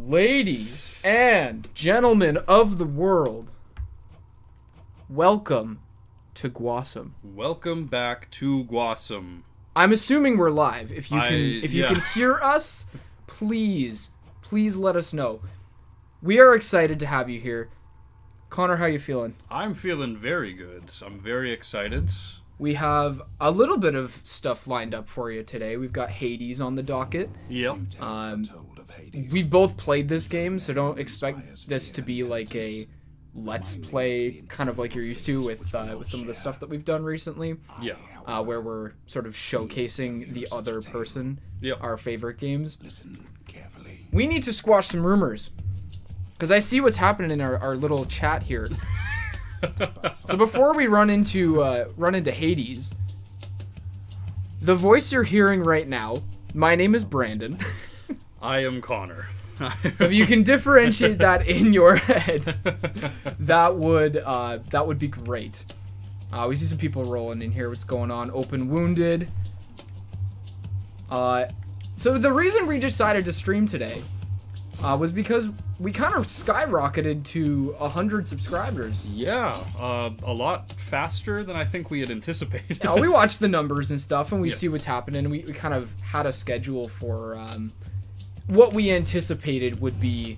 Ladies and gentlemen of the world, welcome to Gwasum. Welcome back to Gwasum. I'm assuming we're live. If you Yeah. can hear us, please let us know. We are excited to have you here. Connor, how you feeling? I'm feeling very good. I'm very excited. We have a little bit of stuff lined up for you today. We've got Hades on the docket. Yep. We've both played this game, so don't expect this to be like a let's play kind of like you're used to with some of the stuff that we've done recently. Yeah. Where we're sort of showcasing the other person, Yep. our favorite games. We need to squash some rumors, because I see what's happening in our little chat here. So before we run into Hades, the voice you're hearing right now, my name is Brandon. I am Connor. So if you can differentiate that in your head, that would be great. We see some people rolling in here. What's going on? Open Wounded. So the reason we decided to stream today was because we kind of skyrocketed to 100 subscribers. Yeah, a lot faster than I think we had anticipated. Yeah, we watch the numbers and stuff, and we Yeah. see what's happening. We kind of had a schedule for what we anticipated would be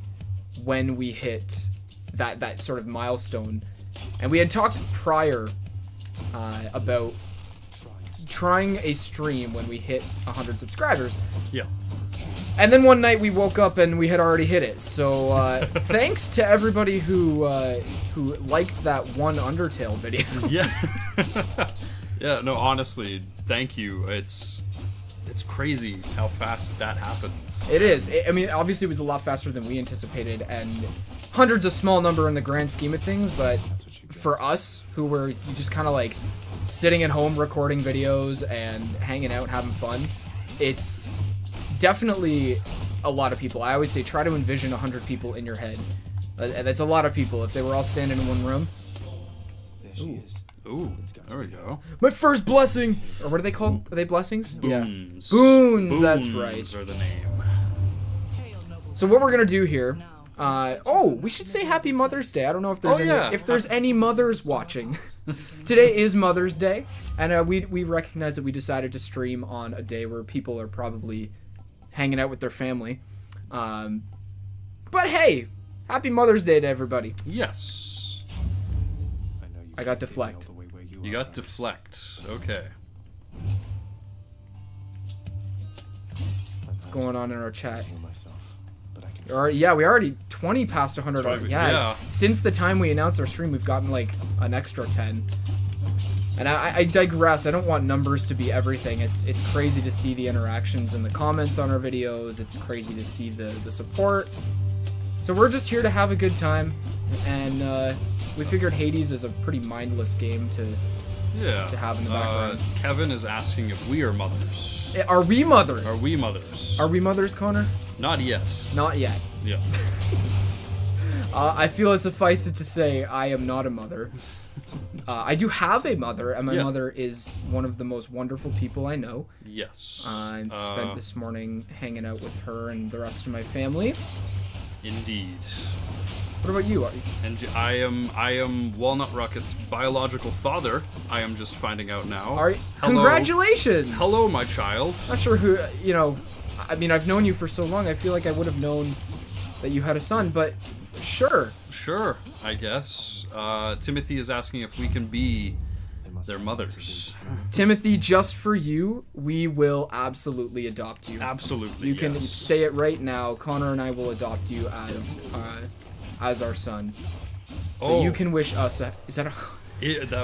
when we hit that sort of milestone. And we had talked prior about trying a stream when we hit 100 subscribers. Yeah. And then one night we woke up and we had already hit it. So thanks to everybody who liked that one Undertale video. Yeah. Yeah, no, honestly, thank you. It's crazy how fast that happens. It is. I mean, obviously it was a lot faster than we anticipated, and 100's a small number in the grand scheme of things, but for us, who were just kind of like sitting at home recording videos and hanging out and having fun, it's definitely a lot of people. I always say try to envision 100 people in your head. That's a lot of people. If they were all standing in one room. There she is. Ooh, there we go. My first blessing! Or what are they called? Are they blessings? Boons. Yeah. Boons, that's right. Boons are the name. So what we're gonna do here, we should say Happy Mother's Day. I don't know if there's if there's any mothers watching. Today is Mother's Day, and we recognize that we decided to stream on a day where people are probably hanging out with their family. But hey, Happy Mother's Day to everybody. Yes. I got deflect. You got deflect. Okay. What's going on in our chat? We already 20 past 100 already. Yeah. Since the time we announced our stream, we've gotten like an extra 10. And I digress. I don't want numbers to be everything. It's crazy to see the interactions and the comments on our videos. It's crazy to see the support. So we're just here to have a good time, and we figured Hades is a pretty mindless game to have in the background. Kevin is asking if we are mothers. Are we mothers? Are we mothers? Are we mothers, Connor? Not yet. Not yet. Yeah. I feel it suffice it to say I am not a mother. I do have a mother, and my mother is one of the most wonderful people I know. Yes. I spent this morning hanging out with her and the rest of my family. Indeed. What about you? And I am Walnut Rocket's biological father. I am just finding out now. Are you? Hello. Congratulations! Hello, my child. Not sure who, I mean, I've known you for so long, I feel like I would have known that you had a son, but sure. Sure, I guess. Timothy is asking if we can be their mothers. Timothy, just for you, we will absolutely adopt you. Absolutely, You can yes. say it right now. Connor and I will adopt you as our son. So you can wish us is that a...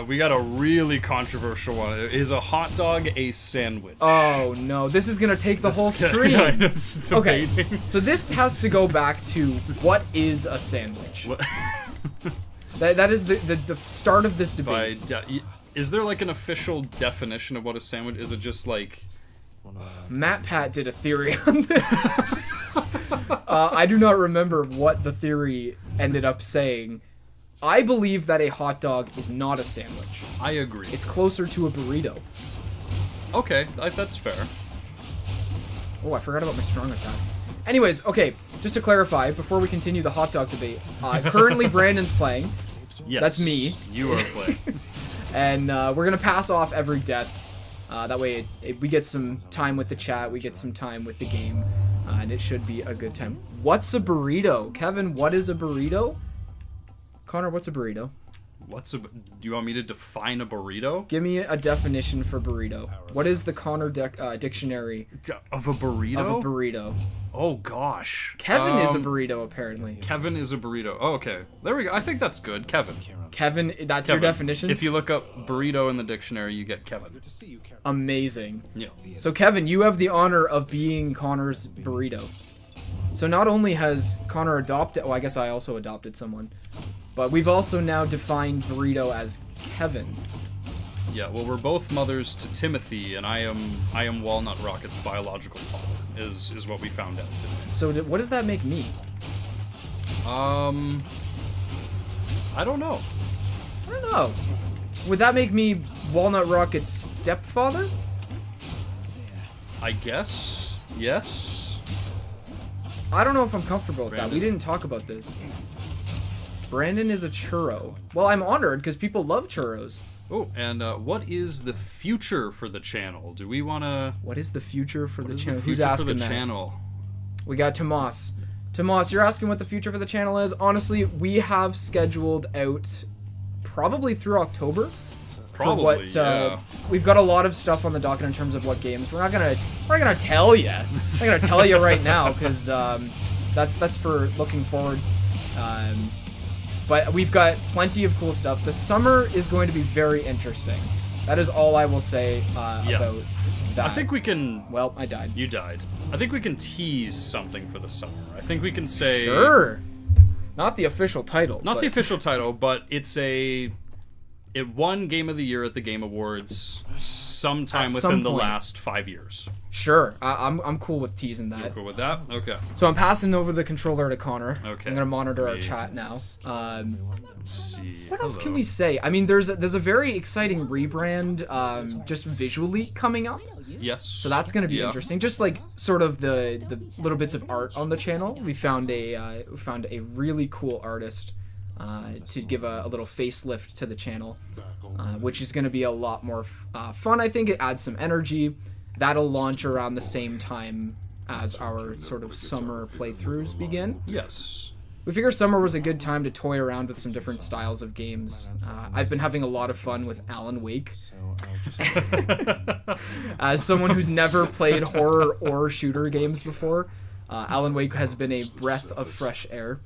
We got a really controversial one. Is a hot dog a sandwich? Oh no, this is gonna take the whole stream. Yeah, it's Okay, debating. so this has to go back to what is a sandwich? What- That is the start of this debate. Is there like an official definition of what a sandwich is? It just like Matt Pat did a theory on this. I do not remember what the theory ended up saying. I believe that a hot dog is not a sandwich. I agree. It's closer to a burrito. Okay, that's fair. Oh, I forgot about my strong attack. Anyways, okay, just to clarify, before we continue the hot dog debate, currently Brandon's playing, Yes. That's me. You are playing. and we're going to pass off every death. That way we get some time with the chat, we get some time with the game, and it should be a good time. What's a burrito? Kevin, what is a burrito? Connor, what's a burrito? Do you want me to define a burrito? Give me a definition for burrito. What is the Connor dictionary Of a burrito? of a burrito? Oh gosh. Kevin is a burrito, apparently. Kevin is a burrito. Oh, okay. There we go. I think that's good. Kevin. Kevin, that's your Kevin. definition? If you look up burrito in the dictionary, you get Kevin. Amazing. Yeah. So Kevin, you have the honor of being Connor's burrito. So not only has Connor adopted, well, I guess I also adopted someone, but we've also now defined burrito as Kevin. Yeah. Well, we're both mothers to Timothy, and I am Walnut Rocket's biological father. Is what we found out today. So what does that make me? I don't know. I don't know. Would that make me Walnut Rocket's stepfather? I guess. Yes. I don't know if I'm comfortable with that. Brandon. We didn't talk about this. Brandon is a churro. Well, I'm honored because people love churros. Oh, and what is the future for the channel? Do we want to? What is the future for the channel? Future Who's asking for the that? channel? We got Tomas. Tomas, you're asking what the future for the channel is? Honestly, we have scheduled out probably through October. Probably. For what, we've got a lot of stuff on the docket in terms of what games. We're not gonna tell you. I'm not gonna tell you right now because that's for looking forward. But we've got plenty of cool stuff. The summer is going to be very interesting. That is all I will say about that. I think we can. Well, I died. You died. I think we can tease something for the summer. I think we can say. Sure. Not the official title. Not but the official title, but it won Game of the Year at the Game Awards sometime At within some the point. last 5 years. Sure. I'm cool with teasing that. You're cool with that? Okay. So I'm passing over the controller to Connor. Okay. I'm gonna monitor our Me. chat now. Let's see. What else can Hello. we say? I mean, there's a very exciting rebrand, just visually coming up. Yes. So that's gonna be interesting. Just like sort of the little bits of art on the channel. We found a really cool artist to give a little facelift to the channel, which is gonna be a lot more fun. I think it adds some energy. That'll launch around the same time as our sort of summer playthroughs begin. Yes. We figure summer was a good time to toy around with some different styles of games. I've been having a lot of fun with Alan Wake. As someone who's never played horror or shooter games before, Alan Wake has been a breath of fresh air.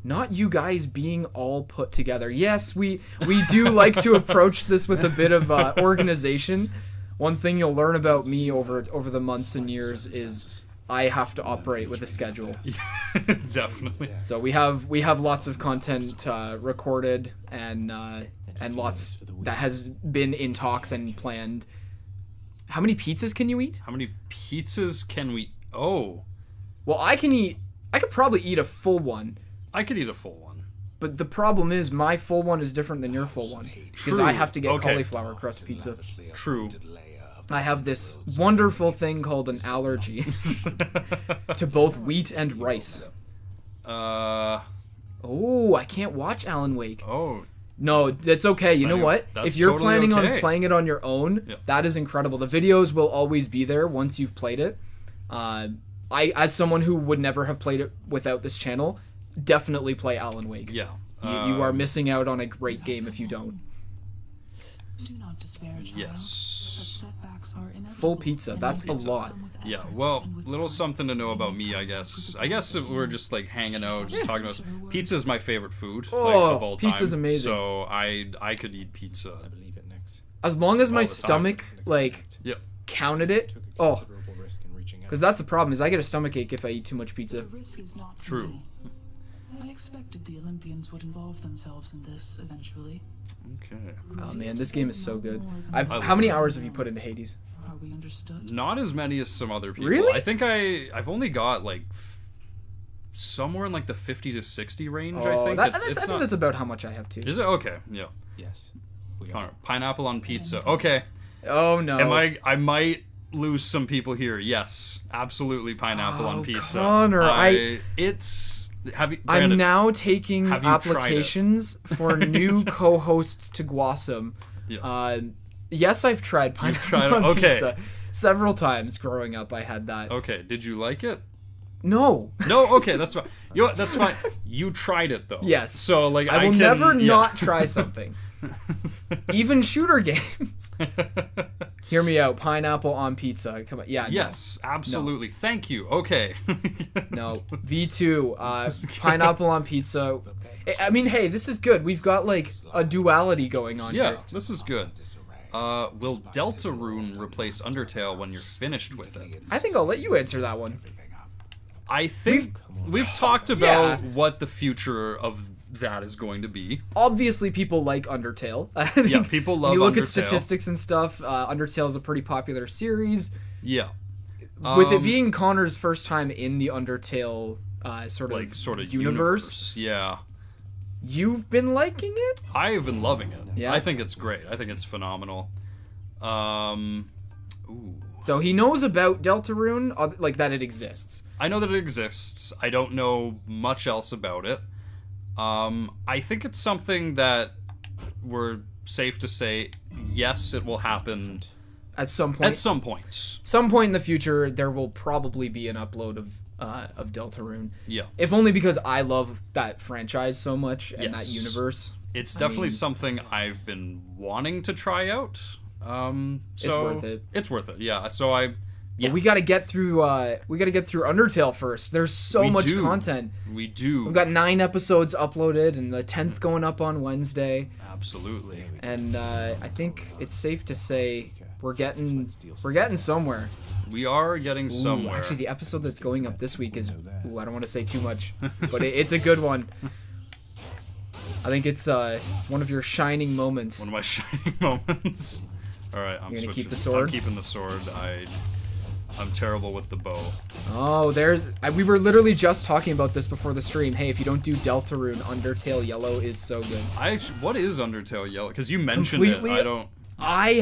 Not you guys being all put together. Yes, we do like to approach this with a bit of organization. One thing you'll learn about me over the months and years is I have to operate with a schedule. Definitely. So we have lots of content recorded and lots that has been in talks and planned. How many pizzas can you eat? How many pizzas can we? Oh, Well, I could probably eat a full one, I could eat a full one. but the problem is my full one is different than your full one because True. I have to get Okay. cauliflower crust pizza. True. I have this wonderful thing called an allergy to both wheat and rice. Oh, I can't watch Alan Wake. Oh, No, that's okay. You know what? That's If you're totally planning on okay. playing it on your own, Yeah. that is incredible. The videos will always be there once you've played it. I, as someone who would never have played it without this channel, definitely play Alan Wake. yeah. You are missing out on a great game if you don't. Do not despair, child. Yes. Such setbacks are inevitable, Full pizza, and that's they a come lot. with Yeah, effort well, and with little time. something to know about me, I guess. I guess if we're just like hanging out, just talking about pizza is my favorite food Oh, of all time. pizza's amazing. So I could eat pizza. Believe it next. As long as my All the time. stomach Yep. counted it. Took a Oh, considerable risk in reaching out. because that's the problem is I get a stomach ache if I eat too much pizza. The risk is not to True. me. I expected the Olympians would involve themselves in this eventually. Okay. Oh man, this game is so good. I How many love hours have you put into Hades? Are we understood? Not as many as some other people. Really? I think I've only got like somewhere in like the 50 to 60 range. I think. I It's think not- that's about how much I have too. Is it okay? Yeah. Yes. We Connor, are. pineapple on pizza. Okay. Oh no. I might lose some people here. Yes, absolutely pineapple on pizza. Connor, have you? I'm Brandon, now taking have you tried it? applications for new co-hosts to Gwasm. Yeah. Yes, I've tried pineapple tried it? on Okay. pizza several times growing up. I had that. Okay, did you like it? No. No, okay, that's fine. You know what, that's fine. You tried it though. Yes. So like I will can, never yeah. not try something. Even shooter games. Hear me out. Pineapple on pizza. Come on. Yeah. no. Yes, absolutely. Thank you. Okay. No. V2. Pineapple on pizza. I mean, hey, this is good. We've got like a duality going on Yeah, here. this is good. Will Deltarune replace Undertale when you're finished with it? I think I'll let you answer that one. I think we've talked about Yeah. what the future of that is going to be. Obviously, people like Undertale. I think Yeah, people love you look at Undertale. statistics and stuff. Undertale is a pretty popular series. Yeah. With it being Connor's first time in the Undertale sort of universe, Yeah. you've been liking it? I have been loving it. Yeah. I think it's great. I think it's phenomenal. Ooh. So he knows about Deltarune, like that it exists. I know that it exists. I don't know much else about it. I think it's something that we're safe to say, yes, it will happen At some point. at some point. Some point in the future, there will probably be an upload of Deltarune. Yeah. If only because I love that franchise so much and that Yes. universe. It's definitely mean- something I've been wanting to try out. So worth it. It's worth it. Yeah. So But we got to get through Undertale first. There's so We much do. content. we do. We've got 9 episodes uploaded and the 10th going up on Wednesday. Absolutely. And I think it's safe to say we're getting somewhere. We are getting Ooh, somewhere. actually, the episode that's going up this week is. Ooh, I don't want to say too much, but it's a good one. I think it's one of your shining moments. One of my shining moments. All right, I'm You're gonna switching. keep the sword? I'm keeping the sword. I'm terrible with the bow. Oh, we were literally just talking about this before the stream. Hey, if you don't do Deltarune, Undertale Yellow is so good. What is Undertale Yellow? Because you mentioned Completely- it. I don't. I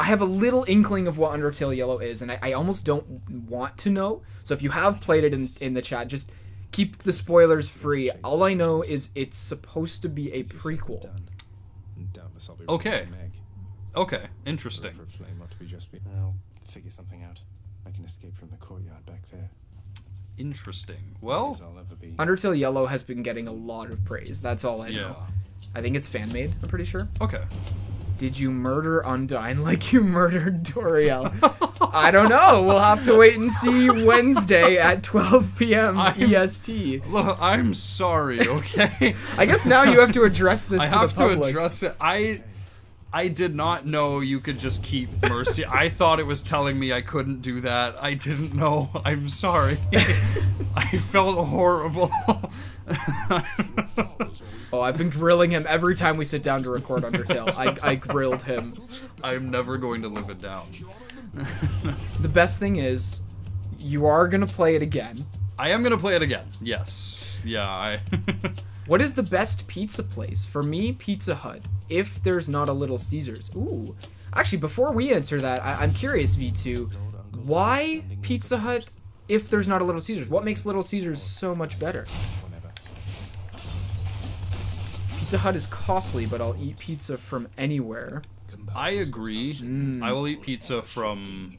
have a little inkling of what Undertale Yellow is, and I almost don't want to know. So if you have played it in the chat, just keep the spoilers free. All I know is it's supposed to be a prequel. Okay. Okay, interesting. I'll figure something out. I can escape from the courtyard back there. Interesting. Well, As I'll ever be. Undertale Yellow has been getting a lot of praise. That's all I know. yeah. I think it's fan made. I'm pretty sure. Okay. Did you murder Undyne like you murdered Doriel? I don't know. We'll have to wait and see Wednesday at 12 p.m. EST. Look, I'm sorry. Okay. I guess now you have to address this I to have the public. to address it. I did not know you could just keep mercy. I thought it was telling me I couldn't do that. I didn't know. I'm sorry. I felt horrible. Oh, I've been grilling him every time we sit down to record Undertale. I grilled him. I'm never going to live it down. The best thing is, you are gonna play it again. I am gonna play it again. Yes. Yeah. What is the best pizza place? For me, Pizza Hut. If there's not a Little Caesars. Ooh. Actually, before we answer that, I'm curious, V2. Why Pizza Hut if there's not a Little Caesars? What makes Little Caesars so much better? Pizza Hut is costly, but I'll eat pizza from anywhere. I agree. I will eat pizza from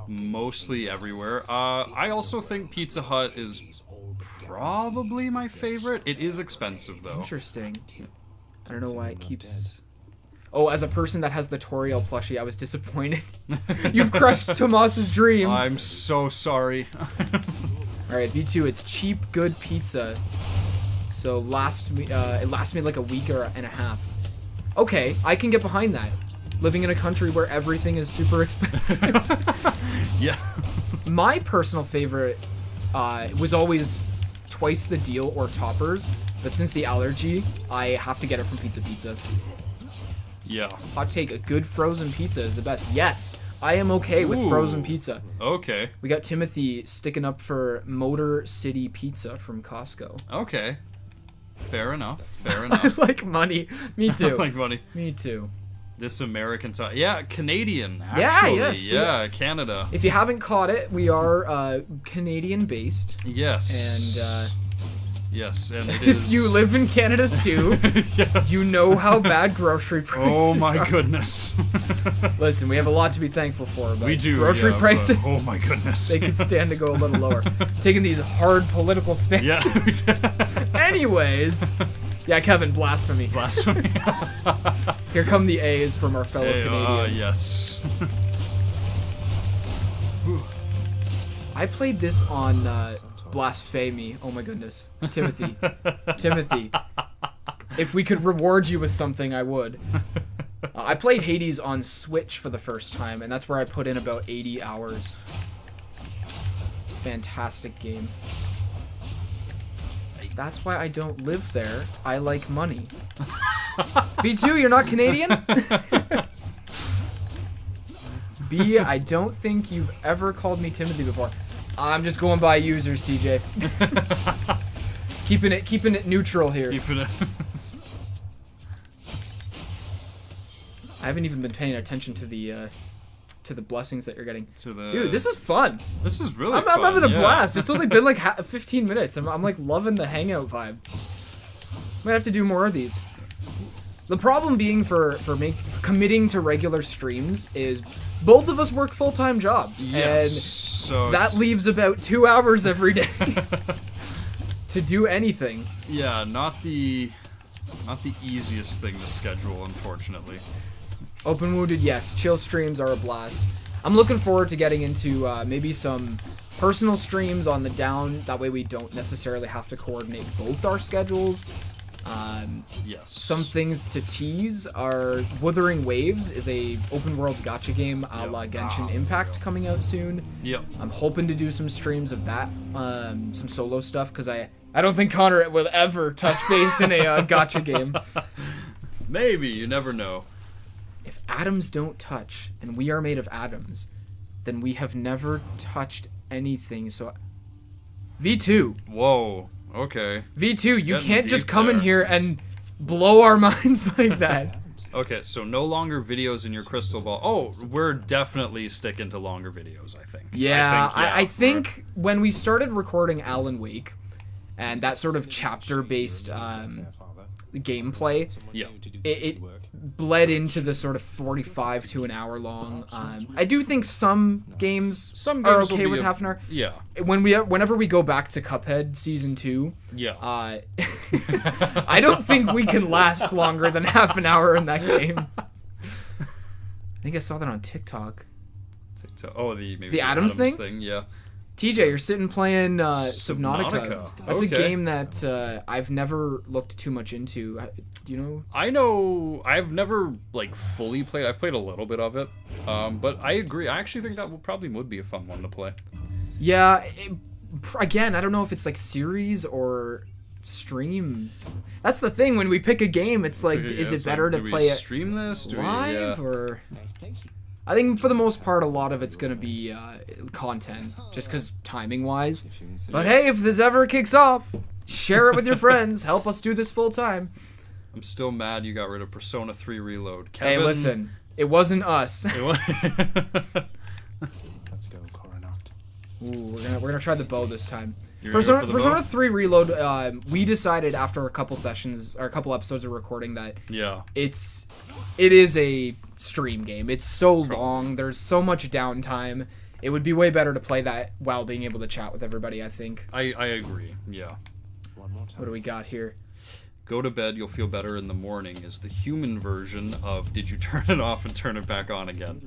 mostly everywhere. I also think Pizza Hut is probably my favorite. It is expensive though. Interesting. I don't know why it keeps... Oh, as a person that has the Toriel plushie, I was disappointed. You've crushed Tomas's dreams. I'm so sorry. Alright, V2, it's cheap, good pizza. So it lasts me like a week and a half. Okay, I can get behind that. Living in a country where everything is super expensive. Yeah. My personal favorite was always Twice the Deal or Toppers, but since the allergy, I have to get it from Pizza Pizza. Yeah. Hot take, a good frozen pizza is the best. Yes, I am okay with Ooh. frozen pizza. Okay. We got Timothy sticking up for Motor City Pizza from Costco. Okay. Fair enough. Fair I enough. like money. Me too. Like money. Me too. This American time. Yeah, Canadian, Yeah, actually. yes, we- Yeah, Canada. If you haven't caught it, we are Canadian based. Yes. And yes, and it is. if you live in Canada too, Yeah. you know how bad grocery prices Oh my are. goodness. Listen, we have a lot to be thankful for, but We do. grocery yeah, but- prices, oh my goodness. they could stand to go a little lower. Taking these hard political stances. Yeah. Anyways, yeah, Kevin, blasphemy. Blasphemy. Here come the A's from our fellow Hey, Canadians. yes. Whew. I played this on Blasphemy. Oh my goodness. Timothy. Timothy. If we could reward you with something, I would. I played Hades on Switch for the first time, and that's where I put in about 80 hours. It's a fantastic game. That's why I don't live there. I like money. V2, you're not Canadian? B, I don't think you've ever called me Timothy before. I'm just going by users, TJ. keeping it neutral here. Keeping it. I haven't even been paying attention to the blessings that you're getting. To the. Dude, this is fun. This is really I'm fun. having a yeah. blast. It's only been like 15 minutes. I'm like loving the hangout vibe. Might have to do more of these. The problem being for committing to regular streams is both of us work full-time jobs. Yes. So And that it's- leaves about 2 hours every day to do anything. Yeah, not the easiest thing to schedule, unfortunately. Open Wounded, yes. Chill streams are a blast. I'm looking forward to getting into maybe some personal streams on the down. That way we don't necessarily have to coordinate both our schedules. Yes. Some things to tease are Wuthering Waves is a open world gacha game a la Genshin Impact coming out soon. Yep. I'm hoping to do some streams of that, some solo stuff, because I don't think Connor will ever touch base in a gacha game. Maybe, you never know. If atoms don't touch, and we are made of atoms, then we have never touched anything. So, V2, Whoa. Okay. V2, you Getting can't just deep come in there. here and blow our minds like that. Okay, so no longer videos in your crystal ball. Oh, we're definitely sticking to longer videos, I think. Yeah, I we're- think when we started recording Alan Wake, and that sort of chapter-based gameplay, Yeah. it bled into the sort of 45 to an hour long. I do think some games Some are games will okay be with a- half an hour. Yeah. Whenever we go back to Cuphead Season 2, Yeah. I don't think we can last longer than half an hour in that game. I think I saw that on TikTok. Oh, maybe The Adams thing? Yeah. TJ, you're sitting playing Subnautica. Subnautica. That's a Okay. game that I've never looked too much into. Do you know? I know I've never like fully played. I've played a little bit of it, but I agree. I actually think that probably would be a fun one to play. Yeah. Again, I don't know if it's like series or stream. That's the thing. When we pick a game, it's like, is it better to do we play it stream this? Do live we, or? I think for the most part, a lot of it's gonna be content, just because timing wise. But hey, if this ever kicks off, share it with your friends. Help us do this full time. I'm still mad you got rid of Persona 3 Reload. Hey, Kevin, listen, it wasn't us. It was- Let's go, Coronacht. Ooh, we're gonna try the bow this time. You're gonna go for the Persona bow? 3 Reload. We decided after a couple sessions or a couple episodes of recording that yeah. it is a stream game. It's so long. There's so much downtime. It would be way better to play that while being able to chat with everybody, I think. I agree. Yeah. One more time. What do we got here? Go to bed, you'll feel better in the morning is the human version of did you turn it off and turn it back on again?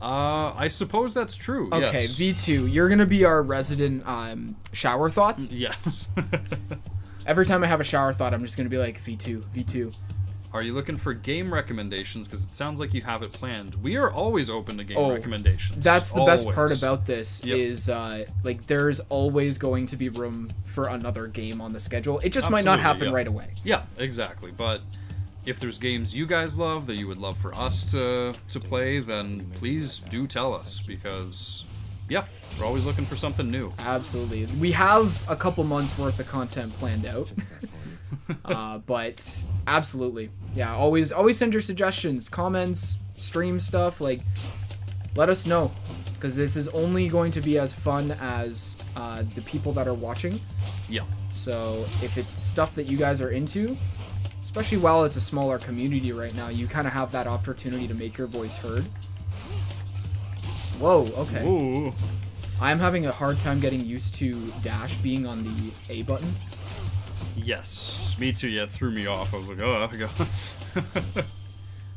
I suppose that's true. Okay, Yes. V2, you're gonna be our resident shower thoughts. Yes. Every time I have a shower thought, I'm just gonna be like V2. Are you looking for game recommendations? Because it sounds like you have it planned. We are always open to game Oh, recommendations. That's the best part Always. about this Yep. is like there's always going to be room for another game on the schedule. It just might not Absolutely, happen yeah. right away. Yeah, exactly. But if there's games you guys love that you would love for us to play, then please do tell us because, yeah, we're always looking for something new. Absolutely. We have a couple months worth of content planned out. But absolutely, yeah. Always send your suggestions, comments, stream stuff. Like, let us know, because this is only going to be as fun as the people that are watching. Yeah. So if it's stuff that you guys are into, especially while it's a smaller community right now, you kind of have that opportunity to make your voice heard. Whoa, okay. Ooh. I'm having a hard time getting used to dash being on the A button. Yes, me too. Yeah, it threw me off. I was like, oh, I got.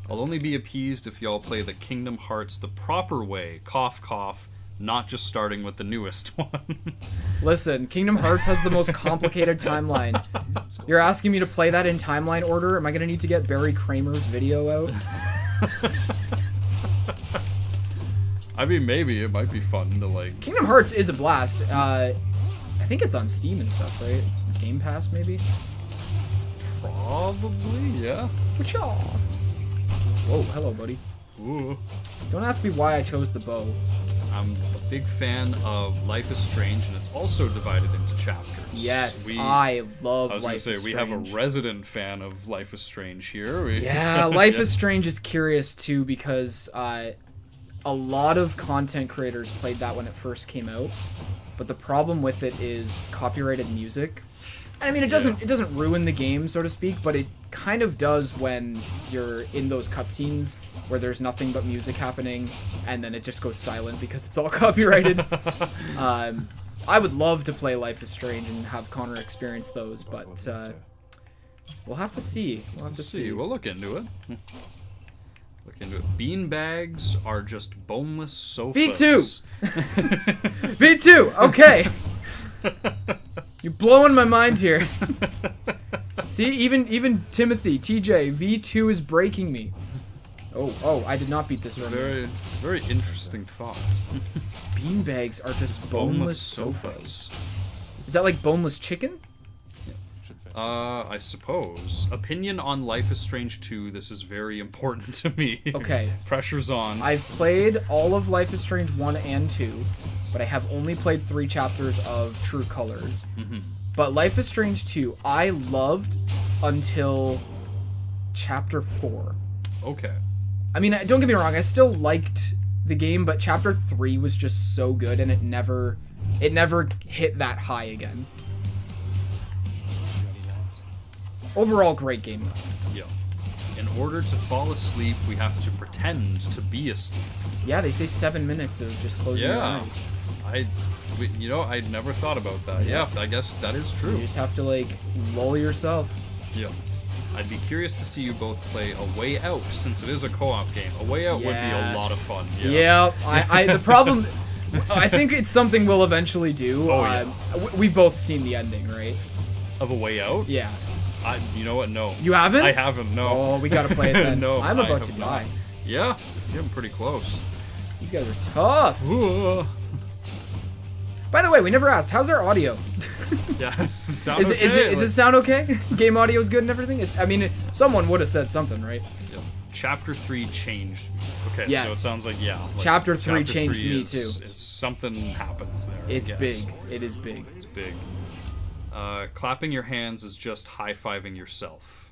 I'll only be appeased if y'all play the Kingdom Hearts the proper way. Cough, cough. Not just starting with the newest one. Listen, Kingdom Hearts has the most complicated timeline. You're asking me to play that in timeline order? Am I gonna need to get Barry Kramer's video out? I mean, maybe it might be fun to like. Kingdom Hearts is a blast. I think it's on Steam and stuff, right? Game Pass, maybe? Probably, yeah. Whatcha? Whoa, hello, buddy. Ooh. Don't ask me why I chose the bow. I'm a big fan of Life is Strange, and it's also divided into chapters. Yes, I love I was Life gonna say, is we Strange. have a resident fan of Life is Strange here. Yeah, Life is Strange is curious too, because a lot of content creators played that when it first came out, but the problem with it is copyrighted music. And I mean, it doesn't ruin the game, so to speak, but it kind of does when you're in those cutscenes where there's nothing but music happening, and then it just goes silent because it's all copyrighted. I would love to play Life is Strange and have Connor experience those, but we'll have to see. We'll have to see. We'll look into it. Look into it. Beanbags are just boneless sofas. V2! V2! Okay! You're blowing my mind here. See, even Timothy, TJ, V2 is breaking me. Oh, I did not beat this one. It's a very interesting thought. Beanbags are just boneless sofas. Is that like boneless chicken? I suppose. Opinion on Life is Strange 2. This is very important to me. Okay. Pressure's on. I've played all of Life is Strange 1 and 2, but I have only played 3 chapters of True Colors. Mm-hmm. But Life is Strange 2, I loved until chapter 4. Okay. I mean, don't get me wrong, I still liked the game, but chapter 3 was just so good, and it never hit that high again. Overall, great game. Yeah. In order to fall asleep, we have to pretend to be asleep. Yeah, they say 7 minutes of just closing your eyes. I'd never thought about that. Yeah, I guess that is true. You just have to, like, lull yourself. Yeah. I'd be curious to see you both play A Way Out, since it is a co-op game. A Way Out would be a lot of fun. Yeah, the problem... I think it's something we'll eventually do. Oh, yeah. We've both seen the ending, right? Of A Way Out? Yeah. You know what? No. You haven't? I haven't, no. Oh, we gotta play it then. No, I'm about to have die. not. Yeah, you're getting pretty close. These guys are tough. Ooh. By the way, we never asked, how's our audio? Yeah, does it Does it sound okay? Game audio is good and everything? Someone would have said something, right? Yeah. Chapter 3 changed me. Okay, Yes. so it sounds like, yeah. Like Chapter 3 changed me, too. Something happens there. It's I guess. big. It is big. It's big. Clapping your hands is just high-fiving yourself.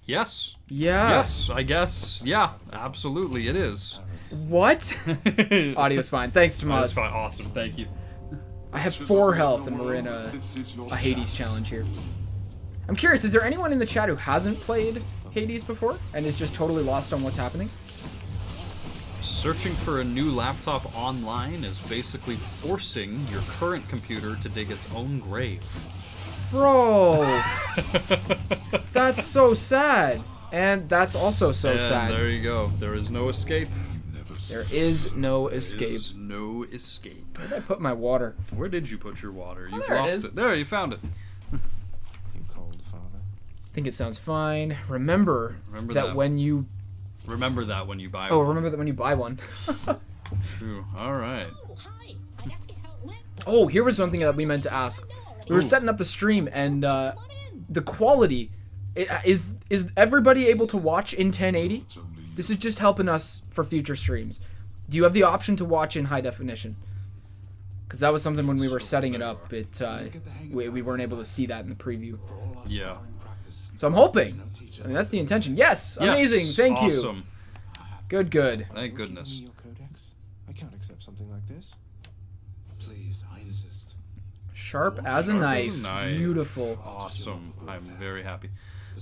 Yes. Yeah. Yes, I guess. Yeah, absolutely, it is. What? Audio's fine. Thanks, That's Tomas. fine. Awesome, thank you. I have 4 health, and we're in a Hades challenge here. I'm curious, is there anyone in the chat who hasn't played Hades before and is just totally lost on what's happening? Searching for a new laptop online is basically forcing your current computer to dig its own grave. Bro, that's so sad. And that's also so sad. There you go. There is no escape. There is no escape. There is no escape. Where did I put my water? Where did you put your water? You've there it lost is. it. There, you found it. You cold, Father? I think it sounds fine. Remember that when you... Remember that when you buy Oh, one. remember that when you buy one. True. All right. Oh, here was something that we meant to ask. We were setting up the stream, and the quality... Is everybody able to watch in 1080? This is just helping us for future streams. Do you have the option to watch in high definition? Because that was something when we were setting it up. We weren't able to see that in the preview. Yeah. So I'm hoping. I mean, that's the intention. Yes, amazing. Thank you. Awesome. Good. Thank goodness. Your codex? I can't accept something like this. Please, I insist. Sharp as a knife. Beautiful. Awesome. I'm very happy.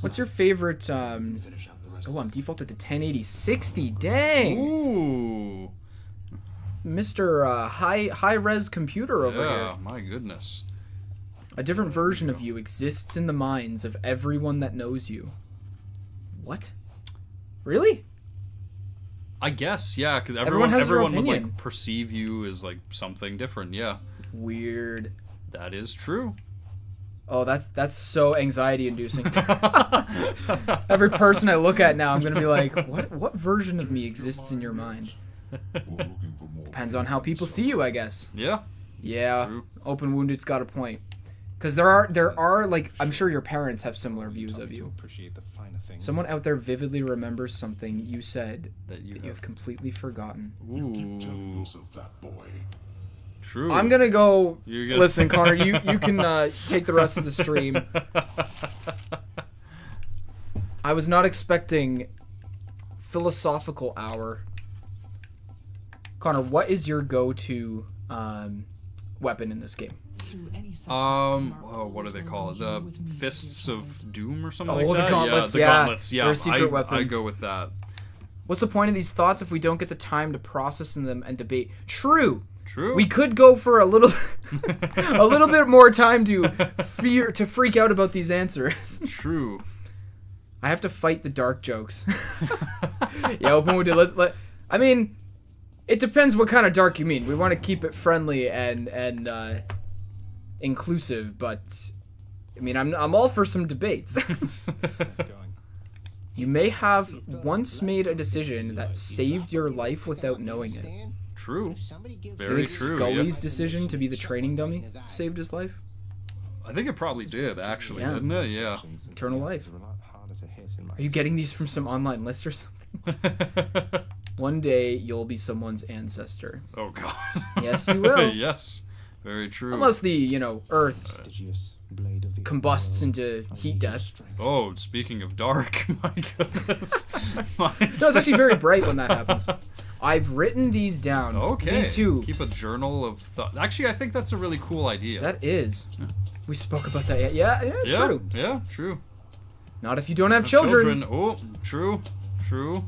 What's your favorite? Oh, I'm defaulted to 1080 60. Dang. Ooh. Mr. High res computer over Yeah, here. my goodness. A different version of you exists in the minds of everyone that knows you. What? Really? I guess, yeah, because Everyone has their everyone would opinion. like perceive you as like something different. Yeah, Weird. that is true. Oh, that's so anxiety inducing. Every person I look at now, I'm gonna be like, what version of me exists in your mind? Depends on how people see you, I guess. Yeah. Yeah, True. Open Wounded's got a point. Because there are like, I'm sure your parents have similar views of you. Appreciate the finer things. Someone out there vividly remembers something you said That you that have. you've completely forgotten. Ooh. Of that boy. True. I'm gonna go. You're gonna- Listen, Connor, you can take the rest of the stream. I was not expecting philosophical hour. Connor, what is your go-to weapon in this game? Oh, what do they call it? The Fists of Doom or something Oh, like the that? gauntlets, Yeah, the yeah. gauntlets, yeah. They're a secret weapon. I go with that. What's the point of these thoughts if we don't get the time to process them and debate? True. True. We could go for a little bit more time to freak out about these answers. True. I have to fight the dark jokes. Yeah, Open Wounded. I mean, it depends what kind of dark you mean. We want to keep it friendly and inclusive, but I mean, I'm all for some debates. It's going. You may have once made a decision that saved your life without knowing it. True. You Very think true. Scully's yeah. decision to be the training dummy saved his life? I think it probably did, actually, Yeah. didn't it? Yeah. Eternal life. Are a lot harder to hit in my Are you getting these from some online list or something? One day you'll be someone's ancestor. Oh, God. Yes, you will. Yes. Very true. Unless the, Earth prestigious blade of the combusts world. into I heat need your death. strength. Oh, speaking of dark, my goodness. No, it's actually very bright when that happens. I've written these down. Okay. V2. Keep a journal of thought. Actually, I think that's a really cool idea. That is. We spoke about that yet. Yeah, yeah, true. Yeah, true. Not if you don't have children. Oh, true. True.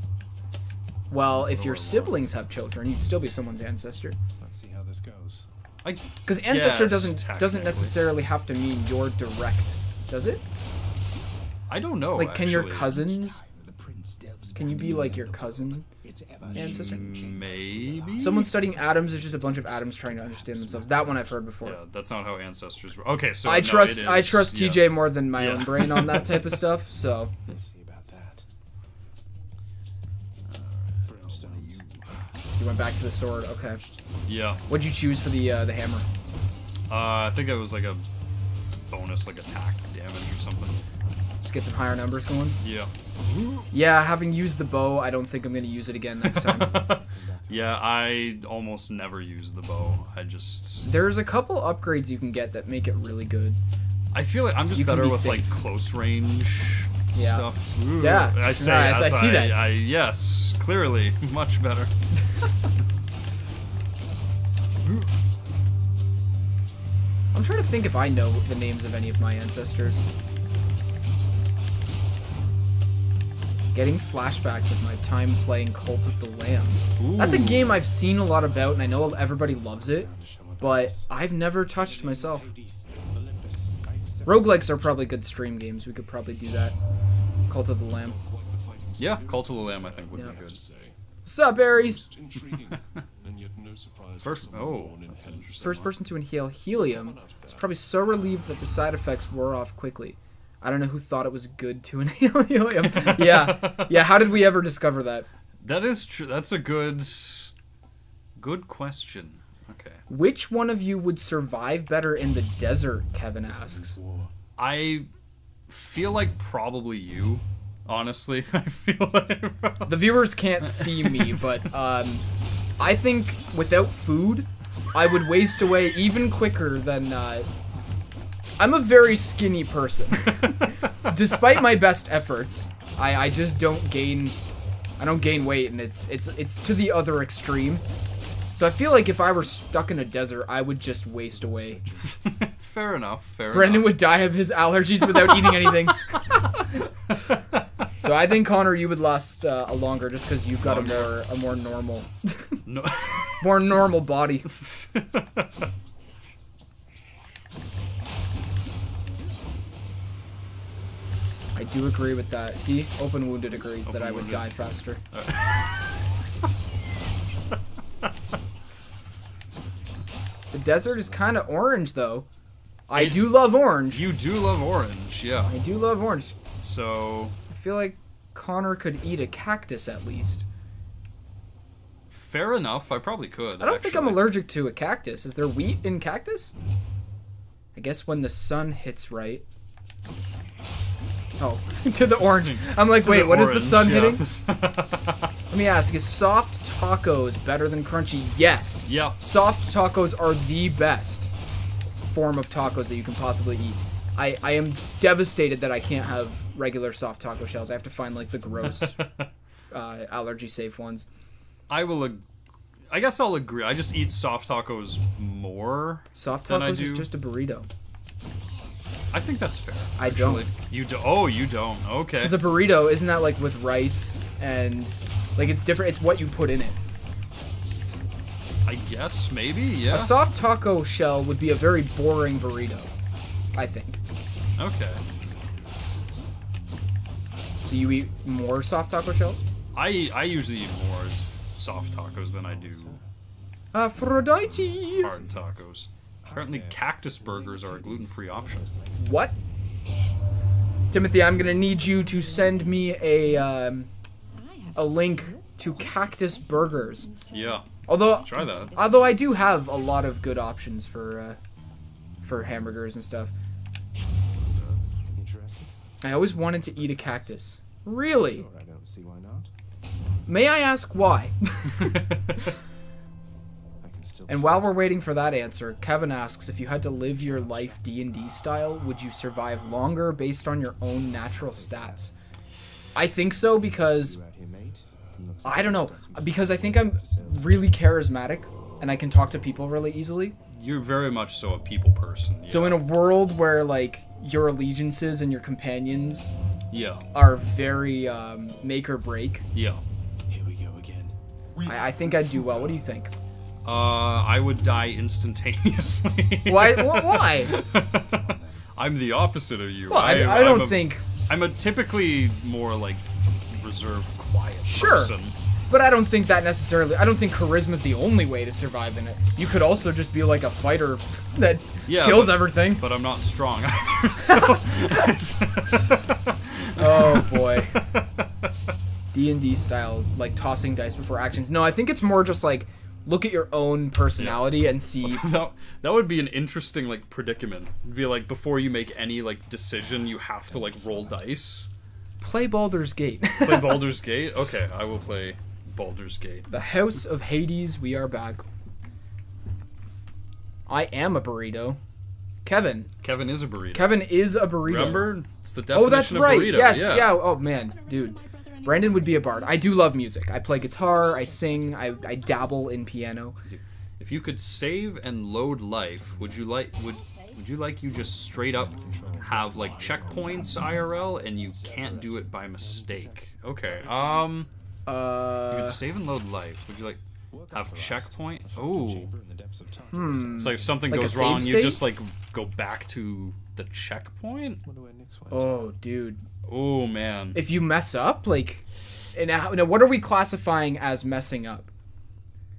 Well, if your siblings have children, you'd still be someone's ancestor. Let's see how this goes. Because ancestor Yes, doesn't technically. necessarily have to mean your direct, does it? I don't know. Like, can your actually. cousins? Can you be like your cousin ancestor? Maybe. Someone studying atoms is just a bunch of atoms trying to understand themselves. That one I've heard before. Yeah, that's not how ancestors work. Okay, so I no, trust it I is- trust yeah. TJ more than my Yeah. own brain on that type of stuff. So Let's see about that. Brimstones. you went back to the sword. Okay. Yeah. What'd you choose for the hammer? I think it was like a bonus, like attack damage or something. Just get some higher numbers going. Yeah. Yeah, having used the bow, I don't think I'm gonna use it again next time. Yeah, I almost never use the bow. There's a couple upgrades you can get that make it really good. I feel like I'm just You can better be with safe. like close range Yeah. stuff. Ooh, Yeah. I say Nice, yes, I see that. yes, clearly, much better. I'm trying to think if I know the names of any of my ancestors. Getting flashbacks of my time playing Cult of the Lamb. That's a Ooh. game I've seen a lot about, and I know everybody loves it, but I've never touched myself. Olympus. I accept Roguelikes are probably good stream games. We could probably do that. Cult of the Lamb. Yeah, Cult of the Lamb I think would Yeah. be good. What's up, Aries? Intriguing, and yet no surprise. First, it's oh, born that's intense. interesting. First person to inhale helium. I was probably so relieved that the side effects wore off quickly. I don't know who thought it was good to inhale helium. Yeah. How did we ever discover that? That is true. That's a good question. Okay. Which one of you would survive better in the desert? Kevin asks. I feel like probably you. Honestly, I feel like The viewers can't see me, but I think without food, I would waste away even quicker than. I'm a very skinny person. Despite my best efforts, I just don't gain. I don't gain weight, and it's to the other extreme. So I feel like if I were stuck in a desert, I would just waste away. Fair enough. Fair Brendan enough. would die of his allergies without eating anything. So I think Connor, you would last a longer just because you've got a more normal, No. more normal body. I do agree with that. See, Open Wounded agrees that I would die faster. The desert is kind of orange, though. I do love orange. You do love orange, yeah. I do love orange. So, I feel like Connor could eat a cactus at least. fair enough. I probably could. I don't think I'm allergic to a cactus. Is there wheat in cactus? I guess when the sun hits right. Oh, to the orange. I'm like, wait, what is the sun hitting? Let me ask, is soft tacos better than crunchy? Yes. Yeah. Soft tacos are the best form of tacos that you can possibly eat. I am devastated that I can't have regular soft taco shells. I have to find like the gross allergy safe ones. I guess I'll agree. I just eat soft tacos more. Soft than I tacos is do. just a burrito. I think that's fair. I actually. don't. You do? Oh, you don't. Okay. Because a burrito, isn't that like with rice and like it's different? It's what you put in it. I guess maybe. Yeah. A soft taco shell would be a very boring burrito, I think. Okay. So you eat more soft taco shells? I usually eat more soft tacos than I do Aphrodite. hard tacos. Apparently, cactus burgers are a gluten-free option. What? Timothy, I'm gonna need you to send me a link to Cactus Burgers. Yeah. Although Try that. Although I do have a lot of good options for hamburgers and stuff. Interested? I always wanted to eat a cactus. Really? Sure, I don't see why not. May I ask why? I can still. And while we're waiting for that answer, Kevin asks, if you had to live your life D&D style, would you survive longer based on your own natural stats? I think so because, You out here, mate? Looks I don't know, like because I think I'm really charismatic and I can talk to people really easily. You're very much so a people person. Yeah. So in a world where like your allegiances and your companions Yeah. are very make or break, Yeah. Here we go again. I think I'd do well. What do you think? I would die instantaneously. Why? Why? I'm the opposite of you. Well, I I'm don't a- think... I'm a typically more like reserved, quiet Sure. person. But I don't think that necessarily... I don't think charisma's the only way to survive in it. You could also just be like a fighter that Yeah, kills but- everything. But I'm not strong either. So. Oh, boy. D&D style, like tossing dice before actions. No, I think it's more just like, look at your own personality and see... that would be an interesting like predicament. It'd be like before you make any like decision, you have to like roll dice. Play Baldur's Gate. Play Baldur's Gate. Okay, I will play Baldur's Gate. The House of Hades, we are back. I am a burrito. Kevin. Kevin is a burrito. Kevin is a burrito. Remember? It's the definition Oh, that's of right. burrito. Yes, yeah. yeah. Oh, man, dude. Brandon would be a bard. I do love music. I play guitar, I sing, I dabble in piano. If you could save and load life, would you like you just straight up have like checkpoints IRL and you can't do it by mistake? Okay. You could save and load life. Would you like have checkpoint? Oh. Chamber in the depths of time. So if something Like a goes save wrong, you state? just like go back to the checkpoint? Wonder where Nyx went. Oh, dude. Oh man. If you mess up, like... Now, what are we classifying as messing up?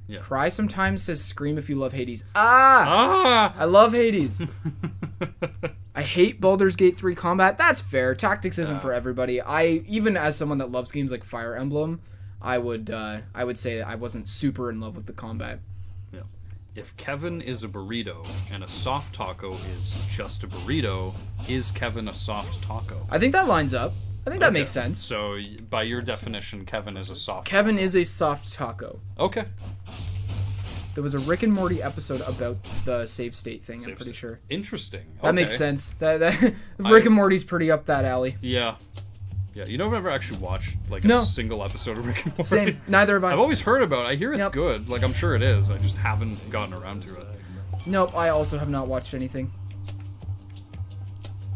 Yeah. Cry sometimes says scream if you love Hades. Ah! Ah! I love Hades. I hate Baldur's Gate 3 combat. That's fair. Tactics isn't for everybody. Even as someone that loves games like Fire Emblem, I would say that I wasn't super in love with the combat. Yeah. If Kevin is a burrito and a soft taco is just a burrito, is Kevin a soft taco? I think that lines up. I think that Okay. makes sense. So, by your definition, Kevin is a soft Kevin is a soft taco. Okay. There was a Rick and Morty episode about the save state thing. I'm Save pretty state. sure. Interesting. That makes Okay. sense. That Rick and Morty's pretty up that alley. Yeah. Yeah, you know, I've never actually watched like No. a single episode of Rick and Morty. Same. Neither have I. I've always heard about it. I hear it's Yep. good. Like, I'm sure it is. I just haven't gotten around to it. Nope. I also have not watched anything.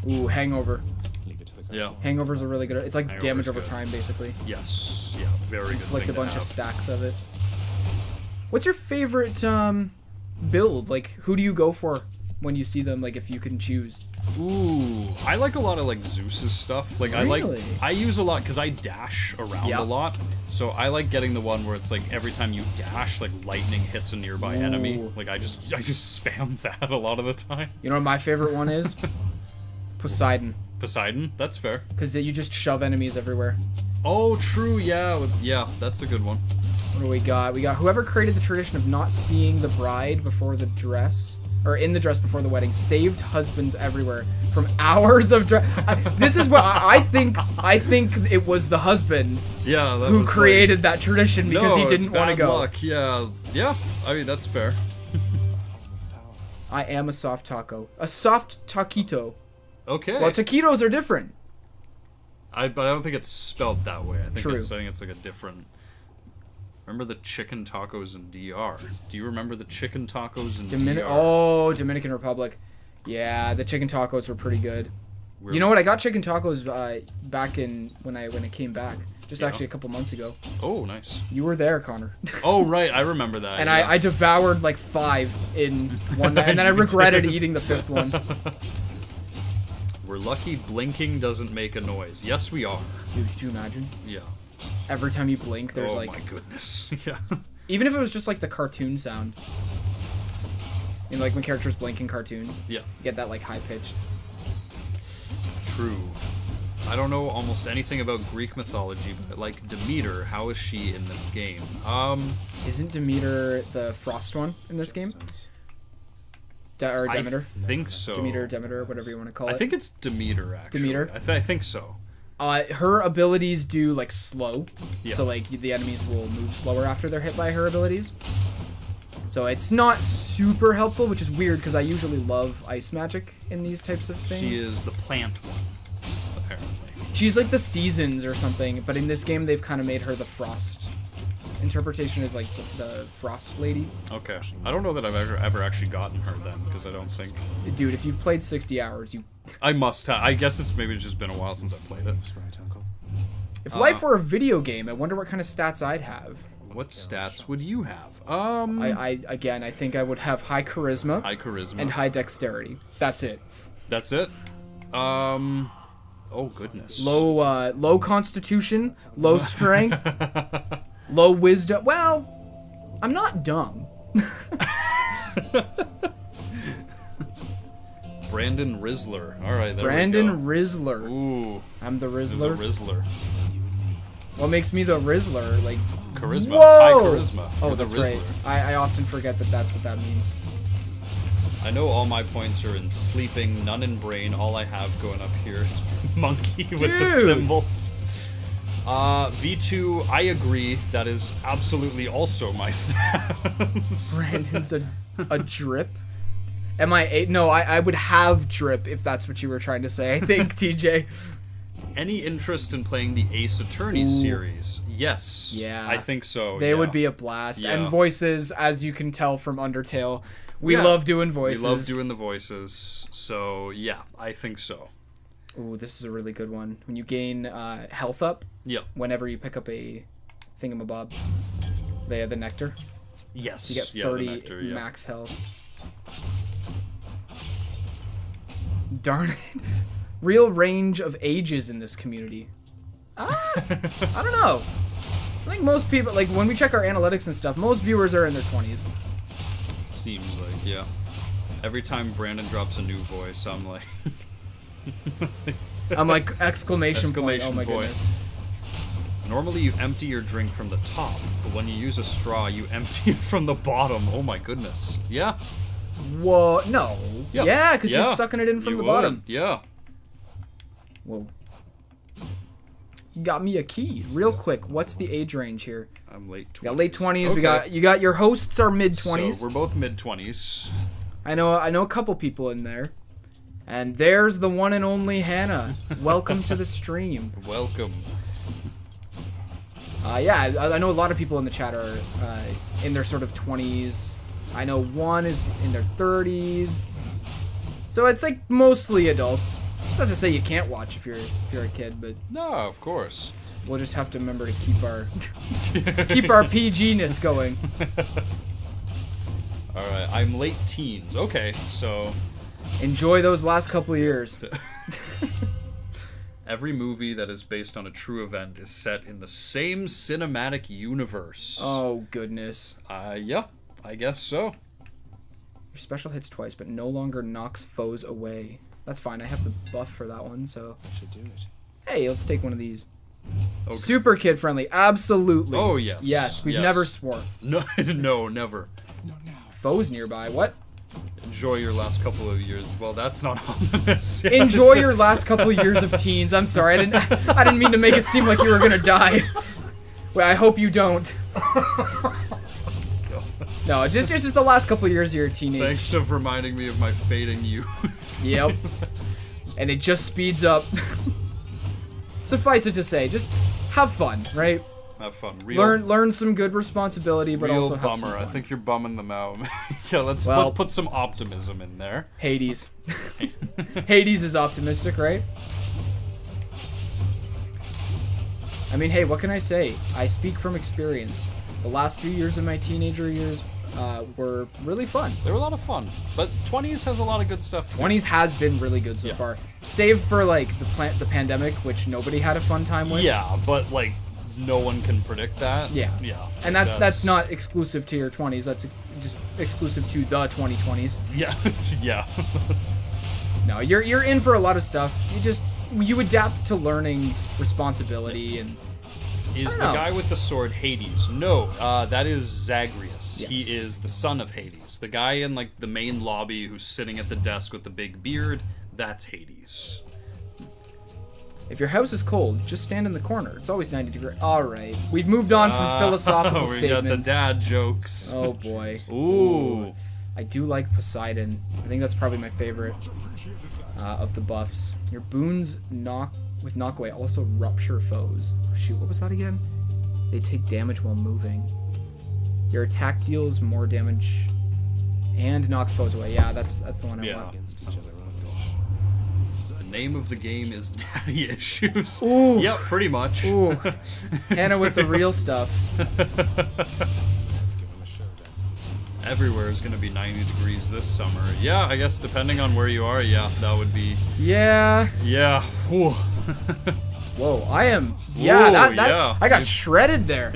Ooh, Hangover. Leave it to the Yeah. Hangover's a really good. It's like Hangover's damage over good. time, basically. Yes. Yeah. Very good. Inflict thing a bunch to of have. stacks of it. What's your favorite build? Like, who do you go for when you see them? Like, if you can choose. Ooh, I like a lot of like Zeus's stuff. Like Really? I use a lot because I dash around Yeah. a lot. So I like getting the one where it's like every time you dash, like lightning hits a nearby enemy. Ooh. Like I just spam that a lot of the time. You know what my favorite one is? Poseidon. Poseidon, that's fair. Because you just shove enemies everywhere. Oh, true. Yeah, yeah, that's a good one. What do we got? We got whoever created the tradition of not seeing the bride before the dress, or in the dress before the wedding, saved husbands everywhere from hours of dress. This is what I think. I think it was the husband Yeah, that who was, like- created that tradition because he No, it's didn't want to bad go. luck. Yeah, yeah. I mean, that's fair. I am a soft taco. A soft taquito. Okay. Well, taquitos are different. But I don't think it's spelled that way. I think True. it's saying it's like a different. Remember the chicken tacos in DR? Do you remember the chicken tacos in DR? Oh, Dominican Republic. Yeah, the chicken tacos were pretty good. We're- You know what? I got chicken tacos back in when I came back, just Yeah. actually a couple months ago. Oh, nice. You were there, Connor. Oh, right. I remember that. And yeah. I devoured like 5 in one night, and then I You regretted did. eating the 5th one. We're lucky blinking doesn't make a noise. Yes, we are. Dude, could you imagine? Yeah. Every time you blink, there's oh like, my goodness. Yeah. even if it was just like the cartoon sound. You know, like when characters blink in cartoons, Yeah. you get that like high pitched. True. I don't know almost anything about Greek mythology, but like Demeter, how is she in this game? Isn't Demeter the frost one in this game? Or Demeter? I think so. Demeter, whatever you want to call it. I think it's Demeter, actually. Demeter? I think so. Her abilities do like slow, Yeah. so like the enemies will move slower after they're hit by her abilities. So it's not super helpful, which is weird because I usually love ice magic in these types of things. She is the plant one, apparently. She's like the seasons or something, but in this game they've kind of made her the frost. Interpretation is like the frost lady. Okay. I don't know that I've ever actually gotten her then, because I don't think... Dude, if you've played 60 hours, you. I must have. I guess it's maybe just been a while since I played it. That's right, Uncle. If life were a video game, I wonder what kind of stats I'd have. What stats would you have? I think I would have high charisma High charisma. and high dexterity. That's it. That's it? Oh, goodness. Low constitution, low strength, low wisdom. Well, I'm not dumb. Brandon Rizzler. Alright, there Brandon we Rizzler. go. Ooh. I'm the The Rizzler. Rizzler. What makes me the Rizzler? Like, Charisma. whoa! High charisma. Oh, You're the that's right. Rizzler. I often forget that that's what that means. I know all my points are in sleeping, none in brain. All I have going up here is monkey with the Dude! symbols. V2, I agree. That is absolutely also my stats. Brandon's a drip. Am I a? No, I would have drip if that's what you were trying to say. I think TJ. Any interest in playing the Ace Attorney series? Yes. Yeah. I think so. They yeah. would be a blast. Yeah. And voices, as you can tell from Undertale, we Yeah. love doing We voices. love doing the voices. So, yeah, I think so. Ooh, this is a really good one. When you gain health up, Yep. whenever you pick up a thingamabob, they have the nectar. Yes. You get yeah, the 30 nectar, yeah. max health. Darn it. Real range of ages in this community. I don't know. I think most people, like when we check our analytics and stuff, most viewers are in their 20s. Seems like, yeah. Every time Brandon drops a new voice, I'm like... I'm like, exclamation point. Oh Exclamation my point. goodness. Normally you empty your drink from the top, but when you use a straw, you empty it from the bottom. Oh my goodness. Yeah. Whoa, no. Yeah. Yeah, because Yeah. you're sucking it in from You the would. bottom. Yeah. Whoa. got me a key. Real quick, what's the age range here? I'm late 20s. We got late 20s. Okay. You got your hosts are mid 20s. So we're both mid-20s. I know a couple people in there. And there's the one and only Hannah. Welcome to the stream. Welcome. Yeah, I know a lot of people in the chat are in their sort of 20s. I know one is in their 30s. So it's like mostly adults. It's not to say you can't watch if you're a kid, but No, of course. we'll just have to remember to keep our PG-ness going. Alright, I'm late teens. Okay, so Enjoy those last couple of years. every movie that is based on a true event is set in the same cinematic universe. Oh goodness. Yeah, I guess so. Your special hits twice, but no longer knocks foes away. That's fine. I have the buff for that one, so. That should do it. Hey, let's take one of these. Okay. Super kid friendly, absolutely. Oh, yes. Yes, we've Yes. never sworn. No, no, never. Not now. Foes nearby. What? Enjoy your last couple of years. Well, that's not ominous. Enjoy your last couple of years of teens. I'm sorry, I didn't mean to make it seem like you were gonna die. Well, I hope you don't. No, just the last couple of years of your teenage. Thanks for reminding me of my fading youth. Yep. And it just speeds up. Suffice it to say, just have fun, right? Have fun. Real, Learn some good responsibility, but real also have some bummer. I fun. think you're bumming them out. Yeah, let's Well- put some optimism in there. Hades. Hades is optimistic, right? I mean, hey, what can I say? I speak from experience. The last few years of my teenager years were really fun. They were a lot of fun, but 20s has a lot of good stuff too. 20s has been really good so Yeah. far, save for like the pandemic, which nobody had a fun time with. Yeah, but like no one can predict that. Yeah. Yeah. And that's not exclusive to your 20s. That's just exclusive to the 2020s. Yeah. Yeah. No, you're in for a lot of stuff. You adapt to learning responsibility and Is I the don't know. guy with the sword Hades? No, that is Zagreus. He Yes. is the son of Hades. The guy in like the main lobby who's sitting at the desk with the big beard, that's Hades. if your house is cold, just stand in the corner. It's always 90 degrees. All right, we've moved on from philosophical we statements. got the dad jokes. Oh boy. Ooh. I do like Poseidon. I think that's probably my favorite of the buffs. Your boons with knockaway also rupture foes. Oh, shoot, what was that again? They take damage while moving. Your attack deals more damage and knocks foes away. Yeah, that's the one I Yeah. want. Against each other, aren't they? The name of the game is Daddy Issues. Ooh. Yep, pretty much. Ooh, Hannah with the real stuff. Let's give him a show then. Everywhere is going to be 90 degrees this summer. Yeah, I guess depending on where you are, yeah, that would be. Yeah. Yeah. Whew. Whoa, I am. Yeah, Ooh, that yeah. I got shredded there.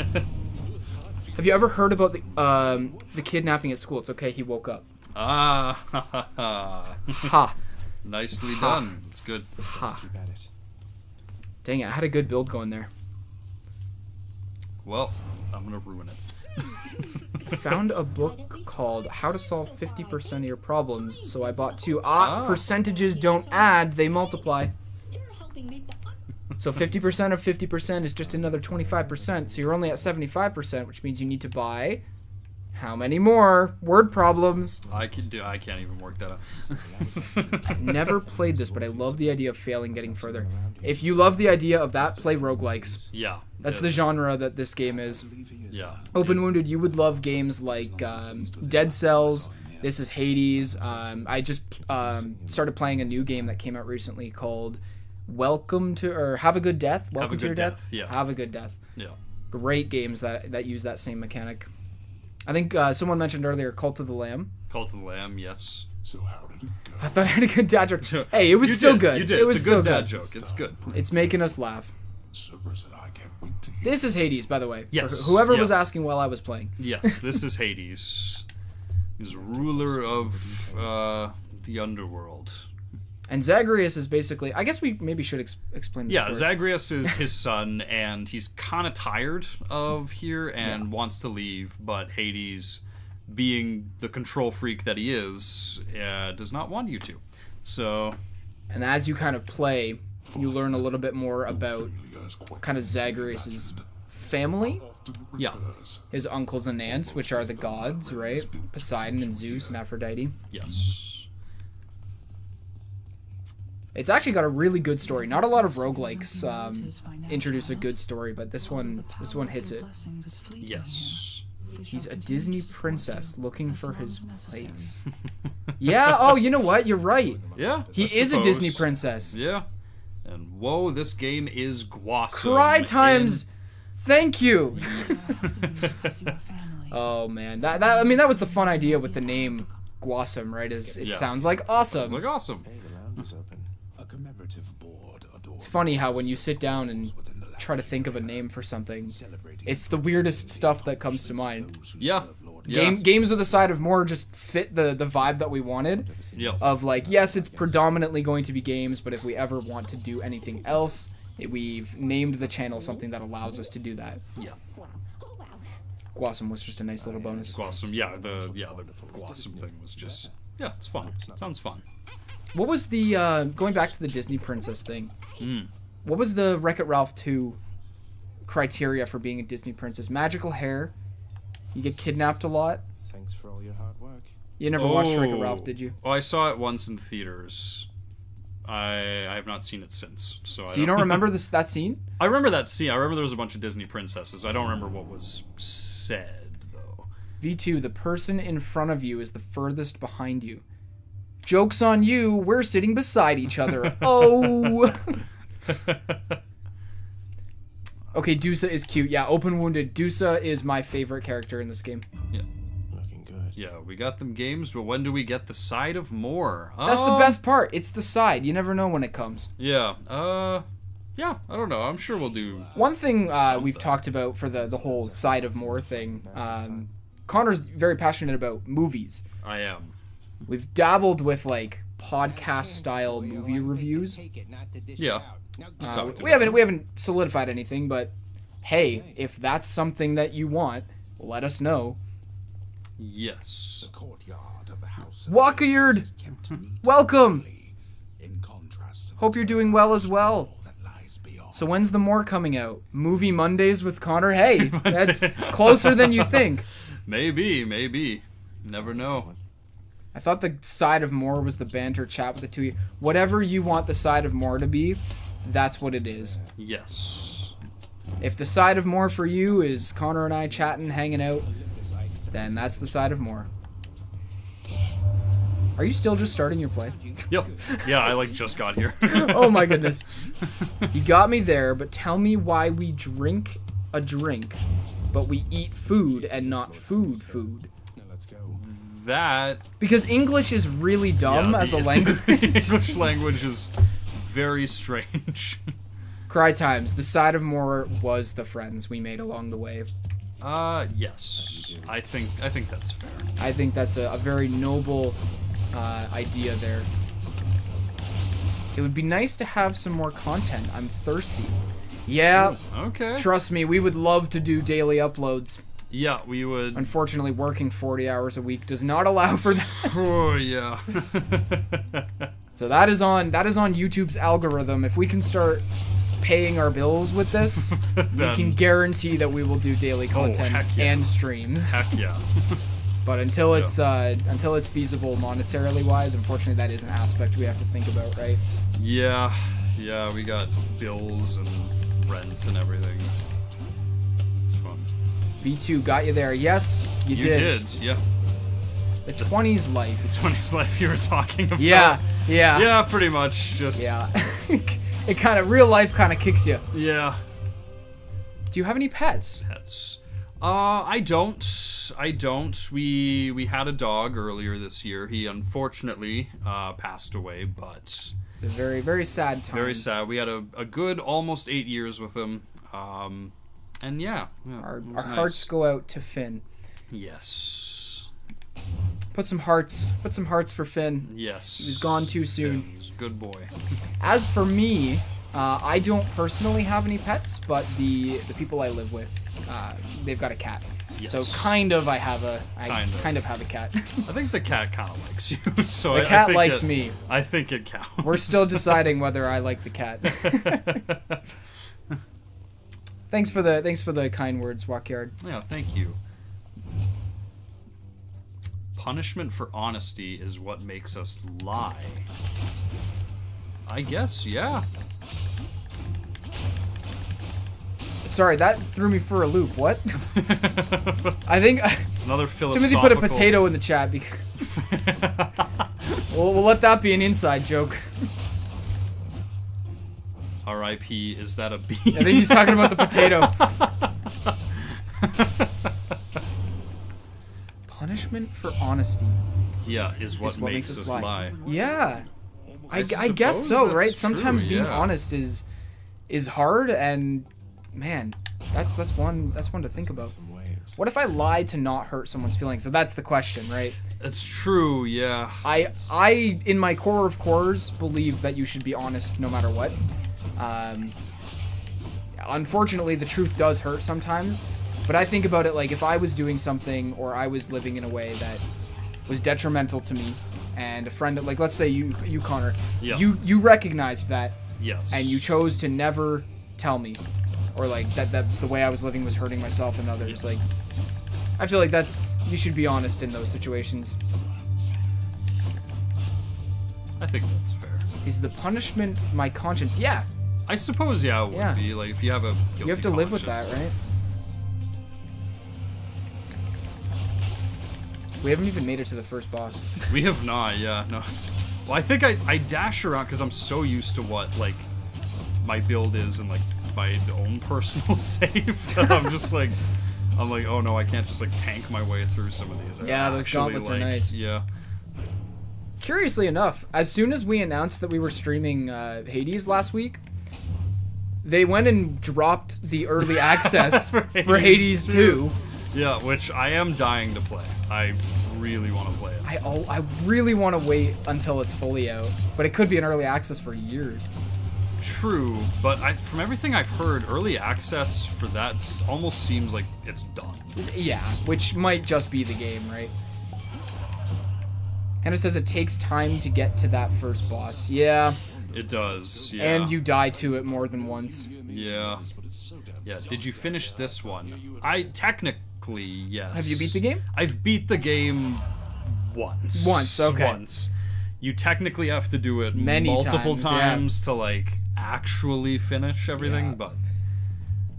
Have you ever heard about the kidnapping at school? It's okay, he woke up. Ah, ha, ha, ha. Ha. Nicely Ha. done. It's good. Ha. Keep at it. Dang it, I had a good build going there. Well, I'm gonna ruin it. I found a book called How to Solve 50% of Your Problems, so I bought two. Ah. Percentages don't add, they multiply. So 50% of 50% is just another 25%, so you're only at 75%, which means you need to buy how many more word problems? I can't even work that out. I've never played this, but I love the idea of failing getting further. If you love the idea of that, play roguelikes. Yeah. That's the genre that this game is. Yeah. Open Wounded, you would love games like Dead Cells. This is Hades. I just started playing a new game that came out recently called Have a Good Death. Welcome to Your Good Death. Death, yeah. Have a Good Death. Yeah. Great games that use that same mechanic. I think someone mentioned earlier Cult of the Lamb. Cult of the Lamb, yes. So how did it go? I thought I had a good dad joke. Hey, it was You still did, good. You did. It was It's a still good dad joke. It's good. It's making us laugh. Cerberus and I can't wait to hear. This is Hades, by the way. Yes, For whoever yeah. was asking while I was playing. Yes, this is Hades. He's ruler of the underworld. And Zagreus is basically... I guess we maybe should explain the Yeah, story. Zagreus is his son, and he's kind of tired of here and wants to leave, but Hades, being the control freak that he is, does not want you to. So, And as you kind of play, you learn a little bit more about kind of Zagreus' family. Yeah. His uncles and aunts, which are the gods, right? Poseidon and Zeus and Aphrodite. Yes. It's actually got a really good story. Not a lot of roguelikes introduce a good story, but this one hits it. Yes. He's a Disney princess looking for his place. Yeah, oh, you know what? You're right. Yeah. He I is a Disney suppose. princess. Yeah. And whoa, this game is Gwasam. Cry times. Thank you. Family. Oh man, that was the fun idea with the name Gwasam, right? Is it Yeah. sounds like awesome. It's like awesome. Hey, the lounge is open. A commemorative board adorned It's funny how when you sit down and try to think of a name for something, it's the weirdest stuff that comes to mind. Yeah. Yeah. Games with a side of more just fit the vibe that we wanted. Yeah. Of like, yes, it's predominantly going to be games, but if we ever want to do anything else, we've named the channel something that allows us to do that. Yeah. Gwasam was just a nice little bonus. Gwasam. Yeah. The Gwasam thing was just. Yeah. It's fun. Sounds fun. What was the going back to the Disney princess thing? What was the Wreck-It Ralph 2 criteria for being a Disney princess? Magical hair. You get kidnapped a lot. Thanks for all your hard work. You never watched Wreck-It Ralph, did you? Oh, I saw it once in theaters. I have not seen it since. So So you don't remember that scene? I remember that scene. I remember there was a bunch of Disney princesses. I don't remember what was said though. V2, the person in front of you is the furthest behind you. Joke's on you, we're sitting beside each other. Oh! Okay, Dusa is cute. Yeah, open wounded. Dusa is my favorite character in this game. Yeah. Looking good. Yeah, we got them games, but when do we get the side of more? That's the best part. It's the side. You never know when it comes. Yeah. Yeah, I don't know. I'm sure we'll do. One thing we've talked about for the whole side of more thing, Connor's very passionate about movies. I am. We've dabbled with like podcast style movie reviews. Yeah. We haven't solidified anything, but hey, if that's something that you want, let us know. Yes. courtyard of the house. of Walkyard, is kept neat welcome. in contrast to the Hope you're doing well as well. that lies beyond. So when's the more coming out? Movie Mondays with Connor? Hey, that's closer than you think. Maybe. Never know. I thought the side of more was the banter chat with the two. Whatever you want the side of more to be, that's what it is. Yes. If the side of more for you is Connor and I chatting, hanging out, then that's the side of more. Are you still just starting your play? Yep. Yeah, I just got here. Oh my goodness. You got me there, but tell me why we drink a drink, but we eat food and not food. Now let's go. That. Because English is really dumb as a language. The English language is very strange. Cry times. The side of more was the friends we made along the way. Yes. I think that's fair. I think that's a very noble idea there. It would be nice to have some more content. I'm thirsty. Yeah, Okay. trust me, we would love to do daily uploads. Yeah, we would. Unfortunately, working 40 hours a week does not allow for that. Oh yeah. So that is on YouTube's algorithm. If we can start paying our bills with this, we can guarantee that we will do daily content heck yeah. and streams. Heck yeah. But until it's feasible monetarily wise, unfortunately that is an aspect we have to think about, right? Yeah, we got bills and rent and everything. It's fun. V2 got you there. Yes, you You did. did, yeah. The 20s life. 20s life you were talking about. Yeah. Yeah, pretty much. Just. Yeah. It kind of, real life kind of kicks you. Yeah. Do you have any pets? Pets. I don't. We had a dog earlier this year. He unfortunately passed away, but It's a very, very sad time. very sad. We had a good almost 8 years with him. And yeah, Our it was nice. hearts go out to Finn. Yes. Put some hearts for Finn. Yes. He was gone too soon. He's a good boy. As for me, I don't personally have any pets, but the people I live with, they've got a cat. Yes. So kind of I have a cat. I think the cat kind of likes you. So The I cat think likes it- me. I think it counts. We're still deciding whether I like the cat. Thanks for the kind words, Walkyard. Yeah, thank you. Punishment for honesty is what makes us lie. I guess, yeah. Sorry, that threw me for a loop. What? I think It's another philosophical... Timothy put a potato in the chat. We'll let that be an inside joke. R.I.P. Is that a B? I think he's talking about the potato. Punishment for honesty. Yeah, is what makes us lie. Yeah. I guess suppose so, that's right? Sometimes true, being yeah. honest is hard, and man, that's one to think about. Some waves. What if I lie to not hurt someone's feelings? So that's the question, right? It's true, yeah. I in my core of cores believe that you should be honest no matter what. Unfortunately, the truth does hurt sometimes, but I think about it like if I was doing something or I was living in a way that was detrimental to me, and a friend, like let's say you Connor, Yeah. you recognized that, Yes. and you chose to never tell me, or like that the way I was living was hurting myself and others. Like, I feel like you should be honest in those situations. I think that's fair. Is the punishment my conscience? Yeah, I suppose, yeah, it would Yeah. be. Like, if you have a guilty you have to live with that, conscience. right? We haven't even made it to the first boss. We have not, yeah, no. Well, I think I dash around because I'm so used to what, like, my build is and, like, my own personal save that I'm just like, oh no, I can't just, like, tank my way through some of these. I Yeah, those actually, gauntlets are like, nice. Yeah. Curiously enough, as soon as we announced that we were streaming Hades last week, they went and dropped the early access for Hades 2. Yeah, which I am dying to play. I really want to play it. I really want to wait until it's fully out, but it could be an early access for years. True, but from everything I've heard, early access for that almost seems like it's done. Yeah, which might just be the game, right? And it says it takes time to get to that first boss. Yeah, It does, yeah. and you die to it more than once. Yeah. Yeah, did you finish this one? I technically, yes. Have you beat the game? I've beat the game once. Once, okay. Once. You technically have to do it Many multiple times, yeah. times to, like, actually finish everything, Yeah. but...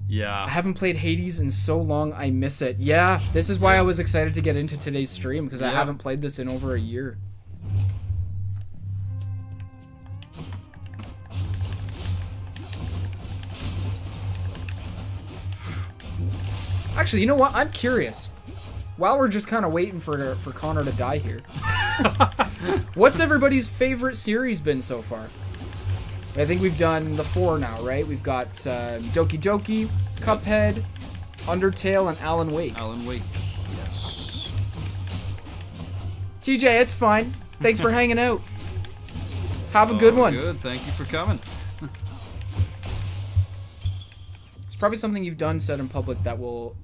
Yeah. I haven't played Hades in so long, I miss it. Yeah, this is why I was excited to get into today's stream, because I Yeah. haven't played this in over a year. Actually, you know what? I'm curious. While we're just kind of waiting for Connor to die here, what's everybody's favorite series been so far? I think we've done the 4 now, right? We've got Doki Doki, Cuphead, Undertale, and Alan Wake. Alan Wake, yes. TJ, it's fine. Thanks for hanging out. Have a good one. Good, thank you for coming. It's probably something you've done, said in public that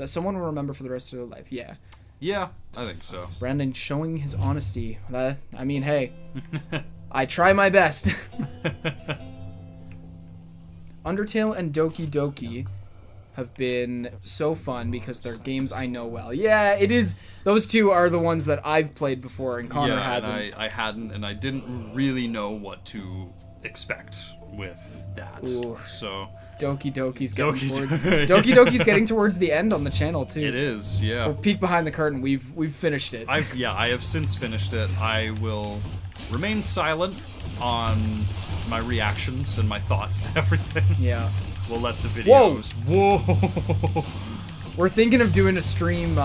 someone will remember for the rest of their life. Yeah. Yeah, I think so. Brandon showing his honesty. I mean, hey, I try my best. Undertale and Doki Doki have been so fun because they're games I know well. Yeah, it is. Those two are the ones that I've played before and Connor hasn't. And I hadn't, and I didn't really know what to expect with that. Ooh. So Doki Doki's getting Doki- Doki Doki's getting towards the end on the channel too. it is, yeah. We'll peek behind the curtain. We've finished it. I have since finished it. I will remain silent on my reactions and my thoughts to everything. Yeah. We'll let the videos. Whoa! We're thinking of doing a stream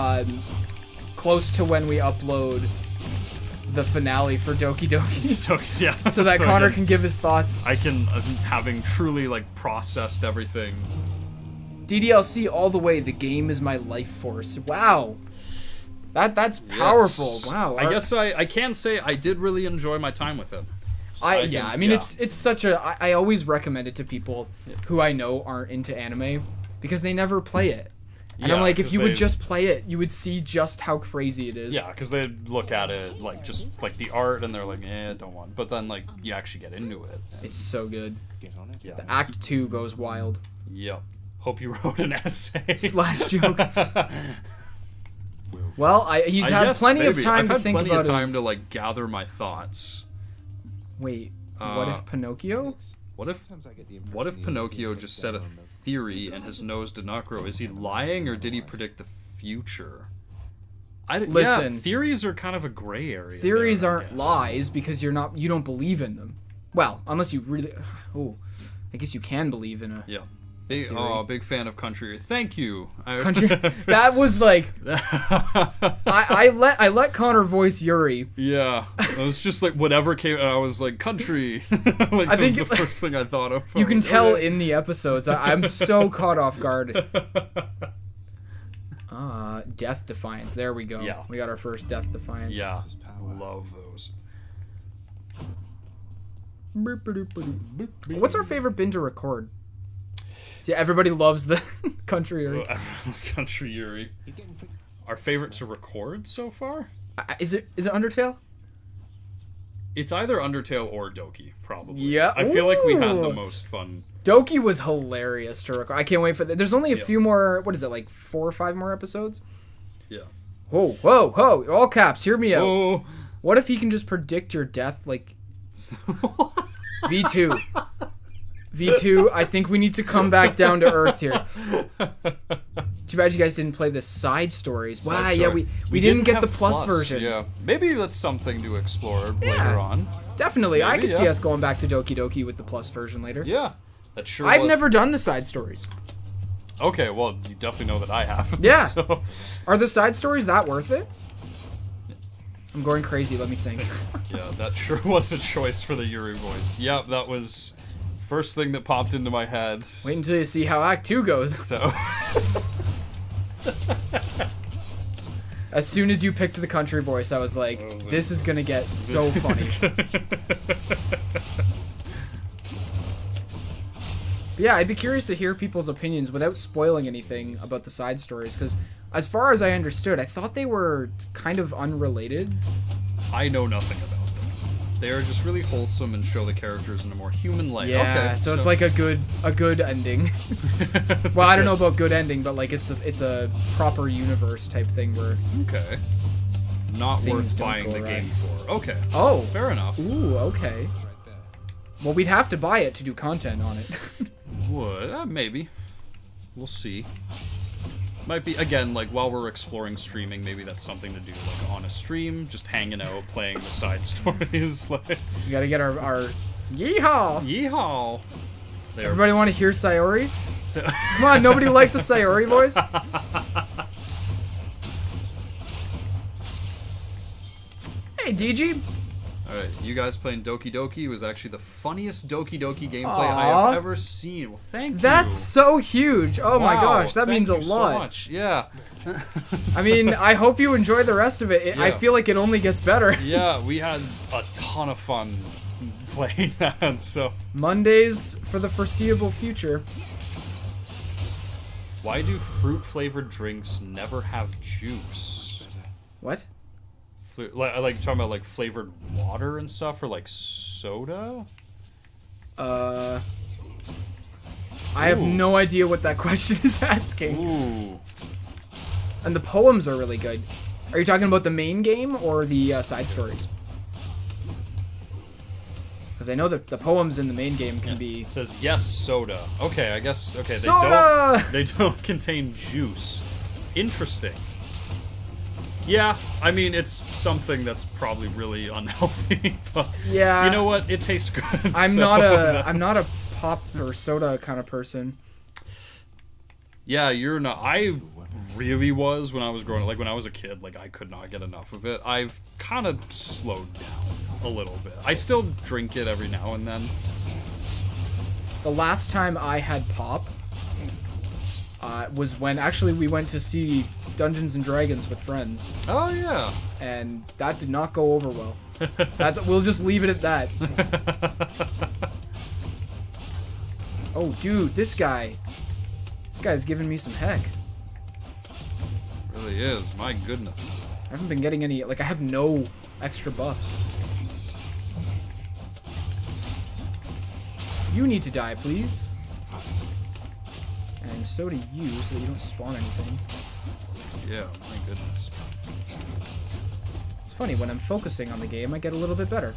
close to when we upload the finale for Doki Doki, So, yeah. so that I Connor can give his thoughts. I can, having truly like processed everything. DDLC all the way. The game is my life force. Wow. That's powerful. Yes. Wow. I guess I can say I did really enjoy my time with it. I mean, yeah. it's such a. I always recommend it to people who I know aren't into anime because they never play it. And I'm Yeah, like, if 'cause you would they- just play it, you would see just how crazy it is. Yeah, because they look at it like just like the art and they're like, don't want. But then like you actually get into it. It's so good. Get on it. Yeah. Act 2 goes wild. Yep. Hope you wrote an essay. Slash joke. Well, he's had guess plenty of maybe. time I've to had think plenty about of time his... to like gather my thoughts. Wait, what if Pinocchio? What if Pinocchio just said a theory and his nose did not grow? Is he lying or did he predict the future? Listen, yeah, theories are kind of a gray area. Theories there, I aren't guess. lies because you don't believe in them. Well, unless you really... Oh, I guess you can believe in a... Yeah. Big fan of Country. Thank you. Country. That was like... I let Connor voice Yuri. Yeah. It was just like whatever came... I was like, Country. Like, that was the first thing I thought of. You can Like, tell okay. in the episodes. I'm so caught off guard. Death Defiance. There we go. Yeah. We got our first Death Defiance. Yeah. Love those. What's our favorite bin to record? Yeah, everybody loves the Country Yuri. Country Yuri. Our favorite to record so far? Is it Undertale? It's either Undertale or Doki, probably. Yeah. I feel like we had the Ooh. most fun. Doki was hilarious to record. I can't wait for that. There's only a few more. What is it, like 4 or 5 more episodes? Yeah. Whoa, whoa, whoa! All caps. Hear me out. Oh. What if he can just predict your death, like V2? V2, I think we need to come back down to earth here. Too bad you guys didn't play the side stories. Wow, yeah, we didn't get the have plus version. Yeah. Maybe that's something to explore later on. Definitely, I Maybe, could see yeah. us going back to Doki Doki with the plus version later. Yeah. That sure I've was- never done the side stories. Okay, well, you definitely know that I have. Yeah. So, Are the side stories that worth it? I'm going crazy, let me think. yeah, that sure was a choice for the Yuri voice. Yep, that was first thing that popped into my head. Wait until you see how Act 2 goes. So, As soon as you picked the country voice, I was like, this is gonna get so funny. But yeah, I'd be curious to hear people's opinions without spoiling anything about the side stories, because as far as I understood, I thought they were kind of unrelated. I know nothing about them. They are just really wholesome and show the characters in a more human light. Yeah, Okay, so it's like a good ending. Well, I don't know about good ending, but like it's a proper universe type thing where... Okay. Not Things worth don't buying go the right. game for. Okay. Oh. Fair enough. Ooh, okay. Well, we'd have to buy it to do content on it. Would. Maybe. We'll see. Might be, again, like, while we're exploring streaming, maybe that's something to do, like, on a stream, just hanging out, playing the side stories, like... We gotta get our yeehaw! Yeehaw! There. Everybody want to hear Sayori? So, Come on, nobody liked the Sayori voice? Hey, DG. Alright, you guys playing Doki Doki was actually the funniest Doki Doki gameplay I Aw. have ever seen. Well, thank you. That's so huge. Oh my Wow, gosh, that thank means a you so lot. much. Yeah. I mean, I hope you enjoy the rest of it. I Yeah. feel like it only gets better. Yeah, we had a ton of fun playing that, so... Mondays for the foreseeable future. Why do fruit-flavored drinks never have juice? What? Like talking about like flavored water and stuff, or like soda? I have Ooh. no idea what that question is asking. Ooh. And the poems are really good. Are you talking about the main game or the side stories? Because I know that the poems in the main game can be... It says yes, soda. Okay, I guess. Okay, Soda! they don't contain juice. Interesting. Yeah, I mean it's something that's probably really unhealthy, but Yeah. you know what? It tastes good. I'm not a pop or soda kind of person. Yeah, you're not. I really was when I was growing up. Like when I was a kid, like I could not get enough of it. I've kind of slowed down a little bit. I still drink it every now and then. The last time I had pop was when actually we went to see Dungeons and Dragons with friends, Oh yeah. and that did not go over well. We'll just leave it at that. Oh, dude, this guy's giving me some heck. Really is. My goodness. I haven't been getting any, like, I have no extra buffs. You need to die, please. And so do you, so that you don't spawn anything. Yeah, my goodness. It's funny, when I'm focusing on the game, I get a little bit better.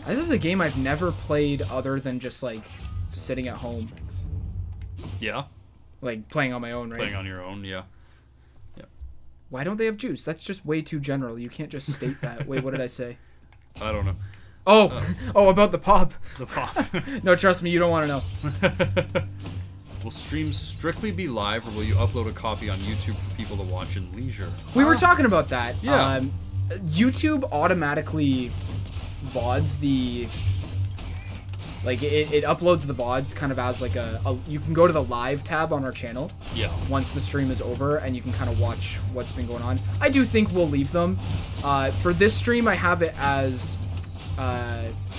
This is a game I've never played other than just, like, sitting at home. Yeah, Like, playing on my own, right? playing on your own, yeah. Why don't they have juice? That's just way too general. You can't just state that. Wait, what did I say? I don't know. Oh, oh, about the pop. The pop. No, trust me, you don't want to know. Will streams strictly be live, or will you upload a copy on YouTube for people to watch in leisure? We were talking about that. Yeah. YouTube automatically VODs the... Like, it uploads the VODs kind of as, like, you can go to the live tab on our channel Yeah. once the stream is over, and you can kind of watch what's been going on. I do think we'll leave them. For this stream, I have it as...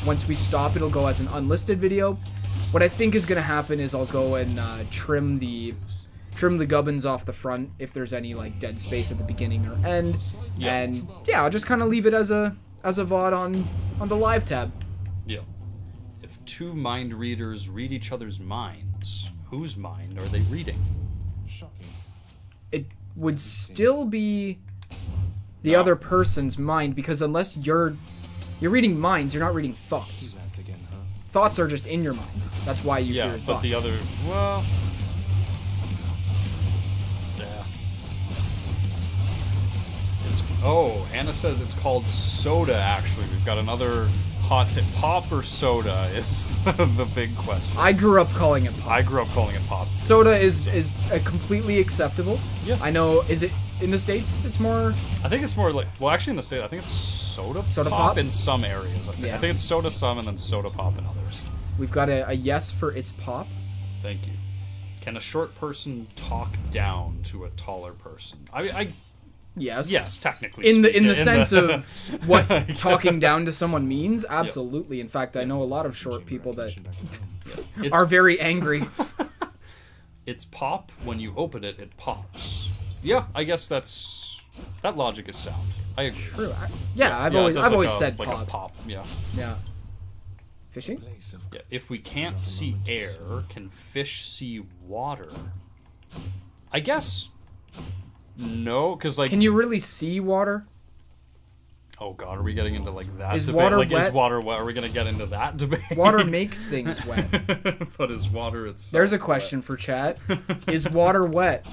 once we stop, it'll go as an unlisted video. What I think is going to happen is I'll go and trim the gubbins off the front if there's any, like, dead space at the beginning or end. Yeah. And, yeah, I'll just kind of leave it as a VOD on the live tab. Yeah. If two mind readers read each other's minds, whose mind are they reading? Shocking. It would still be the other person's mind, because unless you're reading minds, you're not reading thoughts. That again, huh? Thoughts are just in your mind. That's why you Yeah, hear but thoughts. the other, well, yeah. Hannah says it's called soda. Actually, we've got another hot tip. Pop or soda is the big question. I grew up calling it pop. I grew up calling it pop. Soda is completely acceptable. Yeah. I know. Is it in the States? It's more. I think it's more like, well, actually in the state, I think it's soda Soda pop pop? in some areas. I think. Yeah. I think it's soda some and then soda pop in others. We've got a yes for it's pop. Thank you. Can a short person talk down to a taller person? Yes. Yes, technically. In the speaking. sense of what talking down to someone means, absolutely. In fact, I know a lot of short people that It's- are very angry. It's pop. When you open it, it pops. Yeah, I guess that logic is sound. I agree. True. I've Yeah, it always does I've like always a- said like pop. a pop. Yeah. Yeah. Fishing? Yeah. If we can't see air, can fish see water? I guess no, because like. Can you really see water? Oh God, are we getting into like that Is debate? water Like, wet? is water wet? Are we gonna get into that debate? Water makes things wet. But is water itself? There's a question for chat. Is water wet?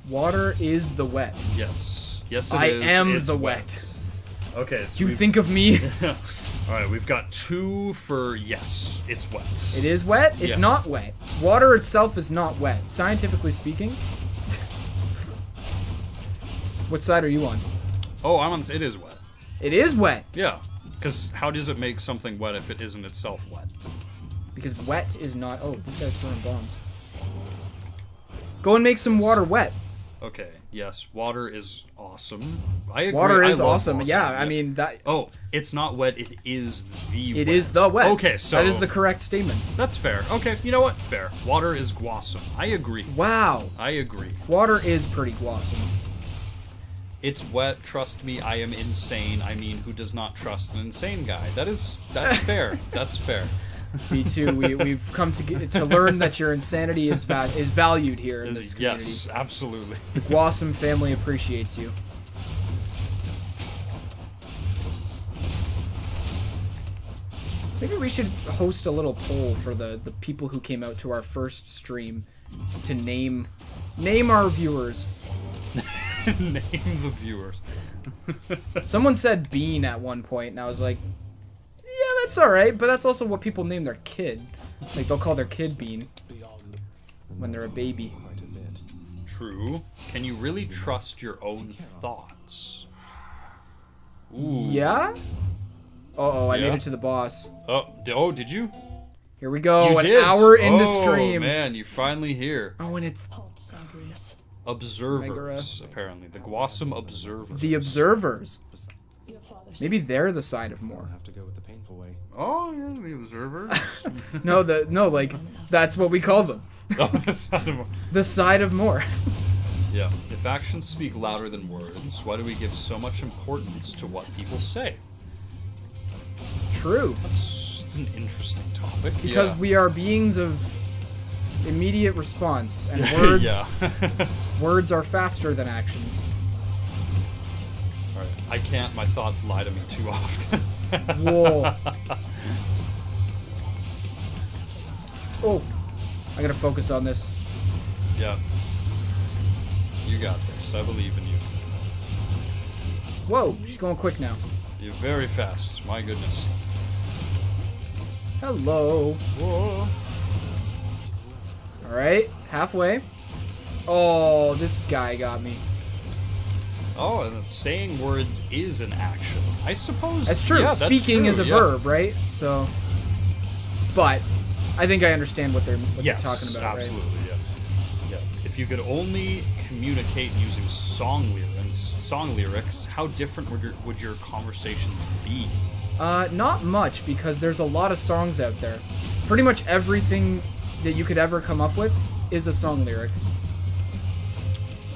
Water is the wet. Yes. Yes, it I is. am It's the wet. Okay, so You we've- think of me? All right, we've got 2 for yes, it's wet. It is wet? It's Yeah. not wet. Water itself is not wet. Scientifically speaking. What side are you on? Oh, I'm on. It is wet. It is wet. Yeah, because how does it make something wet if it isn't itself wet? Because wet is not... Oh, this guy's throwing bombs. Go and make some water wet. Okay. Yes, water is awesome. I agree. Water I is love awesome. Yeah, I mean, that... Oh, it's not wet. It is the. It wet. is the wet. Okay, so That is the correct statement. That's fair. Okay, you know what? Fair. Water is gwasum. I agree. Wow. I agree. Water is pretty awesome. It's wet. Trust me, I am insane. I mean, who does not trust an insane guy? That's fair. That's fair. B2, we've come to learn that your insanity is valued here in this community. Yes, absolutely. The Gwasum family appreciates you. Maybe we should host a little poll for the people who came out to our first stream to name our viewers. Name the viewers. Someone said Bean at one point, and I was like, yeah, that's alright, but that's also what people name their kid. Like, they'll call their kid Bean when they're a baby. Quite a bit. True. Can you really trust your own thoughts? Ooh. Yeah? Uh-oh, I Yeah? made it to the boss. Oh, did you? Here we go, You an did. hour into Oh, stream. man, you're finally here. Oh, and it's Halt, Zagreus. Observers, apparently. The Gwasum Observers. the observers. Your father's Maybe they're the side of I'll more. have to go with the painful way. Oh, yeah, the Observers. No, like, that's what we call them. Oh, the side of... The side of more. Yeah. If actions speak louder than words, why do we give so much importance to what people say? True. It's an interesting topic. Because yeah. we are beings of immediate response, and words yeah. words are faster than actions. Alright. I can't. My thoughts lie to me too often. Whoa. Oh. I gotta focus on this. Yeah. You got this. I believe in you. Whoa, she's going quick now. You're very fast. My goodness. Hello. Whoa. Alright, halfway. Oh, this guy got me. Oh, and saying words is an action. I suppose. That's true. Yeah, Speaking that's is a true, yeah. verb, right? So, but I think I understand what they're Yes, talking about. absolutely. Yeah. Yeah. If you could only communicate using song lyrics, how different would your conversations be? Not much, because there's a lot of songs out there. Pretty much everything that you could ever come up with is a song lyric.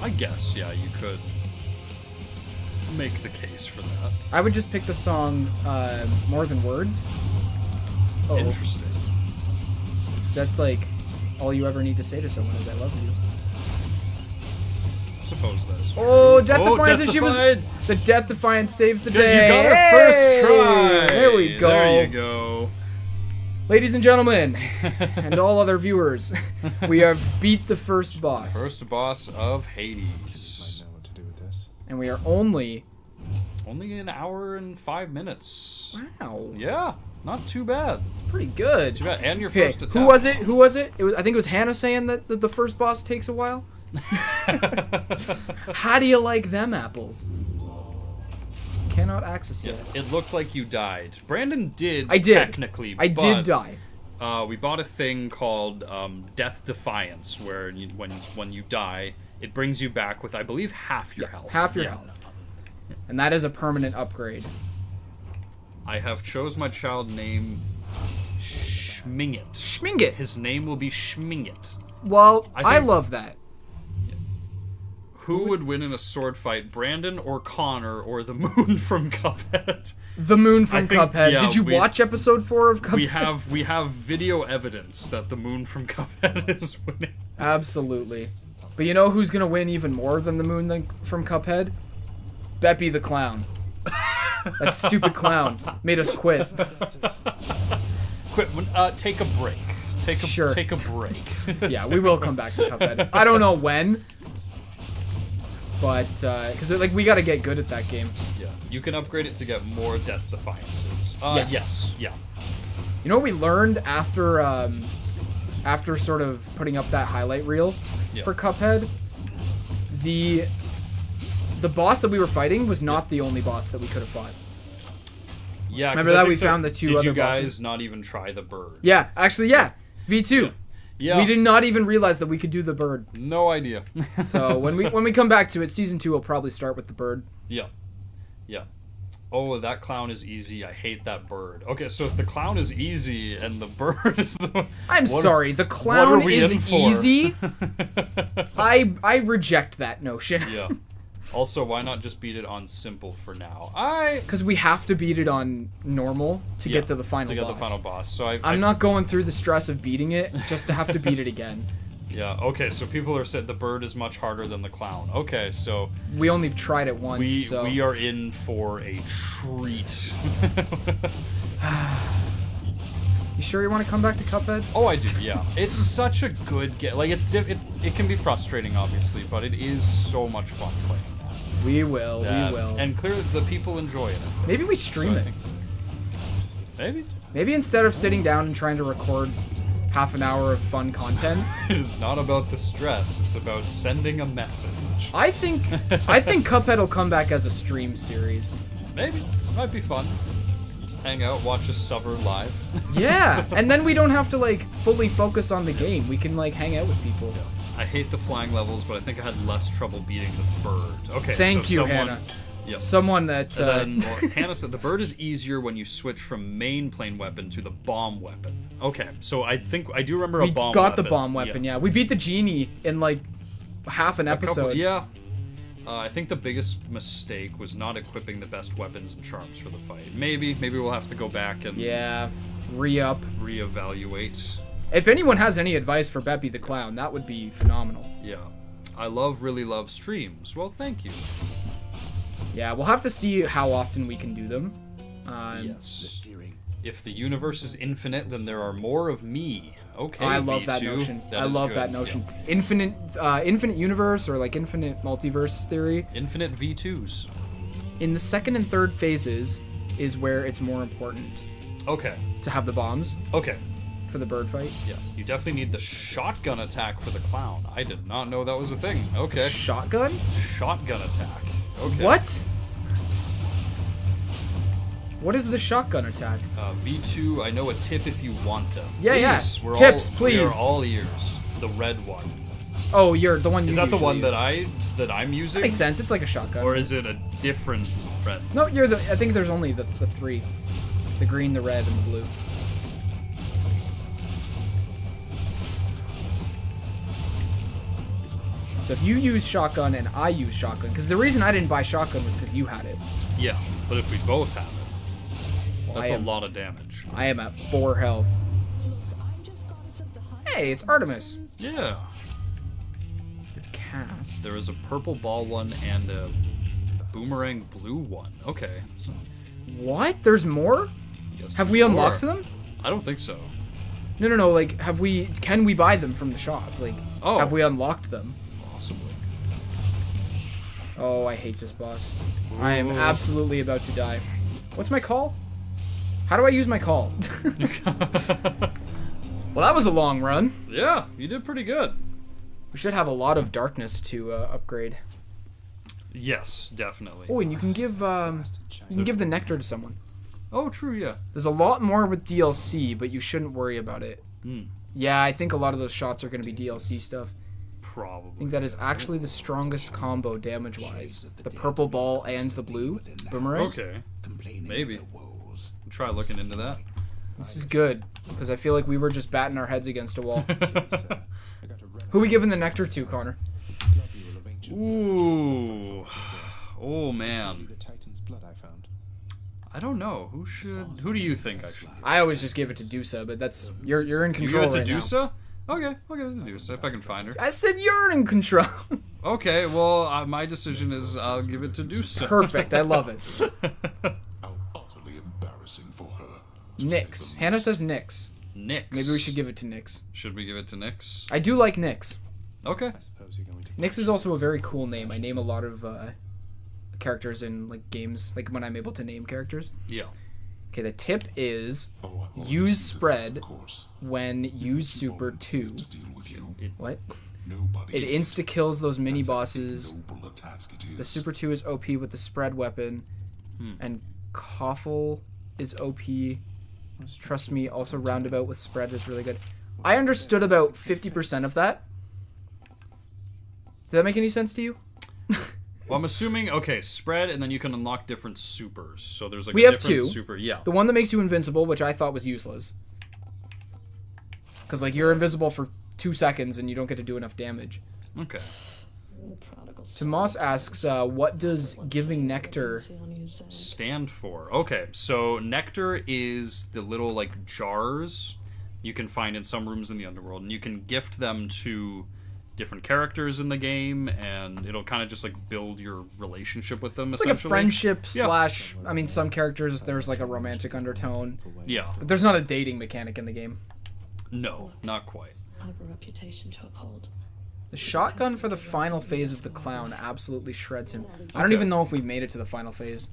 I guess, yeah, you could make the case for that. I would just pick the song More Than Words. Oh, Interesting. that's like all you ever need to say to someone is I love you. I suppose that's true. Oh, Death Defiance, Death and she was Defied. the Death Defiance saves the You day. got it first try. There we go. There you go. Ladies and gentlemen, and all other viewers, we have beat the first boss. First boss of Might Hades. know what to do with this. And we are only... Only an hour and 5 minutes. Wow. Yeah, not too bad. Pretty good. Too bad. And your Okay, first attack. who was it? Who was it? I think it was Hannah saying that the first boss takes a while. How do you like them apples? Cannot access Yeah, it. it looked like you died. Brandon did. I did. Technically, I but, did die. We bought a thing called Death Defiance, where when you die, it brings you back with, I believe, half your health. Half your Yeah. health. And that is a permanent upgrade. I have chose my child name Schmingit. Schmingit. His name will be Schmingit. Well, I I think- love that. Who would win in a sword fight, Brandon or Connor or the moon from Cuphead? The moon from I think- Cuphead. yeah, Did you watch episode 4 of Cuphead? We have video evidence that the moon from Cuphead is winning. Absolutely. But you know who's gonna win even more than the moon from Cuphead? Beppy the clown. That stupid clown made us quit. Quit. Take a break. Sure. Take a break. Yeah, we will come back to Cuphead. I don't know when, but because like we got to get good at that game. Yeah, you can upgrade it to get more Death Defiances. Yes. Yes. Yeah. You know what we learned after after sort of putting up that highlight reel Yeah. for Cuphead? The boss that we were fighting was not the only boss that we could have fought. Yeah. 'cause Remember I that think we so. found the two Did other you guys bosses? not even try the bird? Yeah, actually, yeah. V2. Yeah. We did not even realize that we could do the bird. No idea. So when we come back to it, season 2 will probably start with the bird. Yeah. Yeah. Oh, that clown is easy. I hate that bird. Okay, so if the clown is easy and the bird is the... I'm what- sorry, the what are clown we is in for? easy. I reject that notion. Yeah. Also, why not just beat it on simple for now? Because we have to beat it on normal to Yeah, get to the final to get boss. the final boss. So I'm not going through the stress of beating it just to have to beat it again. Yeah. Okay. So people are saying the bird is much harder than the clown. Okay. So We only tried it once, so... we are in for a treat. You sure you want to come back to Cuphead? Oh, I do. Yeah. It's such a good game. Like it can be frustrating, obviously, but it is so much fun playing that. We will, Yeah, we will. And clearly the people enjoy it. Maybe we stream So I it. think- Maybe. Maybe instead of sitting down and trying to record half an hour of fun content, It is not about the stress. It's about sending a message. I think Cuphead will come back as a stream series. Maybe. Might be fun. Hang out, watch us suffer live. Yeah, and then we don't have to like fully focus on the game. We can like hang out with people. I hate the flying levels, but I think I had less trouble beating the bird. Okay, Thank so you, someone, Hannah. Yep. Someone that And then well, Hannah said the bird is easier when you switch from main plane weapon to the bomb weapon. Okay, so I think I do remember we a bomb got weapon. the bomb weapon. Yeah, we beat the genie in like half an a couple- episode. yeah. I think the biggest mistake was not equipping the best weapons and charms for the fight. Maybe we'll have to go back and Yeah. Re-up. reevaluate. If anyone has any advice for Beppy the Clown, that would be phenomenal. Yeah. I really love streams. Well, thank you. Yeah, we'll have to see how often we can do them. Yes. If the universe is infinite, then there are more of me. Okay, I love V2. that notion. That I is love good. that notion. Infinite universe, or like infinite multiverse theory. Yeah. Infinite V2s. In the second and third phases is where it's more important Okay. to have the bombs Okay. for the bird fight. Yeah. You definitely need the shotgun attack for the clown. I did not know that was a thing. Okay. Shotgun? Shotgun attack. Okay. What? What is the shotgun attack? V2, I know a tip if you want them. Yeah, yeah. We're Tips, We please. are all ears. The red one. Oh, you're the one you Is that the usually one use. that I'm using? Makes sense. It's like a shotgun. Or is it a different red? No, you're the. I think there's only the three: the green, the red, and the blue. So if you use shotgun and I use shotgun, because the reason I didn't buy shotgun was because you had it. Yeah, but if we both have it, Well, that's I a am- lot of damage. I am at 4 health. Hey, it's Artemis. Yeah. Cast. There is a purple ball one and a boomerang blue one. Okay. So, What? There's more? yes, Have there's we unlocked more. them? I don't think so. No. Like, have we? Can we buy them from the shop? Like, Oh. have we unlocked them? Possibly. Oh, I hate this boss. I am Ooh. absolutely about to die. What's my call? How do I use my call? Well, that was a long run. Yeah, you did pretty good. We should have a lot of darkness to upgrade. Yes, definitely. Oh, and you can give the nectar to someone. Oh, true, yeah. There's a lot more with DLC, but you shouldn't worry about it. Hmm. Yeah, I think a lot of those shots are going to be DLC stuff. I Probably. think that is actually the strongest combo damage-wise. The purple ball and the blue boomerang. Okay. Maybe. Try looking into that. This is good, because I feel like we were just batting our heads against a wall. I got a relic. Who we giving the nectar to, Connor? Globule of ancient Ooh. Oh, Maybe man. the Titan's blood I found. I don't know. Who do you think I should give? I always just give it to Dusa, but that's you're in You control give it right to now. Dusa? Okay, I'll give it to Dusa if I can find her. I said you're in control. Okay, well, my decision is I'll give it to Dusa. Perfect. I love it. How utterly embarrassing for her. Nyx. Hannah says Nyx. Nyx. Maybe we should give it to Nyx. Should we give it to Nyx? I do like Nyx. Okay. I suppose you're going to. Nyx is also a very cool name. I name a lot of characters in like games, like when I'm able to name characters. Yeah. Okay, the tip is Oh, I've use always spread of course. when use super 2. To deal with you. What? Nobody It insta kills those mini bosses. noble a task it is. The super 2 is OP with the spread weapon, and Koffel is OP. Trust me, also roundabout with spread is really good. I understood about 50% of that. Did that make any sense to you? Well, I'm assuming, okay, spread, and then you can unlock different supers. So there's like We a have different two. super. Yeah. The one that makes you invincible, which I thought was useless. Because, like, you're invisible for 2 seconds and you don't get to do enough damage. Okay. Tomas asks, what does giving nectar... Stand for. Okay, so nectar is the little like jars you can find in some rooms in the underworld, and you can gift them to different characters in the game, and it'll kind of just like build your relationship with them. It's like a friendship Yeah. slash... I mean, some characters, there's, like, a romantic undertone. Yeah. But there's not a dating mechanic in the game. No, not quite. I have a reputation to uphold. The shotgun for the final phase of the clown absolutely shreds him. I don't Okay. even know if we've made it to the final phase.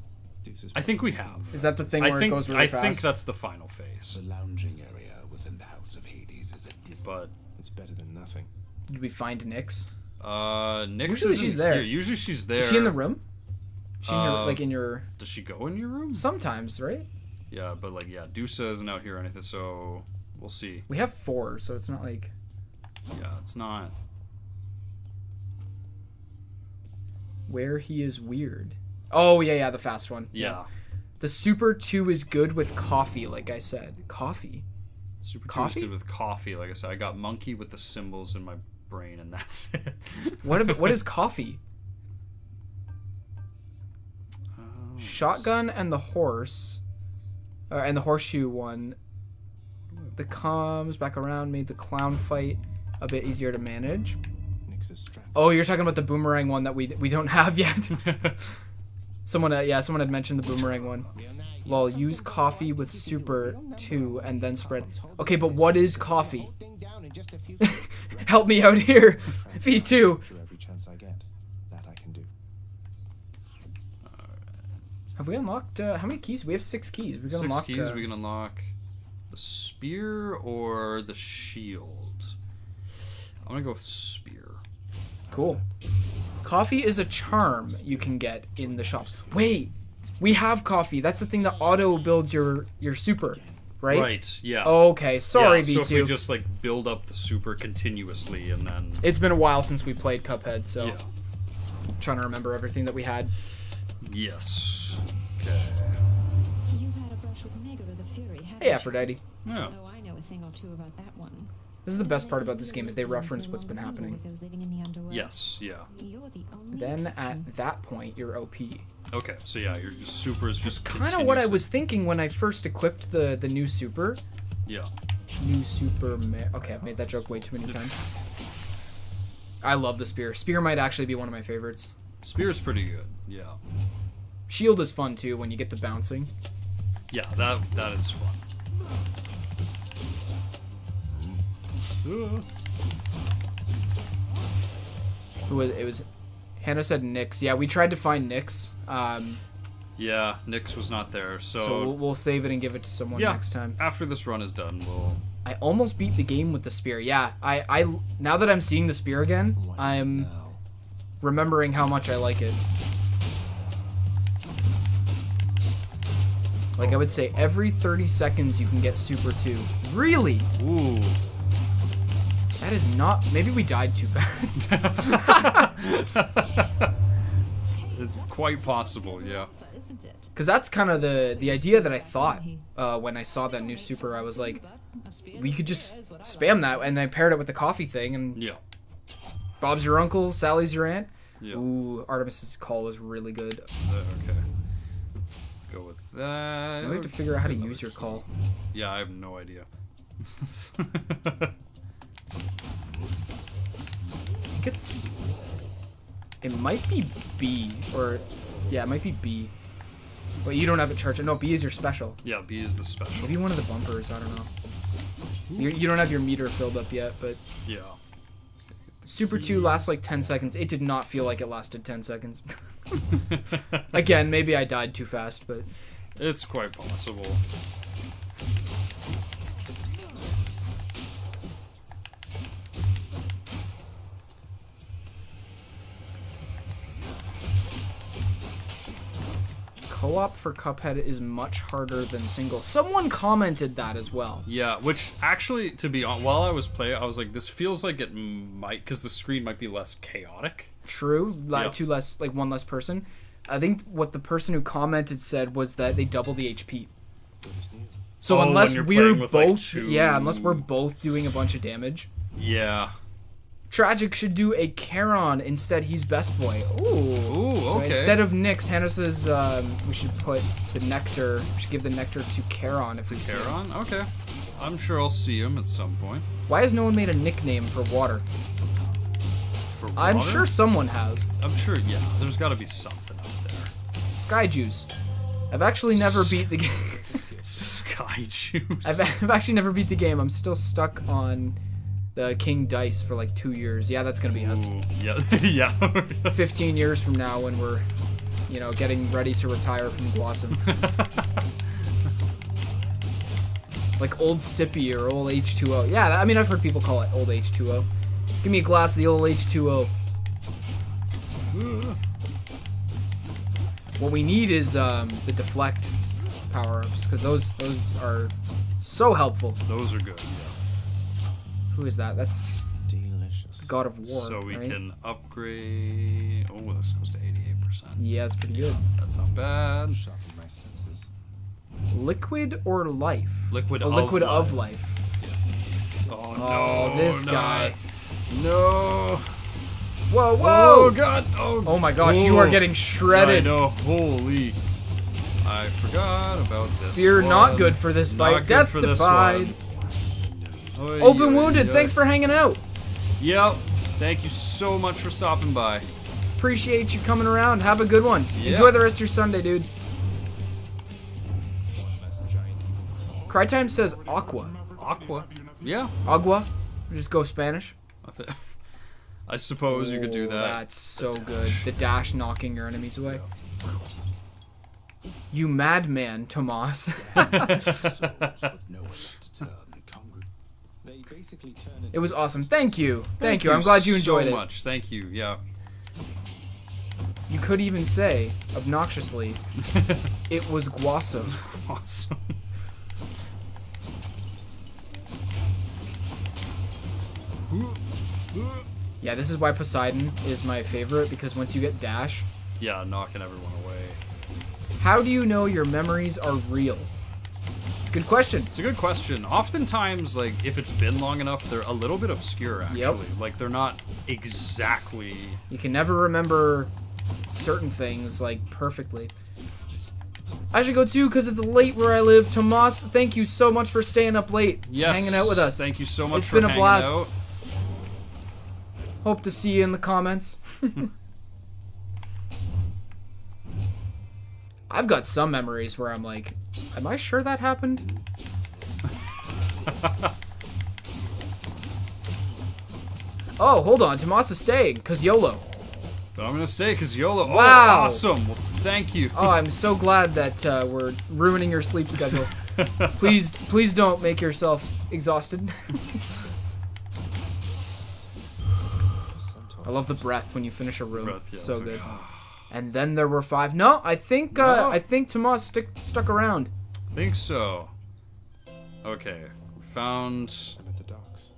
I think we have. Is that the thing I where think it goes really I fast? think that's the final phase. The lounging area within the House of Hades is a dismal. But It's better than nothing. Did we find Nyx? Nyx Usually isn't she's there. here. Usually she's there. Is she in the room? Is she in your, Uh, like in your... Does she go in your room? Sometimes, right? Yeah, but like Dusa isn't out here or anything, so we'll see. We have 4, so it's not like... Yeah, it's not. Where he is weird. Oh, yeah, the fast one. Yeah. The Super 2 is good with coffee, like I said. Coffee? Super 2 is Coffee? good with coffee. Like I said, I got monkey with the symbols in my brain, and that's it. What is coffee? Shotgun and the horse, and the horseshoe one. The comes back around made the clown fight a bit easier to manage. Nix's straps. Oh, you're talking about the boomerang one that we don't have yet. someone had mentioned the boomerang one. Well, use coffee with super 2 and then spread. Okay, but what is coffee? Help me out here, V2. Through every chance I get, that I can do. Have we unlocked? How many keys? We have 6 keys. We can 6 unlock. keys. We can unlock the spear or the shield. I'm gonna go with spear. Cool. Coffee is a charm you can get in the shop. Wait, we have coffee. That's the thing that auto builds your super, right? Right. Yeah. Okay, sorry, yeah, V2. So if we just like build up the super continuously and then. It's been a while since we played Cuphead, so Yeah. trying to remember everything that we had. Yes. Okay. You've had a brush with Megara the Fury, haven't Hey, you? Aphrodite. Yeah. Oh, I know a thing or two about that one. This is the best part about this game is they reference what's been happening. With those living in the underworld. Yes. Yeah. You're the only Then exception. at that point, you're OP. Okay. So yeah, your super is just Kind of what I continuously- was thinking when I first equipped the new super. Yeah. New super. Okay, I've made that joke way too many times. I love the spear. Spear might actually be one of my favorites. Spear's pretty good. Yeah. Shield is fun too when you get the bouncing. Yeah. That is fun. It was Hannah said Nyx. Yeah, we tried to find Nyx. Yeah. Nyx was not there, So we'll save it and give it to someone yeah. next time. After this run is done, we'll. I almost beat the game with the spear. Yeah, I now that I'm seeing the spear again, I'm remembering how much I like it. Like I would say every 30 seconds you can get Super 2. Really? Ooh. That is not... Maybe we died too fast. It's quite possible, yeah. Isn't it? Because that's kind of the idea that I thought when I saw that new Super. I was like, we could just spam that, and I paired it with the coffee thing, and Yeah. Bob's your uncle, Sally's your aunt. Yeah. Ooh, Artemis's call was really good. Okay. Go with that. Now we have to figure out how to use your call. Yeah, I have no idea. I think it's... It might be B, or... Yeah, it might be B. But you don't have it charged. No, B is your special. Yeah, B is the special. Maybe one of the bumpers, I don't know. You don't have your meter filled up yet, but... Yeah. Super 2 lasts like 10 seconds. It did not feel like it lasted 10 seconds. Again, maybe I died too fast, but... It's quite possible. Co-op for Cuphead is much harder than single. Someone commented that as well. Yeah, which actually, to be honest, while I was playing, I was like, this feels like it might, because the screen might be less chaotic. True, Yeah. one less person. I think what the person who commented said was that they double the HP. So Oh, when unless you're we're playing with, like, both, two- unless we're both doing a bunch of damage. Yeah. Tragic should do a Charon instead. He's best boy. Ooh. Ooh, So okay. instead of Nyx, Hannah says we should put the nectar. We should give the nectar to Charon if we see him. Charon? Okay. I'm sure I'll see him at some point. Why has no one made a nickname for water? For I'm water? sure someone has. I'm sure, yeah. There's got to be something out there. Sky Juice. I've actually never beat the game. Sky Juice. I've actually never beat the game. I'm still stuck on the King Dice for like 2 years. Yeah, that's gonna be us. Ooh, yeah. Yeah. 15 years from now when we're, getting ready to retire from Blossom. Like old Sippy or old H2O. Yeah, I mean, I've heard people call it old H2O. Give me a glass of the old H2O. What we need is the deflect power-ups, because those are so helpful. Those are good, yeah. Who is that? That's Delicious. God of War, So we right? can upgrade... Oh, this goes to 88%. Yeah, it's pretty good. That's not bad. Sharpened my senses. Liquid or life? Liquid A of liquid life. of life. Oh, Oh, no. this not- guy. No. Whoa, whoa! Oh god. Oh. Oh my gosh, you are Whoa. getting shredded. I know. Holy. I forgot about this. Spear one. not good for this Not fight. good Death for this defied. one. Oy, Open oy, wounded. oy. Thanks for hanging out. Yep. Thank you so much for stopping by. Appreciate you coming around. Have a good one. Yeah. Enjoy the rest of your Sunday, dude. Crytime says aqua. Aqua. Yeah. Agua. Just go Spanish. I suppose you could do Oh, that. That's so good. The dash knocking your enemies away. You madman, Tomas. It was awesome. Thank you. Thank you. I'm glad you enjoyed so it. much. Thank you. Yeah. You could even say, obnoxiously, it was guasso. Awesome. Yeah, this is why Poseidon is my favorite, because once you get dash, Yeah, knocking everyone away. how do you know your memories are real? It's a good question. It's a good question. Oftentimes, like, if it's been long enough, they're a little bit obscure, actually. Yep. Like, they're not exactly... You can never remember certain things, like, perfectly. I should go too, because it's late where I live. Tomas, thank you so much for staying up late, Yes. hanging out with us. Thank you so much It's for been a hanging blast. out. Hope to see you in the comments. I've got some memories where I'm like, am I sure that happened? Oh, hold on. Tomas is staying, because YOLO. But I'm going to say, because YOLO... Wow. Oh, awesome. Well, thank you. Oh, I'm so glad that we're ruining your sleep schedule. Please don't make yourself exhausted. I love the breath when you finish a room. Breath, yeah, so it's like, good. And then there were 5. No, I think Tomas stuck around. I think so. Okay. Found... I'm at the docks.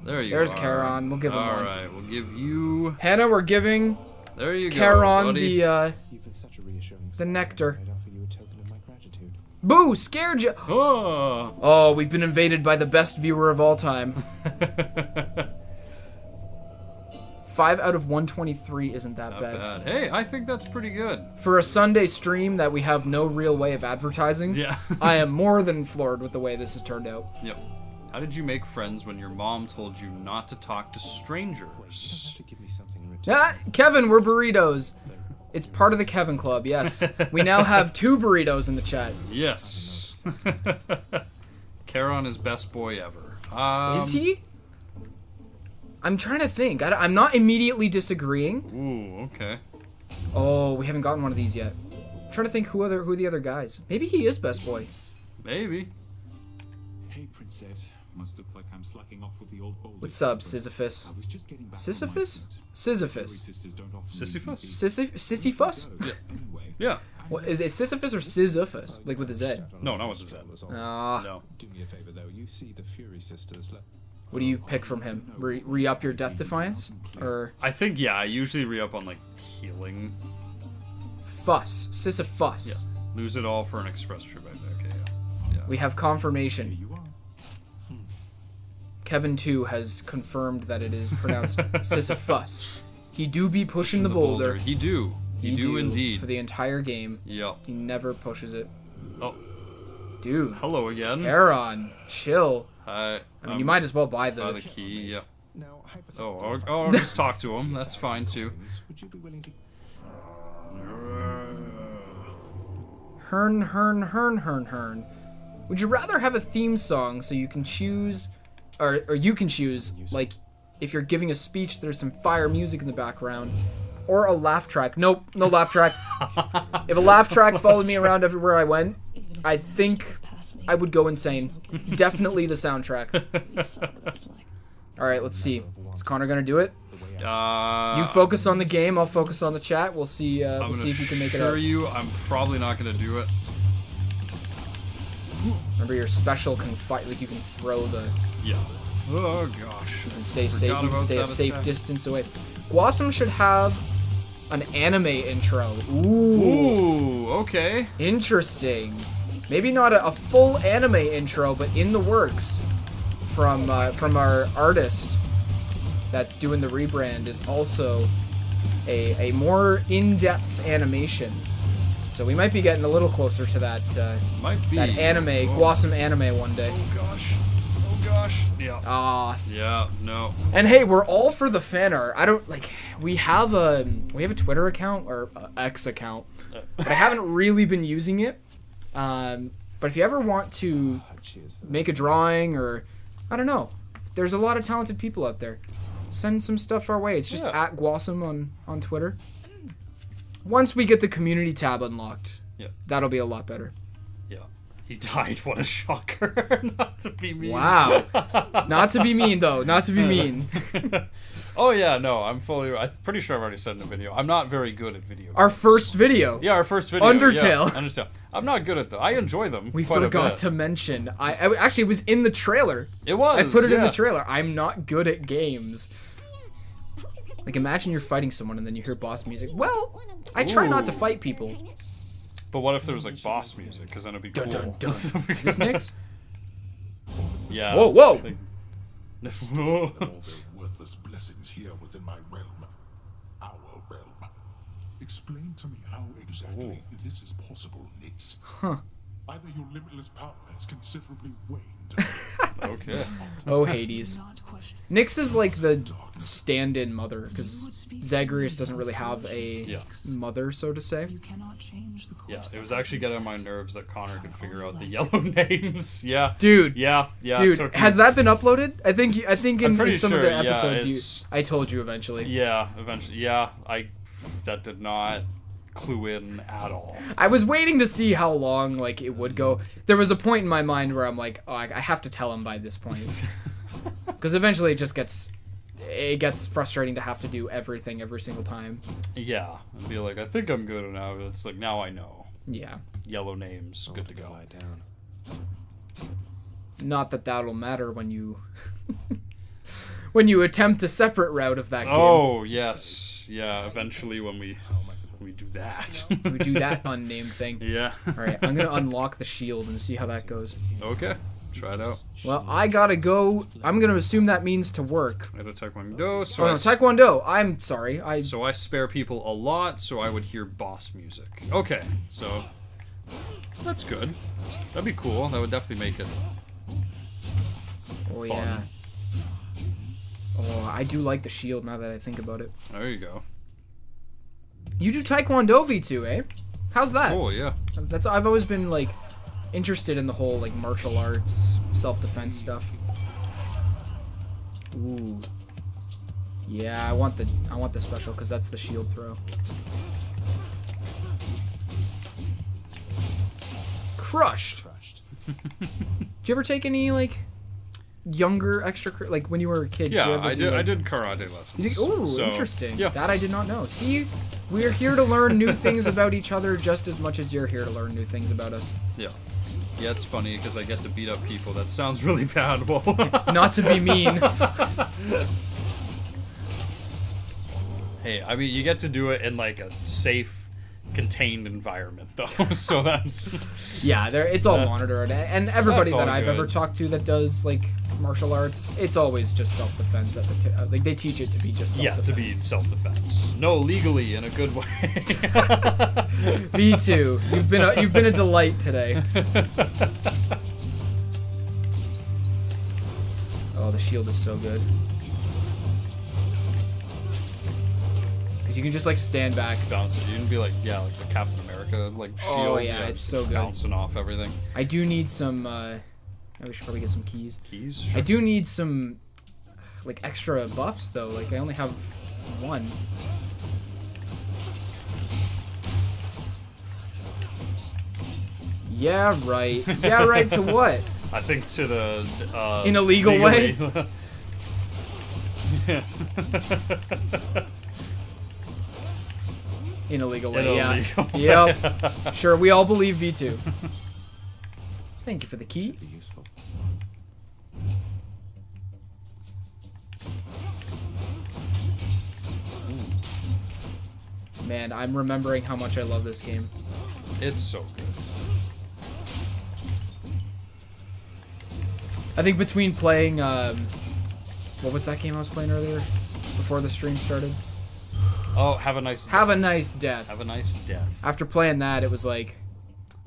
There you There's are. Charon. We'll give him one. Alright, we'll give you... Hannah, we're giving There you go, Charon buddy. the You've been such a reassuring the sign. nectar. I'd offer you a token of my gratitude. Boo! Scared you. Oh. Oh, we've been invaded by the best viewer of all time. 5 out of 123 isn't that Not bad. bad. Hey, I think that's pretty good. For a Sunday stream that we have no real way of advertising, Yeah. I am more than floored with the way this has turned out. Yep. How did you make friends when your mom told you not to talk to You don't strangers? have to give me something in return. Ah, Kevin, we're burritos. It's part of the Kevin Club, yes. We now have 2 burritos in the chat. Yes. Charon is best boy ever. Is he? I'm trying to think. I'm not immediately disagreeing. Ooh, okay. Oh, we haven't gotten one of these yet. I'm trying to think who are the other guys. Maybe he is best boy. Maybe. Hey, Princess. Must look like I'm slacking off with the old boulder. What's up, Sisyphus? I was just getting back Sisyphus? on my feet. Sisyphus. Sisters don't often Sisyphus? Sisyphus? Anyway, Yeah. What, is it Sisyphus or Sisyphus? Like with a Z? No, not with the Z. Ah, No. Do me a favor though. You see the Fury sisters. what do you pick from him? Re-up your Death Defiance? Or I think, yeah, I usually re-up on, like, healing. Fuss? Sisyphus. Yeah. Lose it all for an express trip. Okay, yeah. We have confirmation. you are. Kevin 2 has confirmed that it is pronounced Sisyphus. He do be pushing the boulder. He do. He do indeed. For the entire game. Yep. He never pushes it. Oh, Dude. hello again. Aaron, chill. Hi. I mean, you might as well buy Buy the the... key, yeah. Now, Oh, I'll just talk to him. That's fine, too. would you be willing to? Hern. Would you rather have a theme song so you can choose... Or you can choose, like, if you're giving a speech, there's some fire music in the background. Or a laugh track. Nope, no laugh track. If a laugh track followed me around everywhere I went, I think I would go insane. Definitely the soundtrack. Alright, let's see. Is Connor gonna do it? You focus on the game, I'll focus on the chat. We'll see we'll see if you can make it assure up. you, I'm probably not gonna do it. Remember your special can fight, like you can throw the... Yeah. Oh gosh. You can stay safe, you can about stay a that safe attack. distance away. Guasum should have an anime intro. Ooh, okay. Interesting. Maybe not a full anime intro, but in the works from our artist. that's doing the rebrand is also a more in-depth animation. So we might be getting a little closer to that Might be. that anime, Gwasm anime one day. Oh gosh. Oh gosh. Yeah. Ah. Yeah. No. And hey, we're all for the fan art. I don't like. We have a Twitter account or X account, but I haven't really been using it. But if you ever want to make a drawing or I don't know, there's a lot of talented people out there. Send some stuff our way. It's just at Gwasm on Twitter. Once we get the community tab unlocked, that'll be a lot better. Yeah. He died. What a shocker. Not to be mean. Wow. Not to be mean, though. Not to be mean. Oh, yeah, no. I'm pretty sure I've already said in a video. I'm not very good at video games. Our first video. Yeah, our first video. Undertale. Yeah, Undertale. I'm not good at them. I enjoy them. We quite a forgot bit. to mention. I actually, it was in the trailer. It was. I put it in the trailer. I'm not good at games. Like, imagine you're fighting someone and then you hear boss music. Well, I try not to fight people. But what if there was like boss music? Because then it'd be cool. Dun, dun, dun. Is this Nyx? Yeah. Whoa, whoa! All their worthless blessings here within my realm. Our realm. Explain to me how exactly this is possible, Nyx. Huh. Either your limitless power has considerably waned. Okay. Oh, Hades. Not question. Nyx is like the stand-in mother, because Zagreus doesn't really have a mother, so to say. You cannot change the course. Yeah, it that was has actually been getting on my set. nerves that Connor could figure out the yellow names. Yeah. Dude. Yeah. It Dude, took has me- that been uploaded? I think in pretty some of sure, the yeah, episodes it's- I told you eventually. Yeah, eventually. Yeah, that did not clue in at all. I was waiting to see how long like it would go. There was a point in my mind where I'm like, oh, I have to tell him by this point, because eventually it gets frustrating to have to do everything every single time. Yeah, and be like, I think I'm good now. It's like, now I know. Yeah. Yellow names, good to go. Lie down. Not that that'll matter when you when you attempt a separate route of that game. Oh, yes. Yeah, eventually when we do that. We do that unnamed thing. Yeah. All right, I'm gonna unlock the shield and see how that goes. Okay, try it out. Well, I gotta go. I'm gonna assume that means to work. I had a Taekwondo, so Oh no, Taekwondo. I'm sorry. I spare people a lot, so I would hear boss music. Okay, so that's good. That'd be cool. That would definitely make it Oh fun. yeah. Oh, I do like the shield now that I think about it. There you go. You do Taekwondo V2, eh? How's that? Cool, yeah. I've always been like interested in the whole like martial arts, self-defense stuff. Ooh. Yeah, I want the special because that's the shield throw. Crushed. Did you ever take any like younger like when you were a kid? Yeah, did you ever I do, did. I like- did karate lessons. Ooh, so, interesting. Yeah. That I did not know. See, we're here to learn new things about each other just as much as you're here to learn new things about us. Yeah. Yeah, it's funny because I get to beat up people. That sounds really bad. Well, Not to be mean. hey, I mean, you get to do it in like a safe, contained environment, though. So that's Yeah, it's all monitored, and everybody That's all that I've ever good. talked to that does like martial arts, it's always just self-defense at the like they teach it to be just yeah, self-defense. to be self-defense. No, legally in a good way. V2, you've been a delight today. Oh, the shield is so good. Because you can just like stand back. Bounce it. You can be like, yeah, like the Captain America like shield. Oh, yeah, it's just so good. Bouncing off everything. I do need some. We should probably get some keys. Keys. I Sure. do need some like extra buffs though. Like I only have one. Yeah, right. Yeah, right to what? I think to the In a legal way? Yeah. In a legal way, In a yeah. legal way. Yep. Sure, we all believe V2. Thank you for the key. Be useful. Man, I'm remembering how much I love this game. It's so good. I think between playing, what was that game I was playing earlier? before the stream started. Oh, have a nice Have a nice death. have a nice death. After playing that, it was like,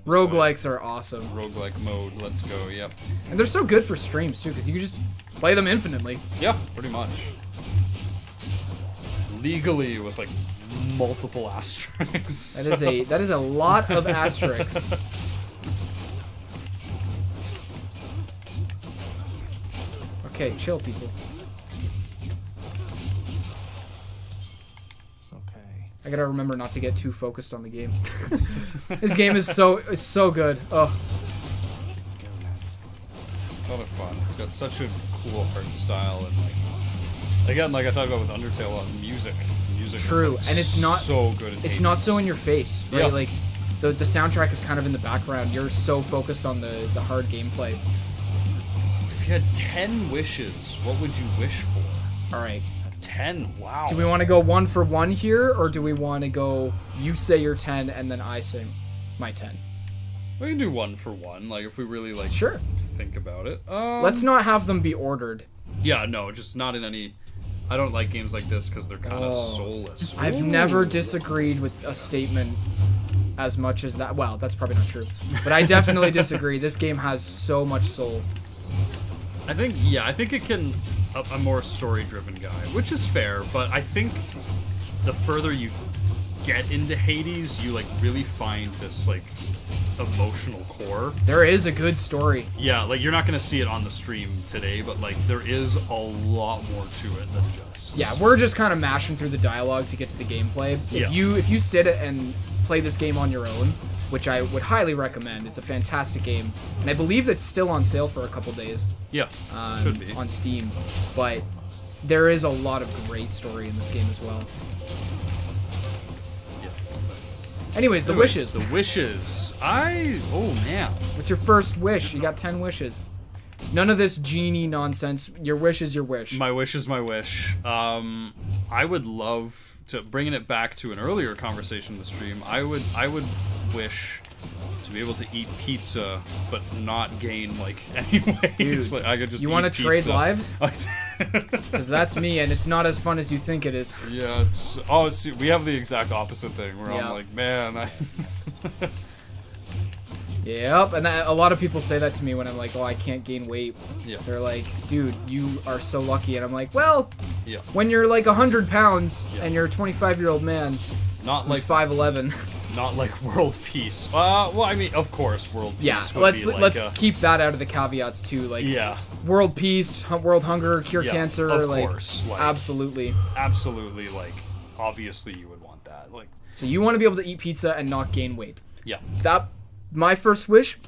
roguelikes are awesome. Roguelike mode, let's go, yep. And they're so good for streams, too, because you can just play them infinitely. Yeah, pretty much. Legally with like multiple asterisks. That is a lot of asterisks. Okay, chill, people. Okay. I gotta remember not to get too focused on the game. This game is so good. Oh, Let's go, lads. It's a lot of fun. It's got such a cool art style and like again, like I talked about with Undertale, music. Music true, is, like, and it's not so good. It's not so in your face, right? Yeah. Like the soundtrack is kind of in the background. You're so focused on the hard gameplay. If you had 10 wishes, what would you wish for? All right. 10. Wow. Do we want to go 1 for 1 here, or do we want to go? You say your 10, and then I say my 10. We can do 1 for 1. Like if we really like Sure. think about it. Let's not have them be ordered. Yeah, no, just not in any. I don't like games like this because they're kind of Oh. soulless. I've never disagreed with a statement as much as that. Well, that's probably not true, but I definitely disagree. This game has so much soul. I think it can a more story-driven guy, which is fair. But I think the further you get into Hades, you like really find this like emotional core. There is a good story. Yeah, like you're not gonna see it on the stream today, but like there is a lot more to it than just. Yeah, we're just kind of mashing through the dialogue to get to the gameplay. Yeah. If you sit and play this game on your own, which I would highly recommend, it's a fantastic game, and I believe it's still on sale for a couple days. Yeah, should be. On Steam, but there is a lot of great story in this game as well. Yeah. Anyways, the Anyway, wishes. The wishes. Oh man. What's your first wish? You got 10 wishes. None of this genie nonsense. Your wish is your wish. My wish is my wish. I would love to bringing it back to an earlier conversation in the stream. I would wish to be able to eat pizza, but not gain like any weight. Dude, Like, I could just. you want to trade lives? Because that's me, and it's not as fun as you think it is. Yeah, see, we have the exact opposite thing where Yeah. I'm like, man, Yep, and a lot of people say that to me when I'm like, oh, I can't gain weight. Yeah. They're like, dude, you are so lucky. And I'm like, well, yeah, when you're like 100 pounds Yeah. and you're a 25-year-old man not who's like 5'11". not like world peace. Well, I mean, of course, world peace. Yeah, would be like let's a, keep that out of the caveats too. Like, yeah, world peace, world hunger, cure Yeah, cancer, of like, course, like- absolutely. absolutely. Like, obviously, you would want that. Like, So you want to be able to eat pizza and not gain weight. yeah. That, my first wish,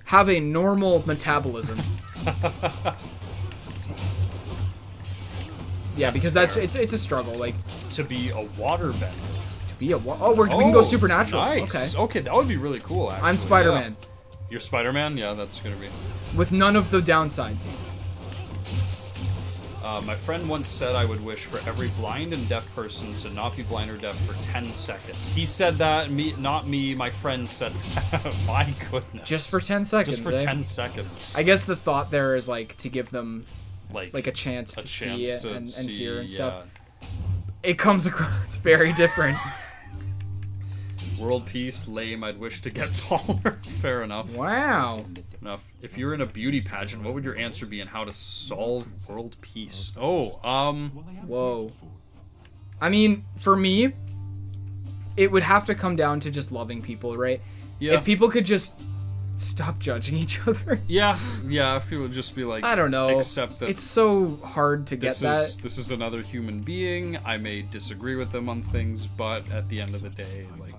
have a normal metabolism. Yeah, because that's fair. it's a struggle. Like, To be a waterbender. to be a we can go supernatural. Nice. Okay. Okay, that would be really cool. Actually. I'm Spider-Man Yeah. You're Spider-Man. Yeah, that's gonna be. with none of the downsides. My friend once said I would wish for every blind and deaf person to not be blind or deaf for 10 seconds. He said that, not me. My friend said that. My goodness. Just for 10 seconds. Just for eh? 10 seconds. I guess the thought there is like to give them like a chance to see it to and see, hear and yeah. stuff. It comes across very different. World peace, lame. I'd wish to get taller. Fair enough. Wow. Enough. If you're in a beauty pageant, what would your answer be, and how to solve world peace? Oh, Whoa. I mean, for me, it would have to come down to just loving people, right? yeah, If people could just stop judging each other. yeah. If people would just be like, I don't know. accept that It's so hard to get that. this is another human being. I may disagree with them on things, but at the end of the day, like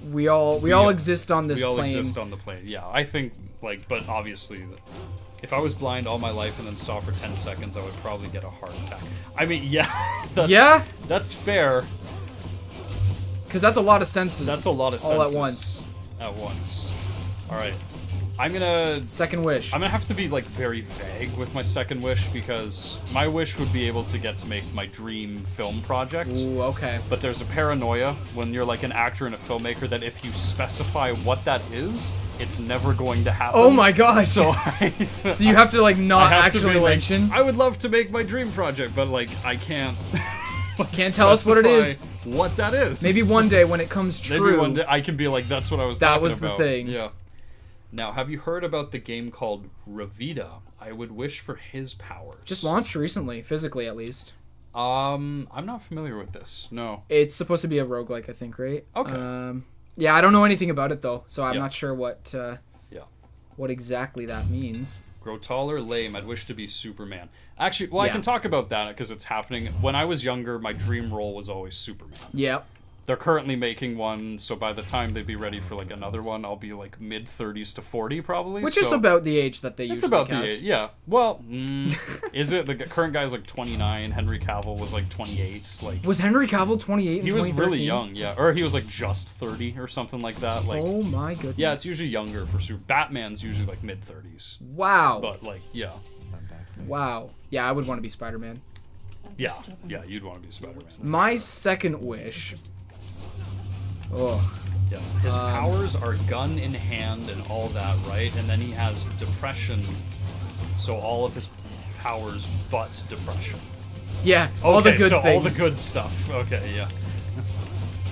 We all exist on this we all plane. exist on the plane. Yeah, I think like, but obviously, if I was blind all my life and then saw for 10 seconds, I would probably get a heart attack. I mean, yeah, that's fair. Because that's a lot of senses. That's a lot of all senses at once. At once. All right. I'm gonna Second wish. I'm gonna have to be like very vague with my second wish because my wish would be able to get to make my dream film project. Ooh, okay. But there's a paranoia when you're like an actor and a filmmaker that if you specify what that is, it's never going to happen. Oh my gosh. So, So you have to like not I have to actually be like, mention. I would love to make my dream project, but like I can't. Can't tell us what it is. specify What that is. Maybe one day when it comes true. Maybe one day I can be like, that's what I was That talking was the about. thing. Yeah. Now, have you heard about the game called Ravita? I would wish for his powers. Just launched recently, physically at least. I'm not familiar with this. No. It's supposed to be a roguelike, I think, right? Okay. Yeah, I don't know anything about it though, so I'm Yeah. not sure what Yeah. what exactly that means. Grow taller, lame. I'd wish to be Superman. Actually, well, I Yeah. can talk about that because it's happening. When I was younger, my dream role was always Superman. Yep. They're currently making one, so by the time they'd be ready for like another one, I'll be like mid-30s to 40 probably. Which so is about the age that they it's usually about cast. the age. Yeah. Well, is it? The current guy's like 29. Henry Cavill was like 28. Like Was Henry Cavill 28 in he was 2013? really young, yeah, or he was like just 30 or something like that. Like Oh my goodness. yeah, it's usually younger for Super. Batman's usually like mid-30s, Wow. but like yeah, Wow. Yeah, I would want to be Spider-Man. yeah, you'd want to be Spider-Man. My second wish. Oh. Yeah, his powers are gun in hand and all that, right? And then he has depression, so all of his powers but depression. Yeah, all the Okay, good so things. all the good stuff. Okay, yeah.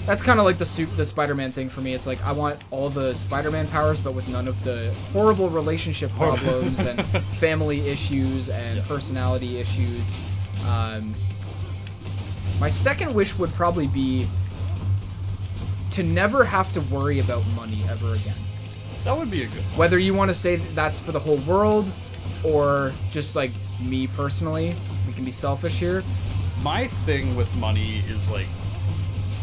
That's kind of like the Spider-Man thing for me. It's like I want all the Spider-Man powers, but with none of the horrible relationship problems and family issues and personality issues. My second wish would probably be to never have to worry about money ever again. That would be a good one. Whether you want to say that's for the whole world or just like me personally, we can be selfish here. My thing with money is like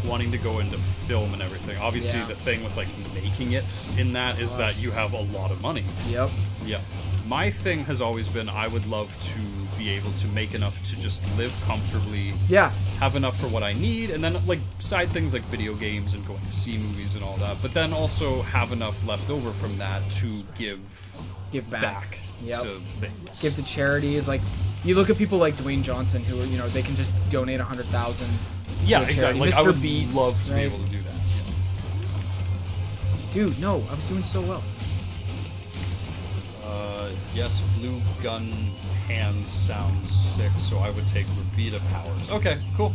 wanting to go into film and everything. Obviously, Yeah. the thing with like making it in that is that you have a lot of money. Yep. Yeah. My thing has always been I would love to be able to make enough to just live comfortably, Yeah. have enough for what I need, and then like side things like video games and going to see movies and all that, but then also have enough left over from that to give Give back. back Yep. to things. Give to charities. Like you look at people like Dwayne Johnson, who are, they can just donate 100,000. Yeah, to a exactly. charity. Like Mr. I would Beast, love to be right? able to do that. Dude, no, I was doing so well. Yes, blue gun hands sounds sick, so I would take Ravita powers. Okay, cool.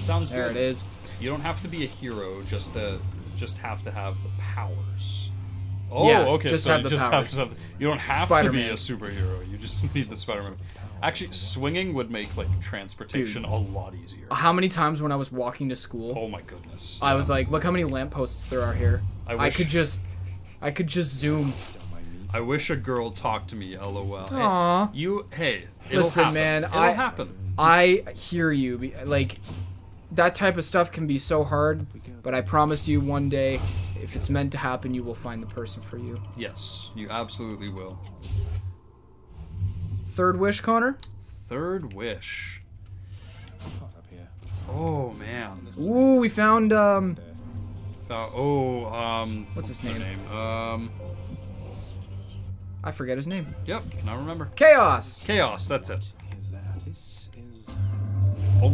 Sounds There good. it is. You don't have to be a hero, just have to have the powers. Oh, Yeah, okay. just So have you the just powers. have to. You don't have Spider-Man. to be a superhero. You just need the Spider-Man. Actually, swinging would make like transportation a lot easier. How many times when I was walking to school, Oh my goodness. I was like, look how many lampposts there are here. I I wish- could just zoom. I wish a girl talked to me. LOL. Hey, Aw. Hey, it'll Listen, happen. man, It'll I- happen. I hear you. Like, that type of stuff can be so hard, but I promise you one day, if it's meant to happen, you will find the person for you. Yes, you absolutely will. Third wish, Connor? Third wish. Hot up here. Oh man. Ooh, we found, What's his the name? I forget his name. Yep, now remember. Chaos! Chaos, that's it. Is that? Is Oh.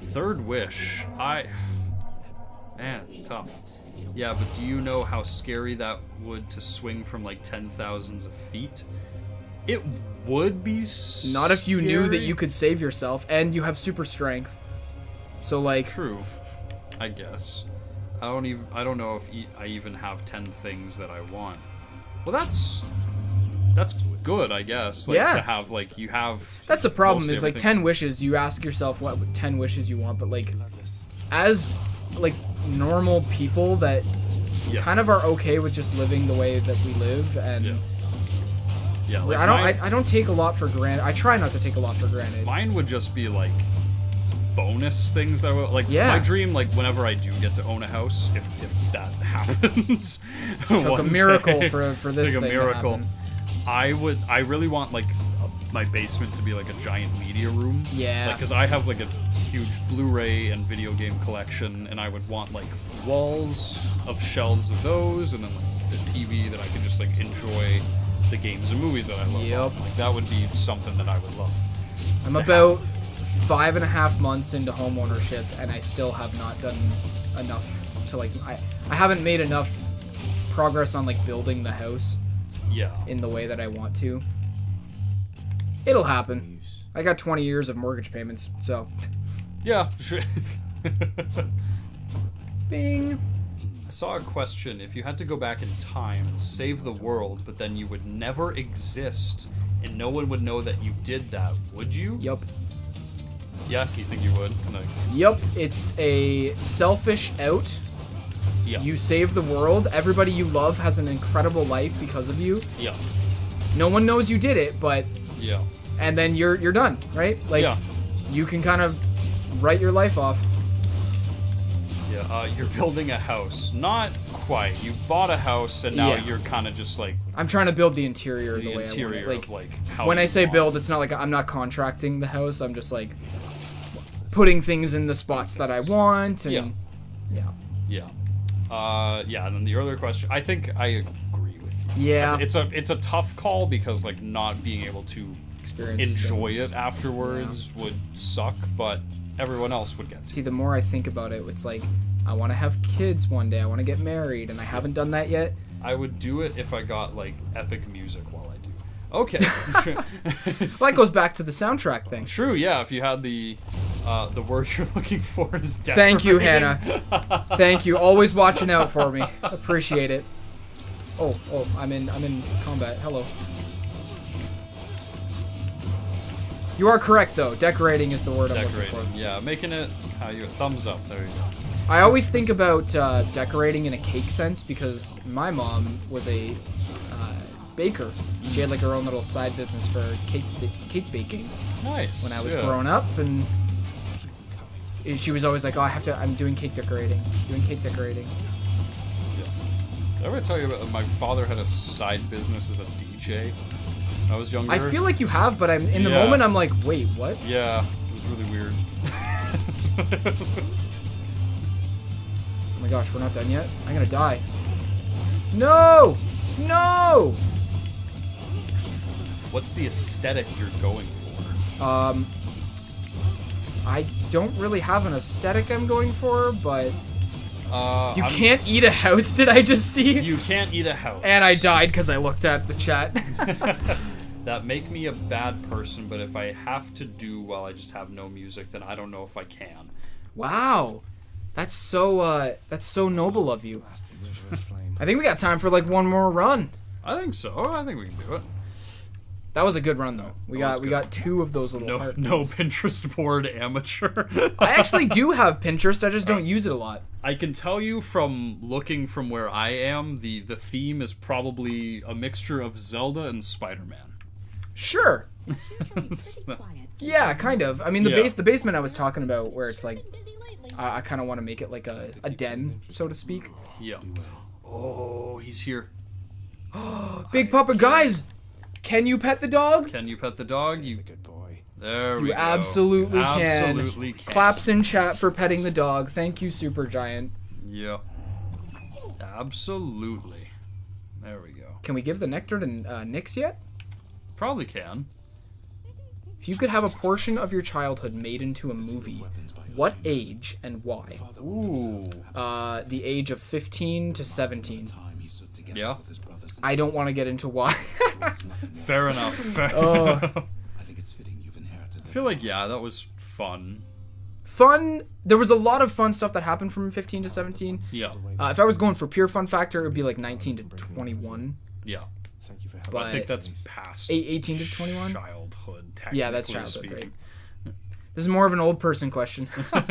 Third wish. Man, it's tough. Yeah, but do you know how scary that would to swing from like 10,000s of feet? It would be Not if you knew that scary. you could save yourself, and you have super strength. So, like, True, I guess. I don't know if I even have 10 things that I want. Well, that's good, I guess. Like, Yeah. to have like you have. that's the problem, mostly is like everything. 10 wishes, you ask yourself what 10 wishes you want, but like, as like normal people that Yeah. kind of are okay with just living the way that we live, and Yeah. Yeah, like I don't take a lot for granted. I try not to take a lot for granted. mine would just be like bonus things that would like Yeah. my dream. Like whenever I do get to own a house, if that happens, Took a one miracle day, for this took a thing to miracle. happen. I really want like my basement to be like a giant media room. Yeah. Like, cause I have like a huge Blu-ray and video game collection, and I would want like walls of shelves of those, and then like the TV that I could just like enjoy the games and movies that I love. Yep. on. Like that would be something that I would love. I'm to about have. 5.5 months into home ownership, and I still have not done enough to like. I haven't made enough progress on like building the house Yeah. in the way that I want to. It'll happen. I got 20 years of mortgage payments, so. Yeah. Sure. Bing. I saw a question. If you had to go back in time and save the world, but then you would never exist, and no one would know that you did that, would you? Yup. Yeah, you think you would? Like, Yup. It's a selfish out. yeah. You save the world. Everybody you love has an incredible life because of you. Yeah. No one knows you did it, but Yeah. and then you're done, right? Like Yeah. you can kind of write your life off. Yeah. You're building a house. Not quite. You bought a house, and now Yeah. you're kind of just like I'm trying to build the interior the the way interior I want it. of like how. When you I say want. build, it's not like I'm not contracting the house. I'm just like putting things in the spots that I want. And, Yeah. yeah. Yeah. And then the earlier question, I think I agree with you. Yeah. It's a tough call because like not being able to Experience enjoy things. it afterwards would suck, but everyone else would get to. See, the more I think about it, it's like I want to have kids one day. I want to get married, and I haven't done that yet. I would do it if I got like epic music while I do. Okay. Well, that goes back to the soundtrack thing. True, yeah, if you had the word you're looking for is decorating. Thank you, Hannah. Thank you. Always watching out for me. Appreciate it. Oh, I'm in combat. Hello. You are correct though. Decorating is the word I'm looking Decorating, for. yeah, making it how you thumbs up. There you go. I always think about decorating in a cake sense because my mom was a baker. She had like her own little side business for cake baking Nice. when I was yeah. growing up, and she was always like, "Oh, I'm doing cake decorating, Yeah. Did I ever tell you about my father had a side business as a DJ? When I was younger. I feel like you have, but I'm in the Yeah. moment. I'm like, wait, what? Yeah, it was really weird. Oh my gosh, we're not done yet. I'm gonna die. No! No! What's the aesthetic you're going for? I don't really have an aesthetic I'm going for, but you I'm- can't eat a house. Did I just see? You can't eat a house. And I died because I looked at the chat. That make me a bad person, but if I have to do while I just have no music, then I don't know if I can. Wow, that's so noble of you. Blasted river of flame. I think we got time for like one more run. I think so. I think we can do it. That was a good run though. We That was got 2 of those little No, heart no things. Pinterest board amateur. I actually do have Pinterest. I just don't use it a lot. I can tell you from looking from where I am, the theme is probably a mixture of Zelda and Spider-Man. Sure. Yeah, kind of. I mean, the Yeah. the basement I was talking about, where it's like, I kind of want to make it like a den, so to speak. Yeah. Oh, he's here. Big Papa, guys, can you pet the dog? Can you pet the dog? He's You. a good boy. There we You go. absolutely can. Absolutely can. Claps in chat for petting the dog. Thank you, Super Giant. Yeah. Absolutely. There we go. Can we give the nectar to Nyx yet? Probably can. If you could have a portion of your childhood made into a movie, what age and why? Ooh. The age of 15 to 17. Yeah. I don't want to get into why. Fair enough. Fair Oh. enough. I feel like, yeah, that was fun. Fun. There was a lot of fun stuff that happened from 15 to 17. Yeah. If I was going for pure fun factor, it would be like 19 to 21. Yeah. Thank you for helping. But I think that's past 18 to 21? childhood, technically Yeah, that's childhood, speaking. right? This is more of an old person question. Your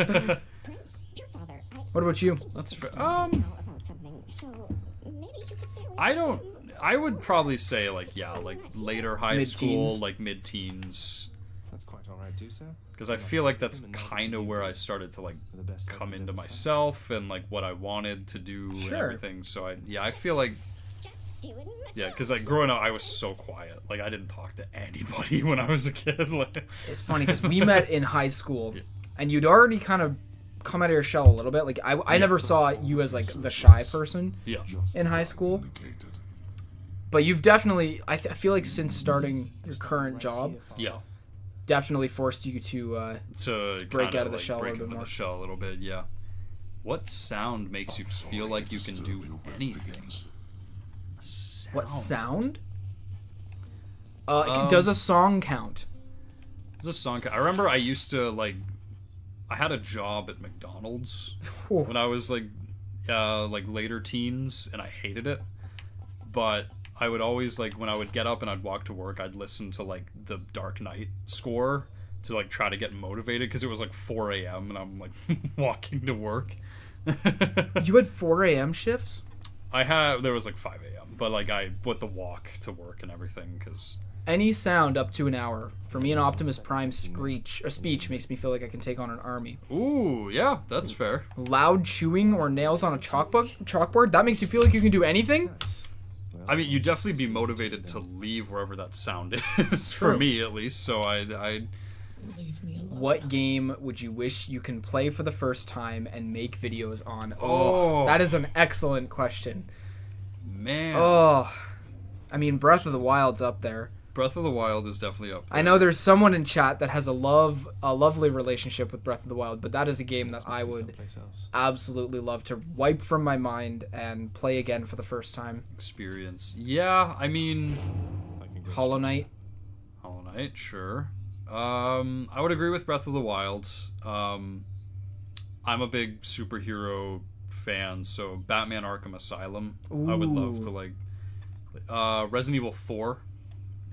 father, What about you? That's fair. know about something, so maybe you could say it I don't. I would probably say like yeah, like later high school, Mid-teens. like mid-teens, That's quite all right, too, sir. because I feel like that's kind of where I started to like For the best come ever into ever myself and like what I wanted to do and Sure. everything. So I feel like just do it. yeah, because like growing up, I was so quiet. Like I didn't talk to anybody when I was a kid. Like It's funny because we met in high school, and you'd already kind of come out of your shell a little bit. Like I never saw you as like the shy person Yeah. in high school, but you've definitely I feel like since starting your current job, Yeah. definitely forced you to break kinda, out of the shell a break little bit out of more. the shell a little bit, yeah. What sound makes you feel like you can do anything? Sound. What sound? Does a song count? There's a song. I remember I used to like. I had a job at McDonald's when I was like later teens, and I hated it. But I would always like when I would get up and I'd walk to work, I'd listen to like the Dark Knight score to like try to get motivated because it was like 4 a.m. and I'm like walking to work. You had 4 a.m. shifts? There was like 5 a.m. but like I put the walk to work and everything because Any sound up to an hour. For me, an Optimus Prime speech makes me feel like I can take on an army. ooh, yeah, that's fair. Loud chewing or nails on a chalkboard, that makes you feel like you can do anything? I mean, you'd definitely be motivated to leave wherever that sound is for True. me at least. So I Leave me alone. What game would you wish you can play for the first time and make videos on? Oh. That is an excellent question. man, Oh, I mean, Breath of the Wild's up there. Breath of the Wild is definitely up there. I know there's someone in chat that has a lovely relationship with Breath of the Wild, but that is a game that I would Someplace else. absolutely love to wipe from my mind and play again for the first time. experience. Yeah, I mean, I can go Hollow Knight. Hollow Knight, sure. I would agree with Breath of the Wild. I'm a big superhero fan, so Batman Arkham Asylum, I would love to like. Resident Evil 4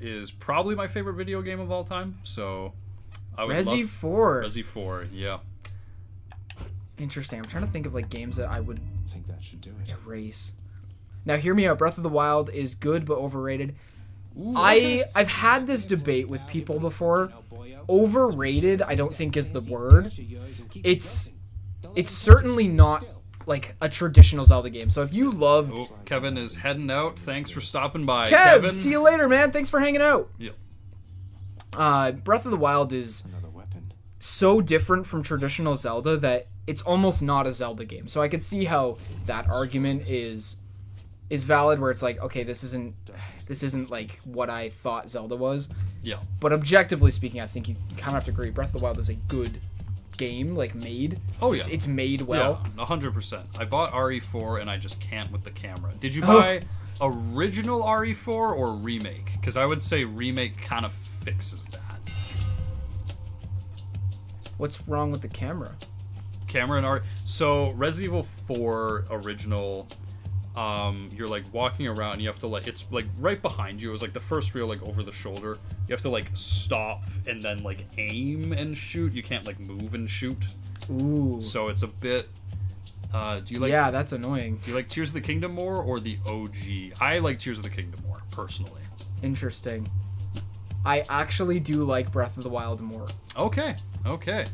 is probably my favorite video game of all time, so I would Resi love 4. Resi 4, yeah. Interesting. I'm trying to think of like games that I would I think that should do it. erase. Now, hear me out. Breath of the Wild is good but overrated. Ooh, I've had this debate with people before. Overrated, I don't think is the word. It's certainly not like a traditional Zelda game. So if you love Oh, Kevin is heading out. Thanks for stopping by, Kev, Kevin. see you later, man. Thanks for hanging out. Yeah. Breath of the Wild is Another weapon. so different from traditional Zelda that it's almost not a Zelda game. So I could see how that argument is valid, where it's like, okay, this isn't like what I thought Zelda was. Yeah. But objectively speaking, I think you kind of have to agree. Breath of the Wild is a good game, like made. Oh, yeah. It's made well. Yeah, 100%. I bought RE4 and I just can't with the camera. Did you Oh. buy original RE4 or remake? Because I would say remake kind of fixes that. What's wrong with the camera? Camera and RE. So Resident Evil 4 original, you're like walking around and you have to like, it's like right behind you. It was like the first reel, like over the shoulder. You have to like stop and then like aim and shoot. You can't like move and shoot. Ooh. So it's a bit. Do you like? Yeah, that's annoying. Do you like Tears of the Kingdom more or the OG? I like Tears of the Kingdom more personally. Interesting. I actually do like Breath of the Wild more. Okay.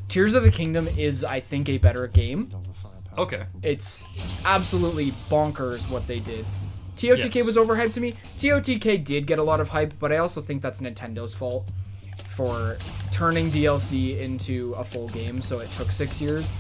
Tears of the Kingdom is, I think, a better game. All the firepower. Okay. It's absolutely bonkers what they did. TOTK Yes. was overhyped to me. TOTK did get a lot of hype, but I also think that's Nintendo's fault for turning DLC into a full game, so it took 6 years.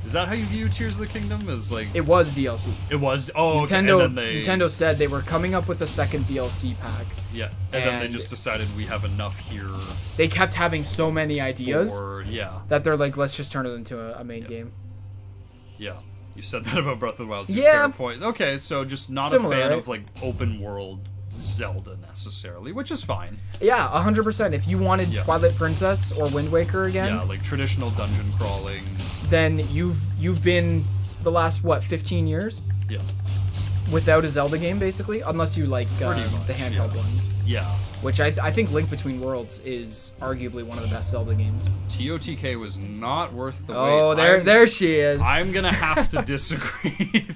Is that how you view Tears of the Kingdom? Is like It was DLC. it was? Oh, okay. Nintendo, And then they, Nintendo said they were coming up with a second DLC pack. yeah, and then they and- just decided we have enough here They kept having so many ideas for that they're like, let's just turn it into a main game. yeah. You said that about Breath of the Wild. Too. Yeah. Fair point. Okay, so just not Similar, a fan right? of like open world Zelda necessarily, which is fine. Yeah, 100%. If you wanted Yeah. Twilight Princess or Wind Waker again, Yeah, like traditional dungeon crawling. then you've been the last 15 years Yeah. without a Zelda game basically, unless you like Pretty much, the handheld yeah. ones, Yeah. which I think Link Between Worlds is arguably one of the best Zelda games. TOTK was not worth the wait. Oh, I'm- there she is. I'm gonna have to disagree.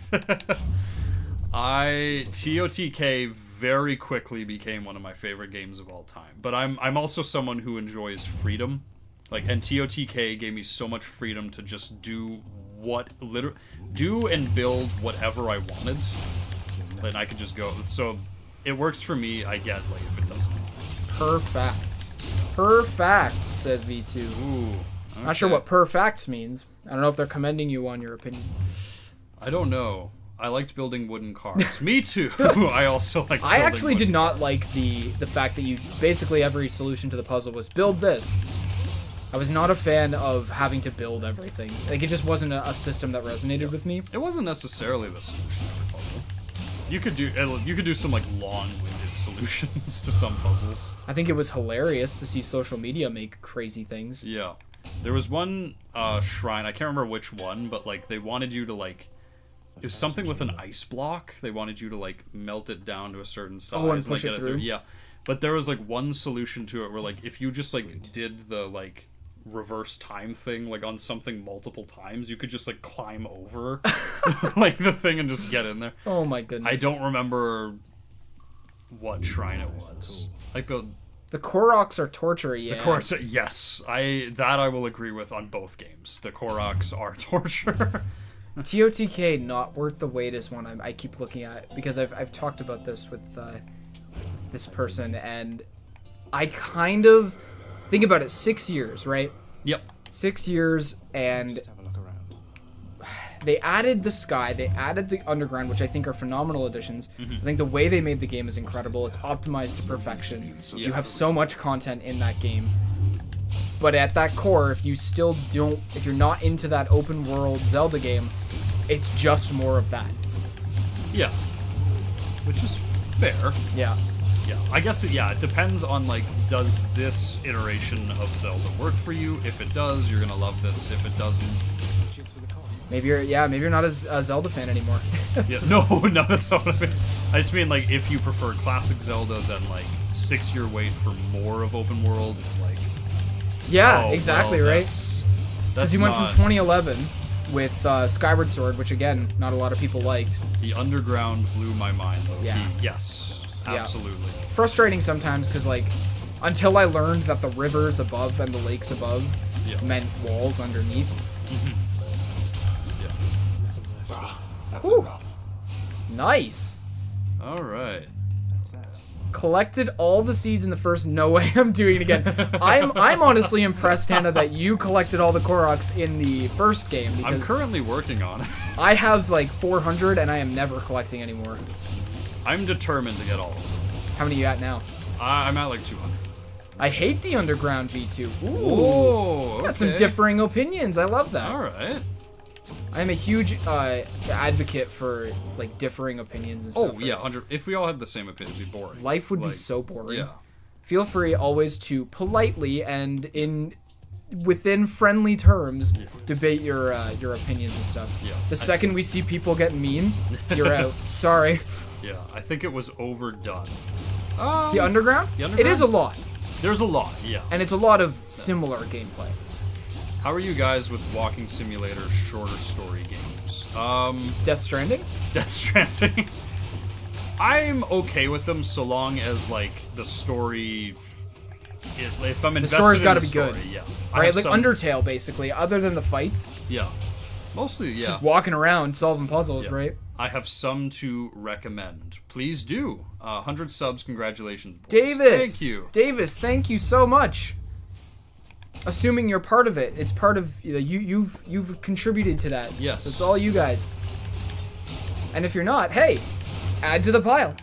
TOTK very quickly became one of my favorite games of all time. But I'm also someone who enjoys freedom. And TOTK gave me so much freedom to just do and build whatever I wanted. And I could just go. So it works for me. I get if it doesn't. Perfect, says V2. Ooh, Not sure Okay. what per facts means. I don't know if they're commending you on your opinion. I don't know. I liked building wooden cars. Me too. I also like. I actually did not like the fact that you basically every solution to the puzzle was build this. I was not a fan of having to build everything. Like it just wasn't a system that resonated with me. It wasn't necessarily the solution to every puzzle. You could do some like long-winded solutions to some puzzles. I think it was hilarious to see social media make crazy things. Yeah. There was one shrine, I can't remember which one, but like they wanted you to like it was something with an ice block. They wanted you to like melt it down to a certain size and like, push it get through? Yeah. But there was like one solution to it where like if you just like did the like reverse time thing like on something multiple times, you could just like climb over like the thing and just get in there. Oh my goodness. I don't remember what shrine it was. Like the Koroks are torture, yeah. course, yes, I will agree with on both games. The Koroks are torture. TOTK not worth the wait is one I keep looking at because I've talked about this with this person and I kind of think about it. 6 years, right? Yep. 6 years and Just have a look around. they added the sky, they added the underground, which I think are phenomenal additions. I think the way they made the game is incredible. It's optimized to perfection. You have so much content in that game. But at that core, if you're not into that open world Zelda game, it's just more of that. Yeah. Which is fair. Yeah. Yeah. I guess it depends on like, does this iteration of Zelda work for you? If it does, you're gonna love this. If it doesn't, Cheers for the coffee. Maybe you're not a Zelda fan anymore. yeah. No, that's not what I mean. I just mean like if you prefer classic Zelda, then like 6-year wait for more of open world is like. Yeah, oh, exactly, well, right? That's Because he went from not- 2011 with Skyward Sword, which again, not a lot of people liked. The underground blew my mind though. Yeah. Yes. Yeah. Absolutely. Frustrating sometimes because like until I learned that the rivers above and the lakes above Yeah. meant walls underneath. Yeah. Ah, that's Whew. enough. Nice. All right. That's that. Collected all the seeds in the first. No way, I'm doing it again. I'm honestly impressed, Hannah, that you collected all the Koroks in the first game I'm because currently working on it. I have like 400 and I am never collecting anymore. I'm determined to get all of them. How many you at now? I'm at like 200. I hate the underground V2. Ooh. Oh, Got some okay. differing opinions. I love that. All right. I am a huge advocate for like differing opinions and stuff. Oh yeah, 100. If we all had the same opinion, it'd be boring. Life would be Like, so boring. Yeah. Feel free always to politely and within friendly terms debate your opinions and stuff. Yeah. The second we see people get mean, you're out. Sorry. Yeah. I think it was overdone. The underground? The It is a Underground? lot, There's a lot. Yeah. and it's a lot of similar gameplay. How are you guys with walking simulator shorter story games? Death Stranding? Death Stranding. I'm okay with them so long as like the story. If I'm invested story's in gotta the be story, good. Yeah. I Right, have like some- Undertale, basically. Other than the fights, Yeah. Mostly, yeah. just walking around solving puzzles, Yeah. right? I have some to recommend. Please do. 100 subs, congratulations, boys. Davis. Thank you. Davis, thank you so much. Assuming you're part of it, it's part of you've contributed to that. Yes. It's all you guys. And if you're not, hey, add to the pile.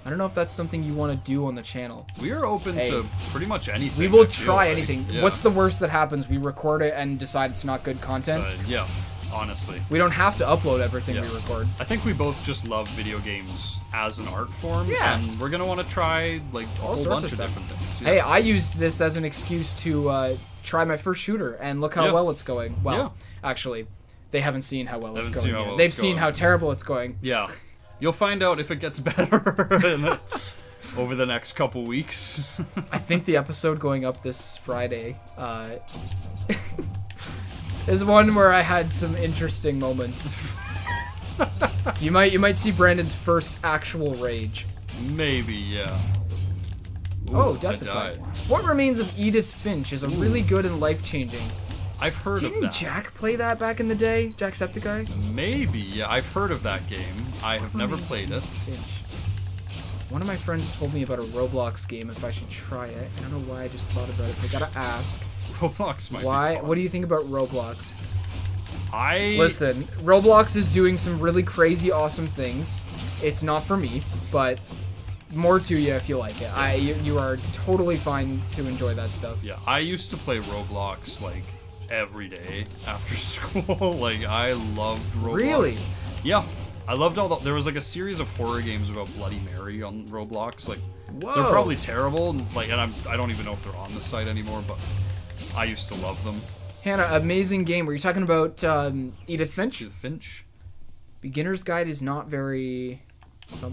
I don't know if that's something you want to do on the channel. We are open Hey. to pretty much anything. We will I feel try like. anything. Yeah. What's the worst that happens? We record it and decide it's not good content. Yeah, honestly. We don't have to upload everything Yeah. we record. I think we both just love video games as an art form. Yeah. And we're going to want to try like a All whole sorts bunch of of stuff. different things. Yeah. Hey, I used this as an excuse to try my first shooter, and look how Yeah. well it's going. Well, actually, they haven't seen how well it's Haven't going seen how yet. well They've it's seen going. how terrible it's going. Yeah. You'll find out if it gets better over the next couple weeks. I think the episode going up this Friday is one where I had some interesting moments. You might see Brandon's first actual rage. Maybe, yeah. Ooh, Oh, I Deathified. died. What Remains of Edith Finch is a really good and life-changing. I've heard of Didn't that. Jack play that back in the day? Jacksepticeye? Maybe, yeah. I've heard of that game. I have never played it. Finch. One of my friends told me about a Roblox game if I should try it. I don't know why I just thought about it. I gotta ask. Roblox might Why? be fun. What do you think about Roblox? I Listen, Roblox is doing some really crazy, awesome things. It's not for me, but more to you if you like it. You are totally fine to enjoy that stuff. Yeah, I used to play Roblox like every day after school. Like I loved Roblox. Really? Yeah, I loved all the. There was like a series of horror games about Bloody Mary on Roblox. Like Whoa. they're probably terrible. Like, and I don't even know if they're on the site anymore. But I used to love them. Hannah, amazing game. Were you talking about Edith Finch? Edith Finch. Beginner's Guide is not very... It's not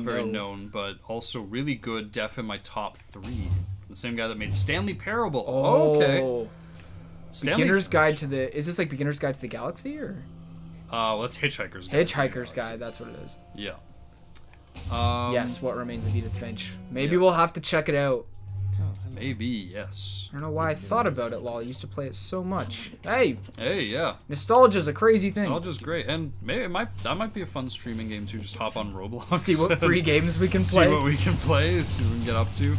very known, but also really good. Def in my top 3. The same guy that made Stanley Parable. Oh, Okay. Stanley, Beginner's Guide to the... Is this like Beginner's Guide to the Galaxy, or...? well, that's Hitchhiker's Guide. Hitchhiker's Guide, that's what it is. Yeah. Yes, What Remains of Edith Finch. Maybe yeah. we'll have to check it out. Maybe, yes. I don't know why I thought about it, lol. I used to play it so much. Hey, Hey, yeah. nostalgia's a crazy thing. Nostalgia's great, and maybe that might be a fun streaming game too. Just hop on Roblox, See what and free games we can see play. what we can play, see what we can get up to.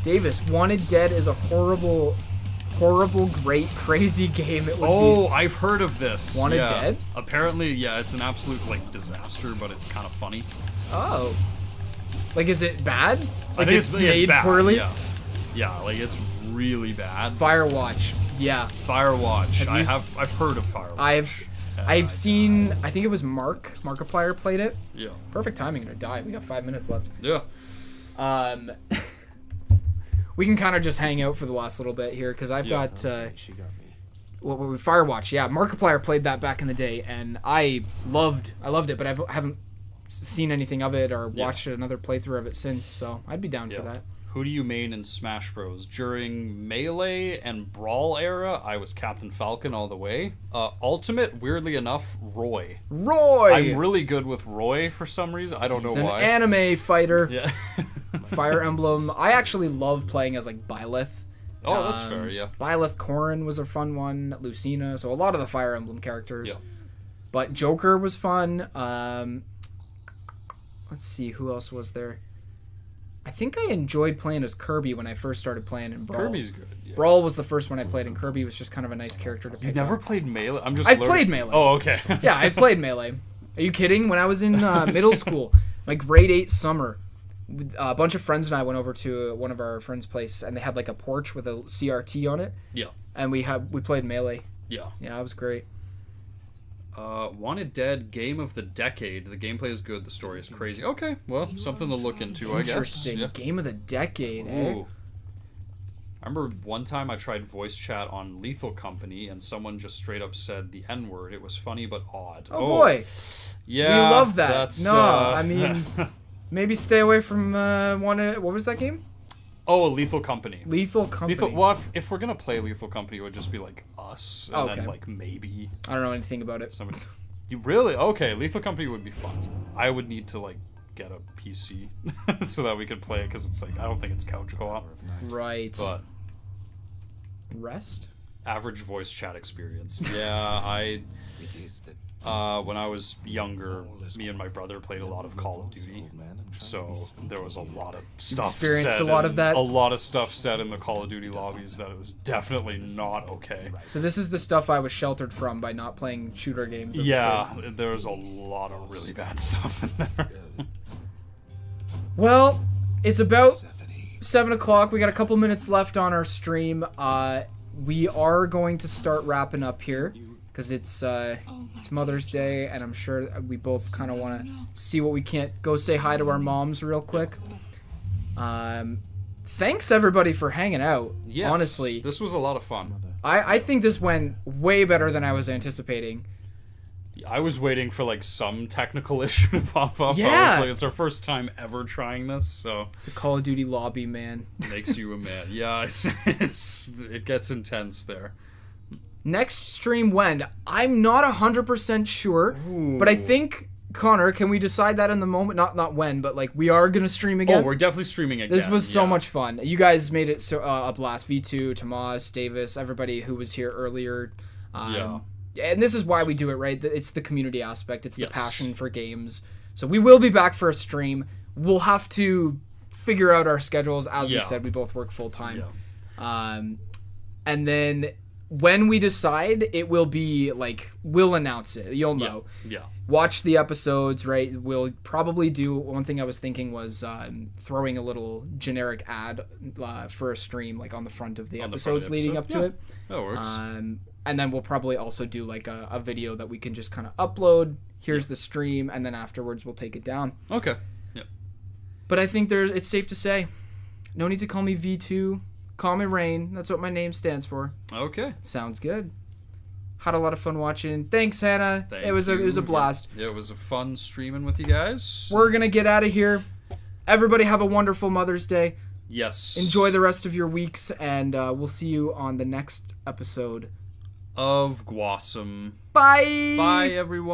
Davis, Wanted Dead is a horrible, great, crazy game. It would Oh, I've heard of this. Wanted yeah. Dead? Apparently, yeah, it's an absolute like disaster, but it's kind of funny. Oh. Like, is it bad? I Like, think it's yeah, made bad. poorly? Yeah. Yeah, like it's really bad. Firewatch. Yeah. Firewatch. Have you I've heard of Firewatch. I've seen, I think it was Markiplier played it. Yeah. Perfect timing to die. We got 5 minutes left. Yeah. We can kind of just hang out for the last little bit here, because I've got She got me. Firewatch. Yeah, Markiplier played that back in the day, and I loved it, but I haven't seen anything of it or watched another playthrough of it since, so I'd be down for that. Who do you main in Smash Bros? During Melee and Brawl era, I was Captain Falcon all the way. Ultimate, weirdly enough, Roy. Roy! I'm really good with Roy for some reason. I don't He's know an why. anime fighter. Yeah. Fire Emblem. I actually love playing as like Byleth. Oh, that's fair, yeah. Byleth Corrin was a fun one. Lucina. So a lot of the Fire Emblem characters. Yeah. But Joker was fun. Let's see, who else was there? I think I enjoyed playing as Kirby when I first started playing in Brawl. Kirby's good. Yeah. Brawl was the first one I played, and Kirby was just kind of a nice character to pick You never up. played Melee? I'm just I've learning- played Melee. Oh, okay. Yeah, I've played Melee. Are you kidding? When I was in middle school, like grade 8 summer, a bunch of friends and I went over to one of our friends' place, and they had like a porch with a CRT on it, Yeah. and we played Melee. Yeah. Yeah, it was great. Wanted Dead, game of the decade. The gameplay is good. The story is crazy. Okay, well, something to look into, I guess. Interesting. Yeah. Game of the decade, eh? Ooh. I remember one time I tried voice chat on Lethal Company, and someone just straight up said the N-word. It was funny but odd. Oh boy, Yeah. we love that. That's, No, I mean, maybe stay away from what was that game? Oh, Lethal Company. Lethal Company. Well, if we're gonna play Lethal Company, it would just be like us, and Okay. then like maybe I don't know anything about it. somebody. You really? Okay, Lethal Company would be fun. I would need to like get a PC so that we could play it, because it's like I don't think it's couch co-op, Right. but Rest? average voice chat experience. Yeah, It is that when I was younger, me and my brother played a lot of Call of Duty, so there was a lot of stuff experienced said a lot of that? A lot of stuff said in the Call of Duty lobbies that it was definitely not okay. So this is the stuff I was sheltered from by not playing shooter games as a Yeah, kid. there was a lot of really bad stuff in there. Well, it's about 7 o'clock. We got a couple minutes left on our stream. We are going to start wrapping up here because it's Mother's Day, and I'm sure we both kind of want to see what we can't go say hi to our moms real quick. Thanks everybody for hanging out. Yes, Honestly, this was a lot of fun. I think this went way better than I was anticipating. I was waiting for like some technical issue to pop up. I Yeah. was like, it's our first time ever trying this, so The Call of Duty lobby, man. makes you a man. Yeah, it gets intense there. Next stream when? I'm not 100% sure, but I think, Connor, can we decide that in the moment? Not when, but like we are gonna stream again. Oh, we're definitely streaming again. This was so yeah. much fun. You guys made it so a blast. V2, Tomas, Davis, everybody who was here earlier. Yeah. And this is why we do it, right? It's the community aspect. It's the Yes. passion for games. So we will be back for a stream. we'll have to figure out our schedules. As we Yeah. said, we both work full time. Yeah. And then when we decide, it will be like, we'll announce it. You'll know. Yeah. Watch the episodes, right? We'll probably do, one thing I was thinking was throwing a little generic ad for a stream, like on the front of the On the front of episodes the leading episode? up to it. That works. And then we'll probably also do like a video that we can just kind of upload. Here's the stream, and then afterwards we'll take it down. Okay. Yeah. But I think it's safe to say, no need to call me V2. Call me Rain. That's what my name stands for. Okay. Sounds good. Had a lot of fun watching. Thanks, Hannah. Thank it was you. a blast. Yeah, it was a fun streaming with you guys. We're gonna get out of here. Everybody have a wonderful Mother's Day. Yes. Enjoy the rest of your weeks, and we'll see you on the next episode of Gwasm. Bye. Bye, everyone.